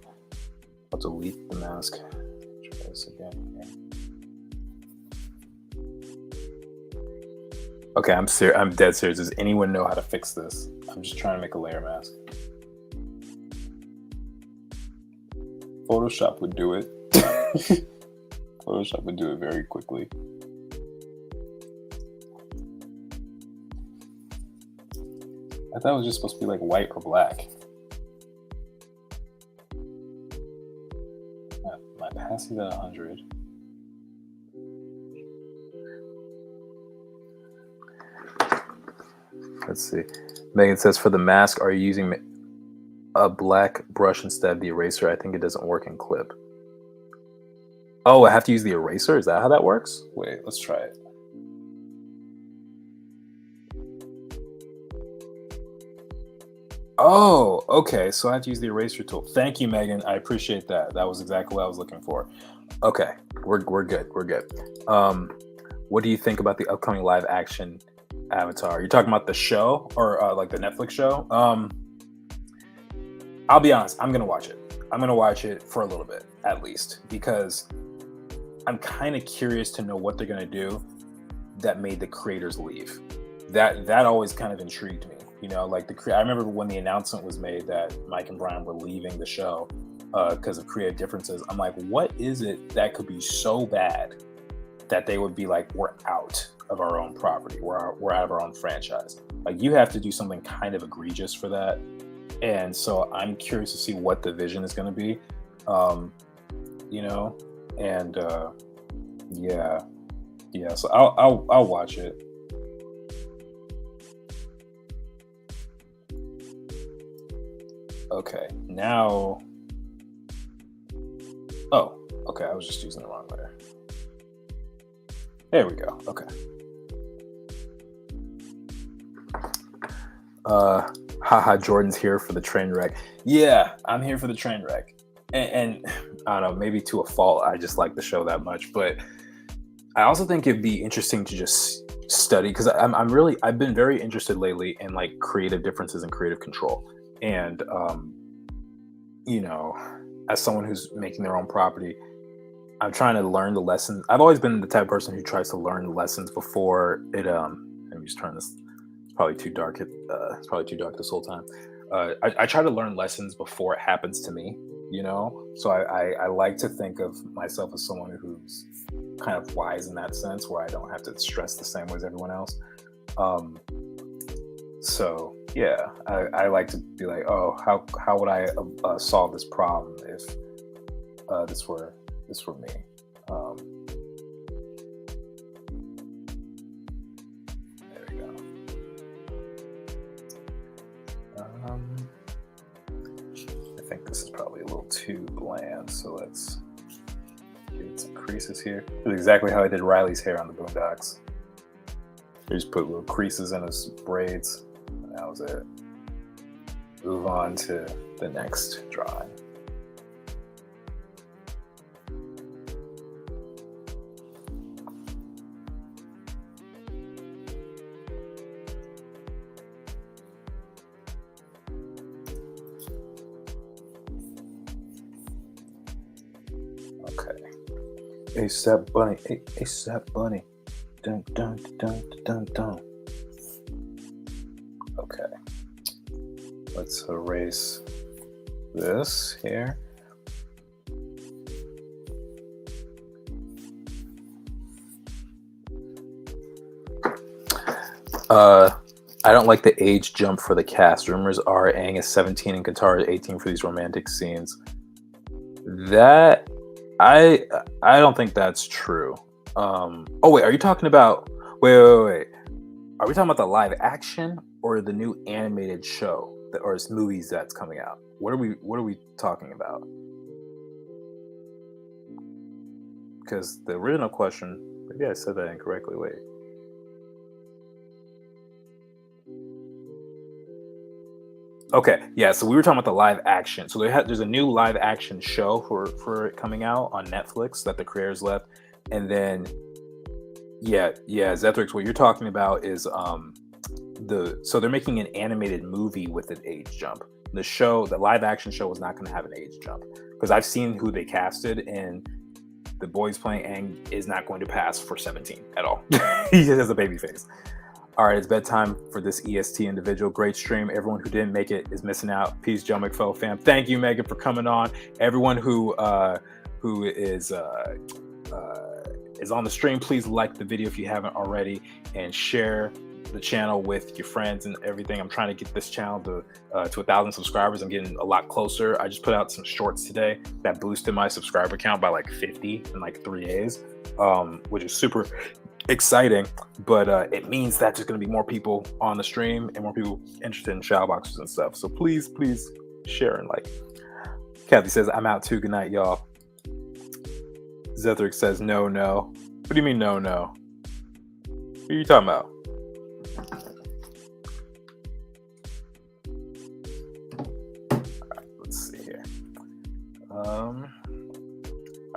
I'll delete the mask. Try this again. Okay, I'm dead serious. Does anyone know how to fix this? I'm just trying to make a layer mask. Photoshop would do it. Photoshop would do it very quickly. I thought it was just supposed to be like white or black. My opacity at 100. Let's see. Megan says, for the mask, are you using a black brush instead of the eraser? I think it doesn't work in clip. Oh, I have to use the eraser? Is that how that works? Wait, let's try it. Oh, okay. So I have to use the eraser tool. Thank you, Megan. I appreciate that. That was exactly what I was looking for. Okay, we're good. We're good. Um, what do you think about the upcoming live action Avatar? You're talking about the show or like the Netflix show? I'll be honest. I'm gonna watch it. I'm gonna watch it for a little bit at least because I'm kind of curious to know what they're gonna do that made the creators leave. That always kind of intrigued me. You know, like I remember when the announcement was made that Mike and Brian were leaving the show because of creative differences. I'm like, what is it that could be so bad that they would be like, we're out of our own property, we're out of our own franchise. Like you have to do something kind of egregious for that, and so I'm curious to see what the vision is going to be. Um, you know, and yeah, yeah. So I'll watch it. Okay, now. Oh, okay. I was just using the wrong letter. There we go. Okay. Haha, Jordan's here for the train wreck. Yeah, I'm here for the train wreck. And I don't know, maybe to a fault, I just like the show that much. But I also think it'd be interesting to just study because I've been very interested lately in like creative differences and creative control. And you know, as someone who's making their own property, I'm trying to learn the lessons. I've always been the type of person who tries to learn the lessons before it. Let me just turn this. It's probably too dark. It's probably too dark this whole time. I try to learn lessons before it happens to me. You know, so I like to think of myself as someone who's kind of wise in that sense, where I don't have to stress the same way as everyone else. So yeah, I like to be like, oh, how would I solve this problem if this were me? There we go. I think this is probably a little too bland, so let's get some creases here. This is exactly how I did Riley's hair on the Boondocks. I just put little creases in his braids, and that was it. Move on to the next drawing. Okay. ASAP Bunny, ASAP Bunny. Dun dun dun dun dun. Okay. Let's erase this here. I don't like the age jump for the cast. Rumors are Aang is 17 and Katara is 18 for these romantic scenes. That I don't think that's true. Oh wait, are you talking about? Wait. Are we talking about the live action or the new animated show or movies that's coming out? What are we talking about? Because the original question, maybe I said that incorrectly. Wait. Okay, yeah. So we were talking about the live action. So there's a new live action show for it coming out on Netflix that the creators left, and then yeah, Zethrix. What you're talking about is so they're making an animated movie with an age jump. The live action show is not going to have an age jump because I've seen who they casted, and the boys playing Aang is not going to pass for 17 at all. He just has a baby face. All right, it's bedtime for this EST individual. Great stream. Everyone who didn't make it is missing out. Peace, Joe McFo fam. Thank you, Megan, for coming on. Everyone who is on the stream, please like the video if you haven't already, and share the channel with your friends and everything. I'm trying to get this channel to 1,000 subscribers. I'm getting a lot closer. I just put out some shorts today that boosted my subscriber count by like 50 in like 3 days, which is super exciting, but it means that there's going to be more people on the stream and more people interested in shadow boxes and stuff. So please share and like. Kathy says I'm out too. Good night, y'all. Zethric says no. What do you mean no? What are you talking about? All right, let's see here. All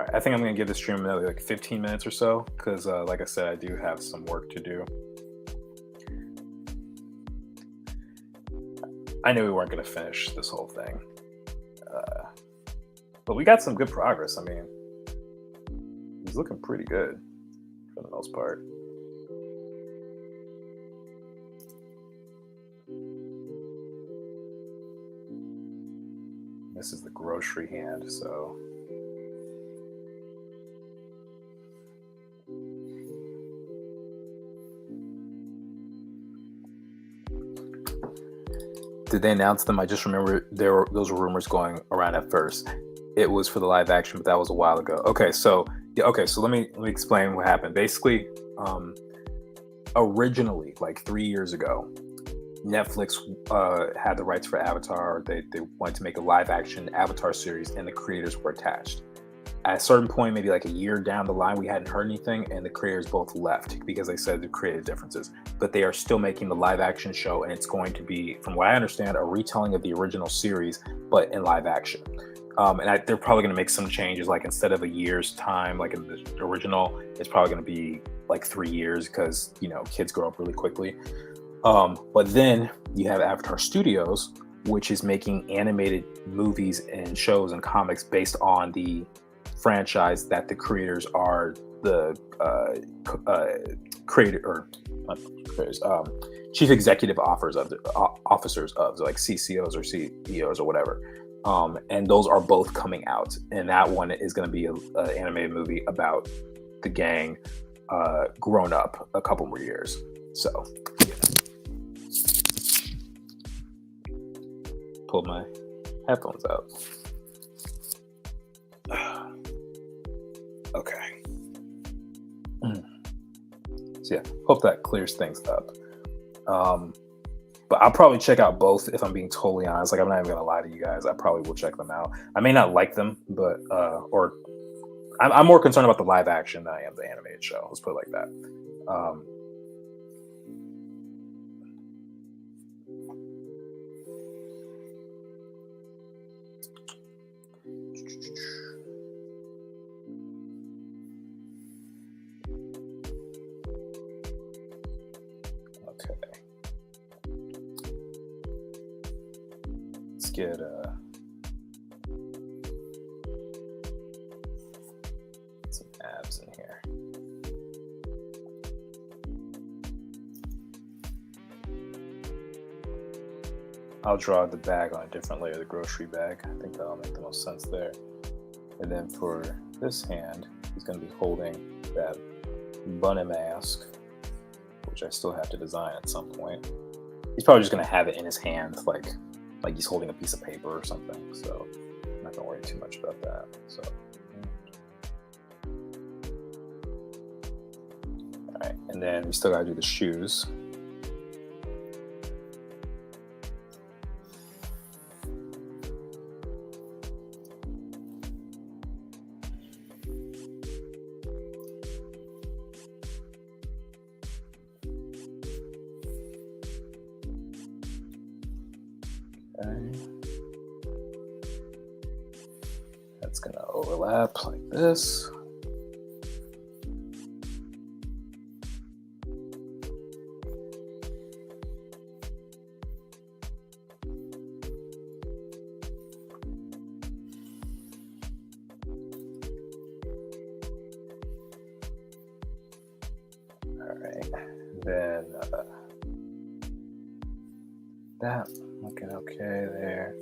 All right, I think I'm gonna give this stream another like 15 minutes or so because, like I said, I do have some work to do. I knew we weren't gonna finish this whole thing, but we got some good progress. I mean, he's looking pretty good for the most part. This is the grocery hand, so. Did they announce them? I just remember those were rumors going around at first. It was for the live action, but that was a while ago. Okay, so let me explain what happened. Basically, originally, like 3 years ago, Netflix had the rights for Avatar. They wanted to make a live action Avatar series, and the creators were attached. At a certain point, maybe like a year down the line, we hadn't heard anything, and the creators both left because they said the creative differences. But they are still making the live action show, and it's going to be, from what I understand, a retelling of the original series, but in live action. They're probably going to make some changes, like instead of a year's time, like in the original, it's probably going to be like 3 years because, kids grow up really quickly. But then you have Avatar Studios, which is making animated movies and shows and comics based on the franchise that the creators are the chief executive officers of, like CCOs or CEOs or whatever. And those are both coming out, and that one is going to be an animated movie about the gang grown up a couple more years. So, yeah. Pull my headphones out. Okay. So yeah, hope that clears things up. But I'll probably check out both if I'm being totally honest. Like, I'm not even gonna lie to you guys. I probably will check them out. I may not like them, but or I'm more concerned about the live action than I am the animated show. Let's put it like that. Let's get some abs in here. I'll draw the bag on a different layer, the grocery bag. I think that'll make the most sense there. And then for this hand, he's going to be holding that bunny mask, which I still have to design at some point. He's probably just going to have it in his hand, like he's holding a piece of paper or something. So I'm not going to worry too much about that. So, all right, and then we still got to do the shoes. That's going to overlap like this. All right, then that looking okay there.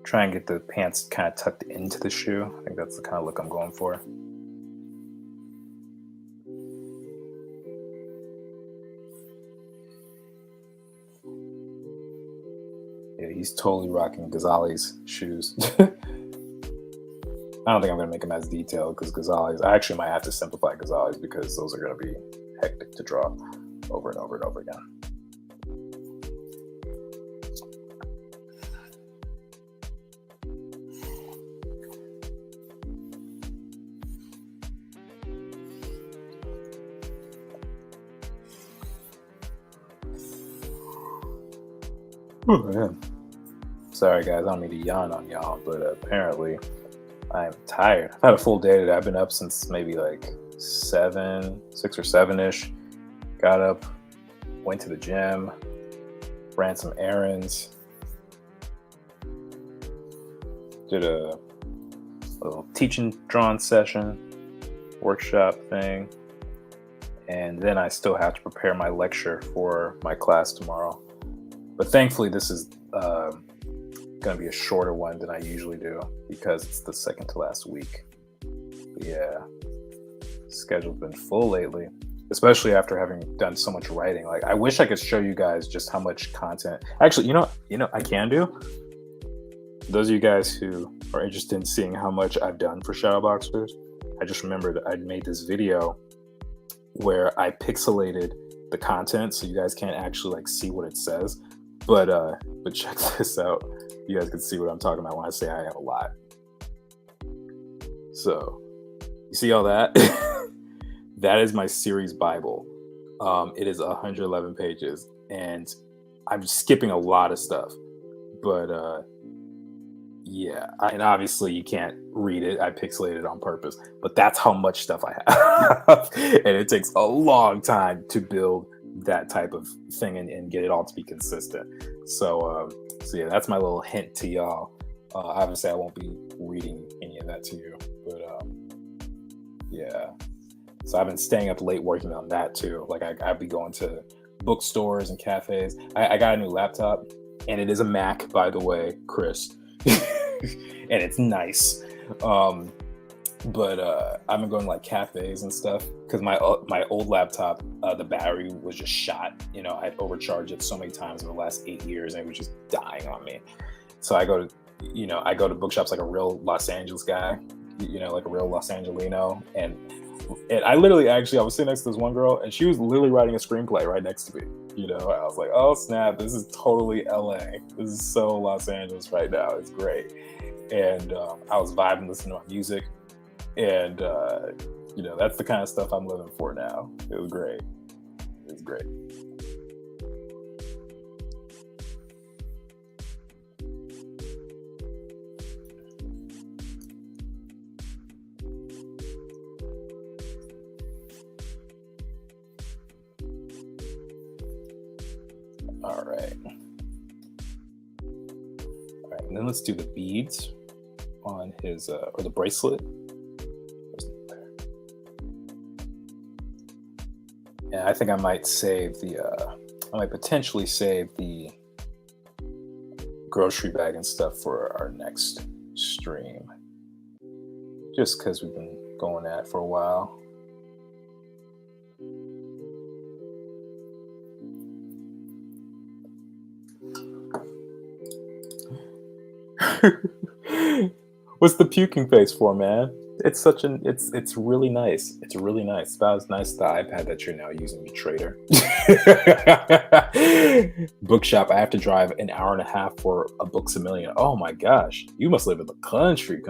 Try and get the pants kind of tucked into the shoe. I think that's the kind of look I'm going for. Yeah, he's totally rocking Ghazali's shoes. I don't think I'm going to make them as detailed because Ghazali's, I actually might have to simplify Ghazali's because those are going to be hectic to draw over and over and over again. Oh, yeah. Sorry guys, I don't mean to yawn on y'all, but apparently I'm tired. I've had a full day today. I've been up since maybe like 6 or 7 ish. Got up, went to the gym, ran some errands, did a little teaching drawn session, workshop thing, and then I still have to prepare my lecture for my class tomorrow. But thankfully, this is going to be a shorter one than I usually do because it's the second to last week. But yeah, schedule's been full lately, especially after having done so much writing. Like, I wish I could show you guys just how much content. Actually, I can do. Those of you guys who are interested in seeing how much I've done for Shadowboxers, I just remembered I'd made this video where I pixelated the content so you guys can't actually like see what it says. But check this out. You guys can see what I'm talking about when I say I have a lot. So, you see all that? That is my series Bible. It is 111 pages, and I'm skipping a lot of stuff. But yeah, and obviously you can't read it. I pixelated it on purpose, but that's how much stuff I have. And it takes a long time to build that type of thing and get it all to be consistent. So yeah, that's my little hint to y'all. Obviously, I won't be reading any of that to you, but yeah. So I've been staying up late working on that too. Like I'd be going to bookstores and cafes. I got a new laptop, and it is a Mac, by the way, Chris. And it's nice. But I've been going to like cafes and stuff because my old laptop, the battery was just shot. I'd overcharged it so many times in the last 8 years, and it was just dying on me. So I go to bookshops like a real Los Angeles guy, like a real Los Angelino, and I literally I was sitting next to this one girl, and she was literally writing a screenplay right next to me. I was like, oh snap, this is totally LA. This is so Los Angeles right now. It's great. And I was vibing, listening to my music. And, that's the kind of stuff I'm living for now. It was great. It was great. All right. And then let's do the beads on his, or the bracelet. And I think I might potentially save the grocery bag and stuff for our next stream. Just because we've been going at it for a while. What's the puking face for, man? It's really nice. It's really nice. It's about as nice as the iPad that you're now using, you traitor. Bookshop, I have to drive an hour and a half for a Books A Million. Oh my gosh. You must live in the country.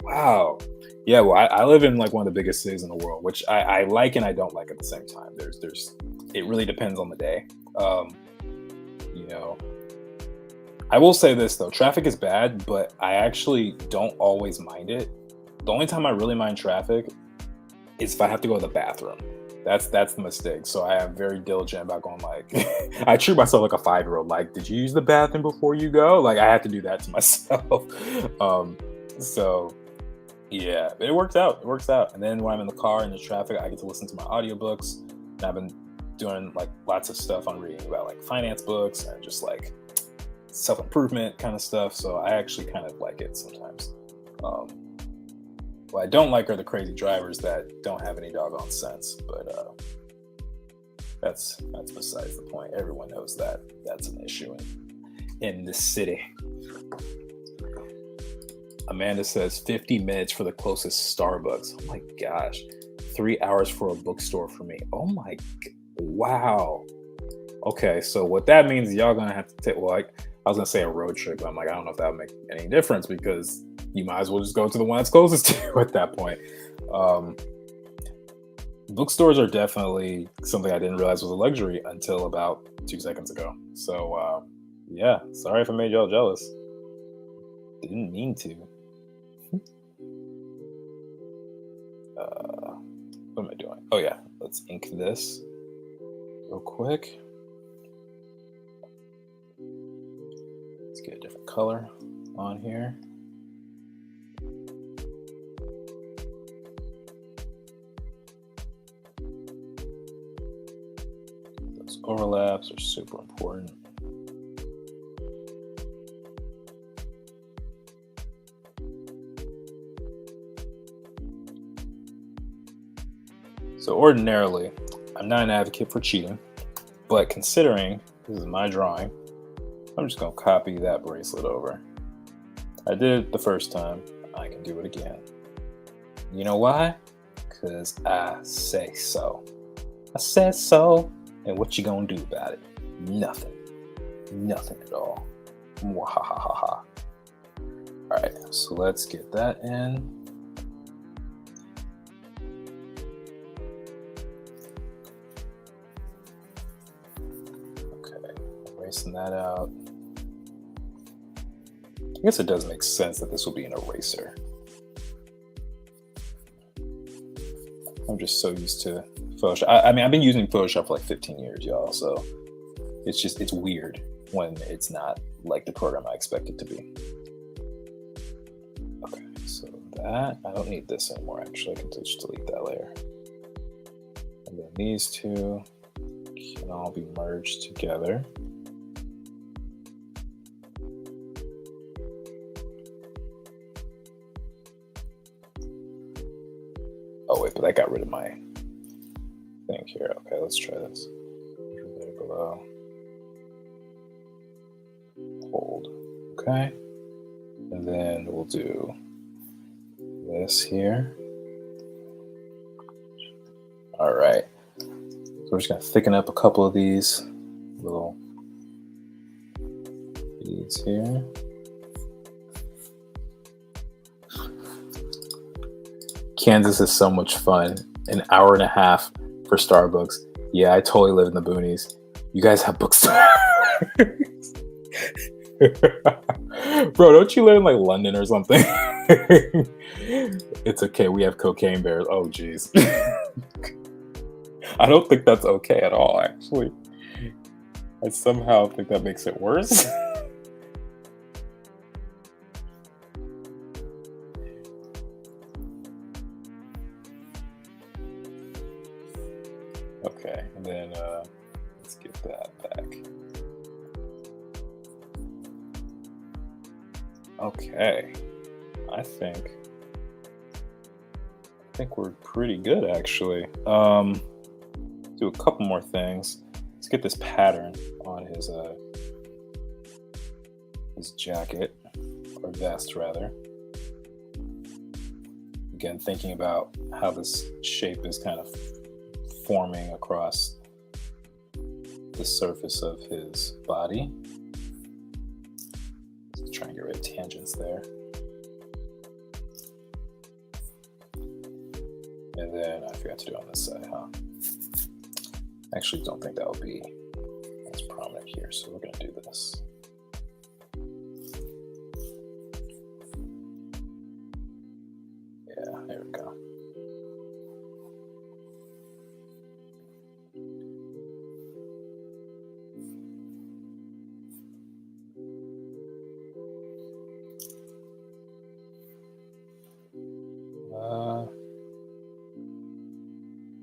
Wow. Yeah, well, I live in like one of the biggest cities in the world, which I like and I don't like at the same time. It really depends on the day. I will say this though, traffic is bad, but I actually don't always mind it. The only time I really mind traffic is if I have to go to the bathroom. That's the mistake. So I am very diligent about going like, I treat myself like a 5-year-old. Like, did you use the bathroom before you go? Like, I have to do that to myself. So yeah, but it works out. And then when I'm in the car in the traffic, I get to listen to my audiobooks. And I've been doing like lots of stuff on reading about like finance books and just like self-improvement kind of stuff. So I actually kind of like it sometimes. What I don't like are the crazy drivers that don't have any doggone sense, but that's besides the point. Everyone knows that that's an issue in this city. Amanda says 50 minutes for the closest Starbucks. Oh my gosh. 3 hours for a bookstore for me. Oh my, wow. Okay, so what that means is y'all gonna have to take, well, I was gonna say a road trip, but I'm like, I don't know if that would make any difference because you might as well just go to the one that's closest to you at that point. Bookstores are definitely something I didn't realize was a luxury until about 2 seconds ago. So yeah, sorry if I made y'all jealous. Didn't mean to. What am I doing? Oh yeah, let's ink this real quick. Let's get a different color on here. Those overlaps are super important. So ordinarily, I'm not an advocate for cheating, but considering this is my drawing, I'm just gonna copy that bracelet over. I did it the first time, I can do it again. You know why? Because I say so. I said so, and what you gonna do about it? Nothing. Nothing at all. Mwahahaha. Alright, so let's get that in. Erasing that out. I guess it does make sense that this will be an eraser. I'm just so used to Photoshop. I mean, I've been using Photoshop for like 15 years, y'all, so it's weird when it's not like the program I expect it to be. Okay, so that, I don't need this anymore, actually. I can just delete that layer. And then these two can all be merged together. Oh wait, but I got rid of my thing here. Okay, let's try this. There below. Hold. Okay. And then we'll do this here. All right. So we're just gonna thicken up a couple of these little beads here. Kansas is so much fun. An hour and a half for Starbucks. Yeah, I totally live in the boonies. You guys have bookstores. Bro, don't you live in like London or something? It's okay. We have cocaine bears. Oh, geez. I don't think that's okay at all, actually. I somehow think that makes it worse. Okay, and then let's get that back. Okay, I think we're pretty good, actually. Do a couple more things. Let's get this pattern on his jacket, or vest rather. Again, thinking about how this shape is kind of forming across the surface of his body. Let's try and get rid of tangents there. And then I forgot to do it on this side, huh? I actually don't think that will be as prominent here, so we're going to do this. Yeah, there we go.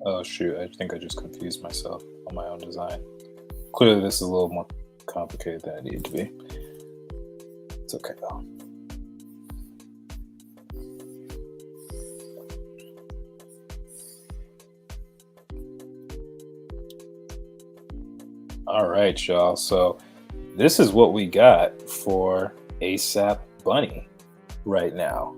Oh shoot, I think I just confused myself on my own design. Clearly this is a little more complicated than it needed to be. It's okay though. All right, y'all. So this is what we got for ASAP Bunny right now.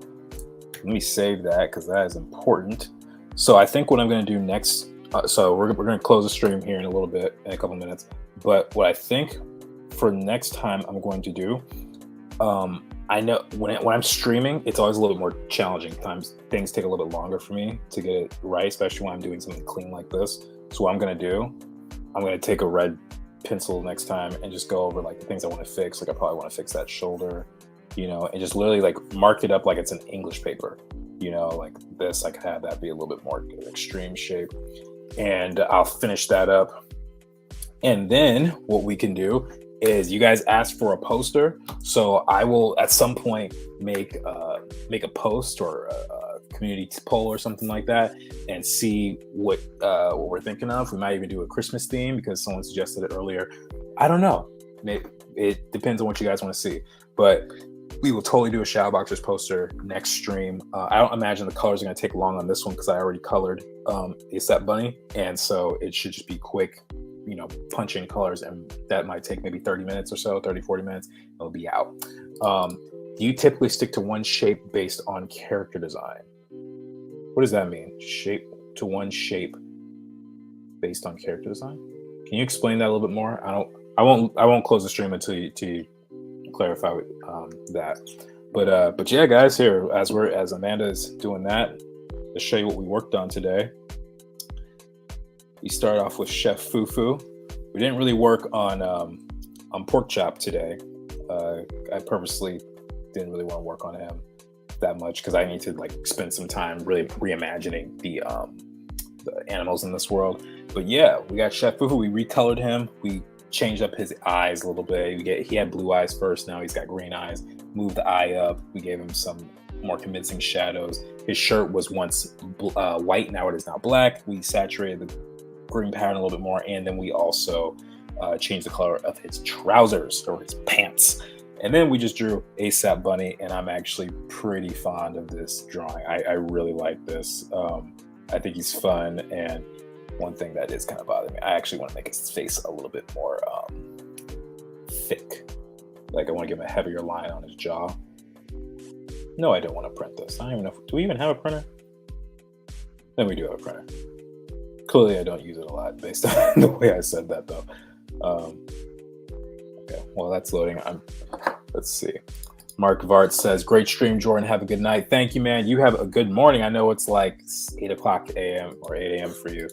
Let me save that because that is important. So I think what I'm going to do next, so we're going to close the stream here in a little bit, in a couple minutes. But what I think for next time I'm going to do, I know when I'm streaming, it's always a little bit more challenging. Things take a little bit longer for me to get it right, especially when I'm doing something clean like this. So what I'm going to do, I'm going to take a red pencil next time and just go over like the things I want to fix. Like I probably want to fix that shoulder, you know, and just literally like mark it up like it's an English paper. like this. I could have that be a little bit more extreme shape, and I'll finish that up. And then what we can do is, you guys asked for a poster, so I will at some point make a post or a community poll or something like that, and see what we're thinking of. We might even do a Christmas theme because someone suggested it earlier. I don't know. It depends on what you guys want to see, but we will totally do a Shadowboxers poster next stream. I don't imagine the colors are going to take long on this one because I already colored ASAP Bunny, and so it should just be quick, punch in colors, and that might take maybe 30 minutes or so, 40 minutes. It'll be out. Do you typically stick to one shape based on character design? What does that mean? Shape to one shape based on character design? Can you explain that a little bit more? I won't close the stream until you clarify that. But yeah, guys, here as Amanda is doing that, to show you what we worked on today. We start off with Chef Fufu. We didn't really work on pork chop today. I purposely didn't really want to work on him that much because I need to spend some time really reimagining the animals in this world. But yeah, we got Chef Fufu. We recolored him. We changed up his eyes a little bit. He had blue eyes first. Now he's got green eyes. Moved the eye up. We gave him some more convincing shadows. His shirt was once white. Now it is now black. We saturated the green pattern a little bit more, and then we also changed the color of his trousers or his pants. And then we just drew ASAP Bunny, and I'm actually pretty fond of this drawing. I really like this. I think he's fun, and one thing that is kind of bothering me, I actually want to make his face a little bit more thick. I want to give him a heavier line on his jaw. No, I don't want to print this. I don't even know. Do we even have a printer? Then we do have a printer. Clearly, I don't use it a lot based on the way I said that, though. Okay, well, that's loading. Let's see. Mark Vart says, great stream, Jordan. Have a good night. Thank you, man. You have a good morning. I know it's 8 o'clock a.m. or 8 a.m. for you.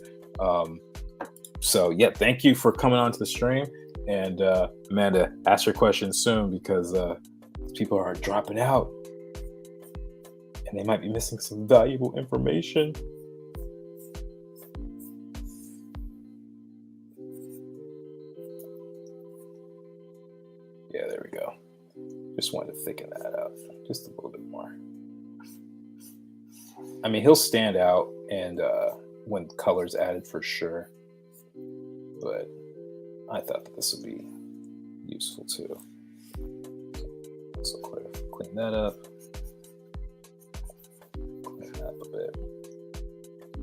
So, yeah, thank you for coming on to the stream. And Amanda, ask your questions soon because people are dropping out. And they might be missing some valuable information. Yeah, there we go. Just wanted to thicken that up just a little bit more. I mean, he'll stand out and when color's added for sure. But I thought that this would be useful too. So clean that up. Clean that up a bit.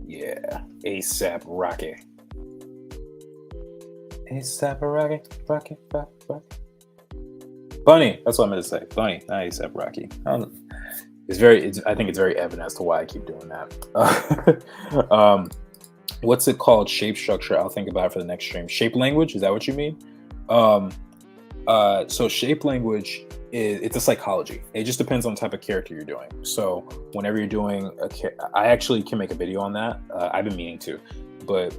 Yeah, ASAP Rocky. ASAP Rocky, Rocky, Rocky, Rocky. Bunny, that's what I meant to say. Bunny, not ASAP Rocky. I think it's very evident as to why I keep doing that. What's it called? Shape structure. I'll think about it for the next stream. Shape language, is that what you mean? So shape language it's a psychology. It just depends on the type of character you're doing. So whenever you're doing I actually can make a video on that. I've been meaning to, but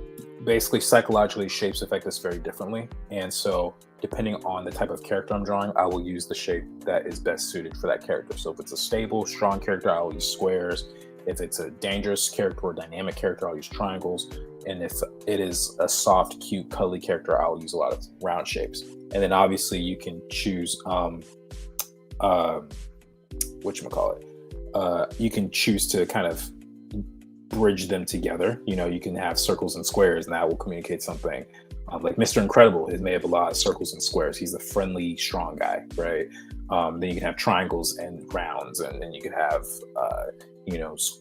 basically psychologically shapes affect us very differently. And so depending on the type of character I'm drawing, I will use the shape that is best suited for that character. So if it's a stable, strong character, I'll use squares. If it's a dangerous character or dynamic character, I'll use triangles. And if it is a soft, cute, cuddly character, I'll use a lot of round shapes. And then obviously you can choose, you can choose to kind of bridge them together. You can have circles and squares, and that will communicate something. Like Mr. Incredible, he may have a lot of circles and squares. He's the friendly, strong guy, right? Then you can have triangles and rounds, and then you can have,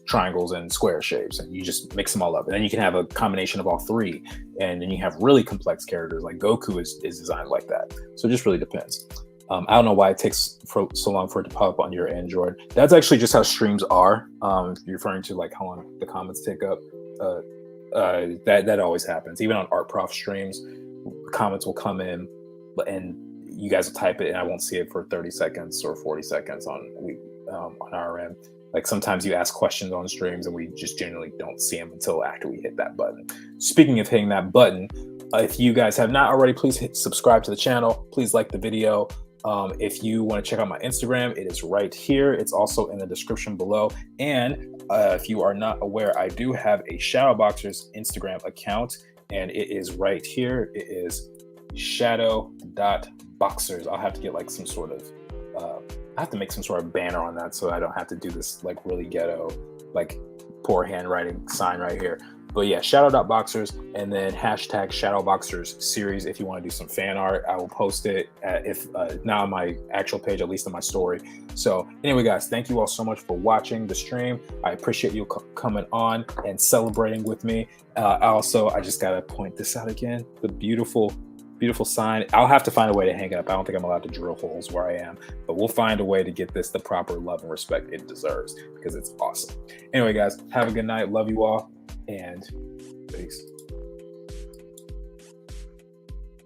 triangles and square shapes, and you just mix them all up. And then you can have a combination of all three, and then you have really complex characters like Goku is designed like that. So it just really depends. I don't know why it takes so long for it to pop up on your Android. That's actually just how streams are. If you're referring to like how long the comments take up, that always happens. Even on Art Prof streams, comments will come in, and you guys will type it, and I won't see it for 30 seconds or 40 seconds on our end. Like sometimes you ask questions on streams, and we just generally don't see them until after we hit that button. Speaking of hitting that button, if you guys have not already, please subscribe to the channel. Please like the video. If you want to check out my Instagram, it is right here. It's also in the description below. And if you are not aware, I do have a Shadowboxers Instagram account, and it is right here. It is shadow.boxers. I'll have to get like some sort of I have to make some sort of banner on that so I don't have to do this like really ghetto, like poor handwriting sign right here. But yeah, shadow.boxers, and then hashtag shadowboxers series if you want to do some fan art. I will post it if not on my actual page, at least on my story. So anyway, guys, thank you all so much for watching the stream. I appreciate you coming on and celebrating with me. Also, I just got to point this out again, the beautiful sign. I'll have to find a way to hang it up. I don't think I'm allowed to drill holes where I am, but we'll find a way to get this the proper love and respect it deserves because it's awesome. Anyway, guys, have a good night. Love you all, and peace.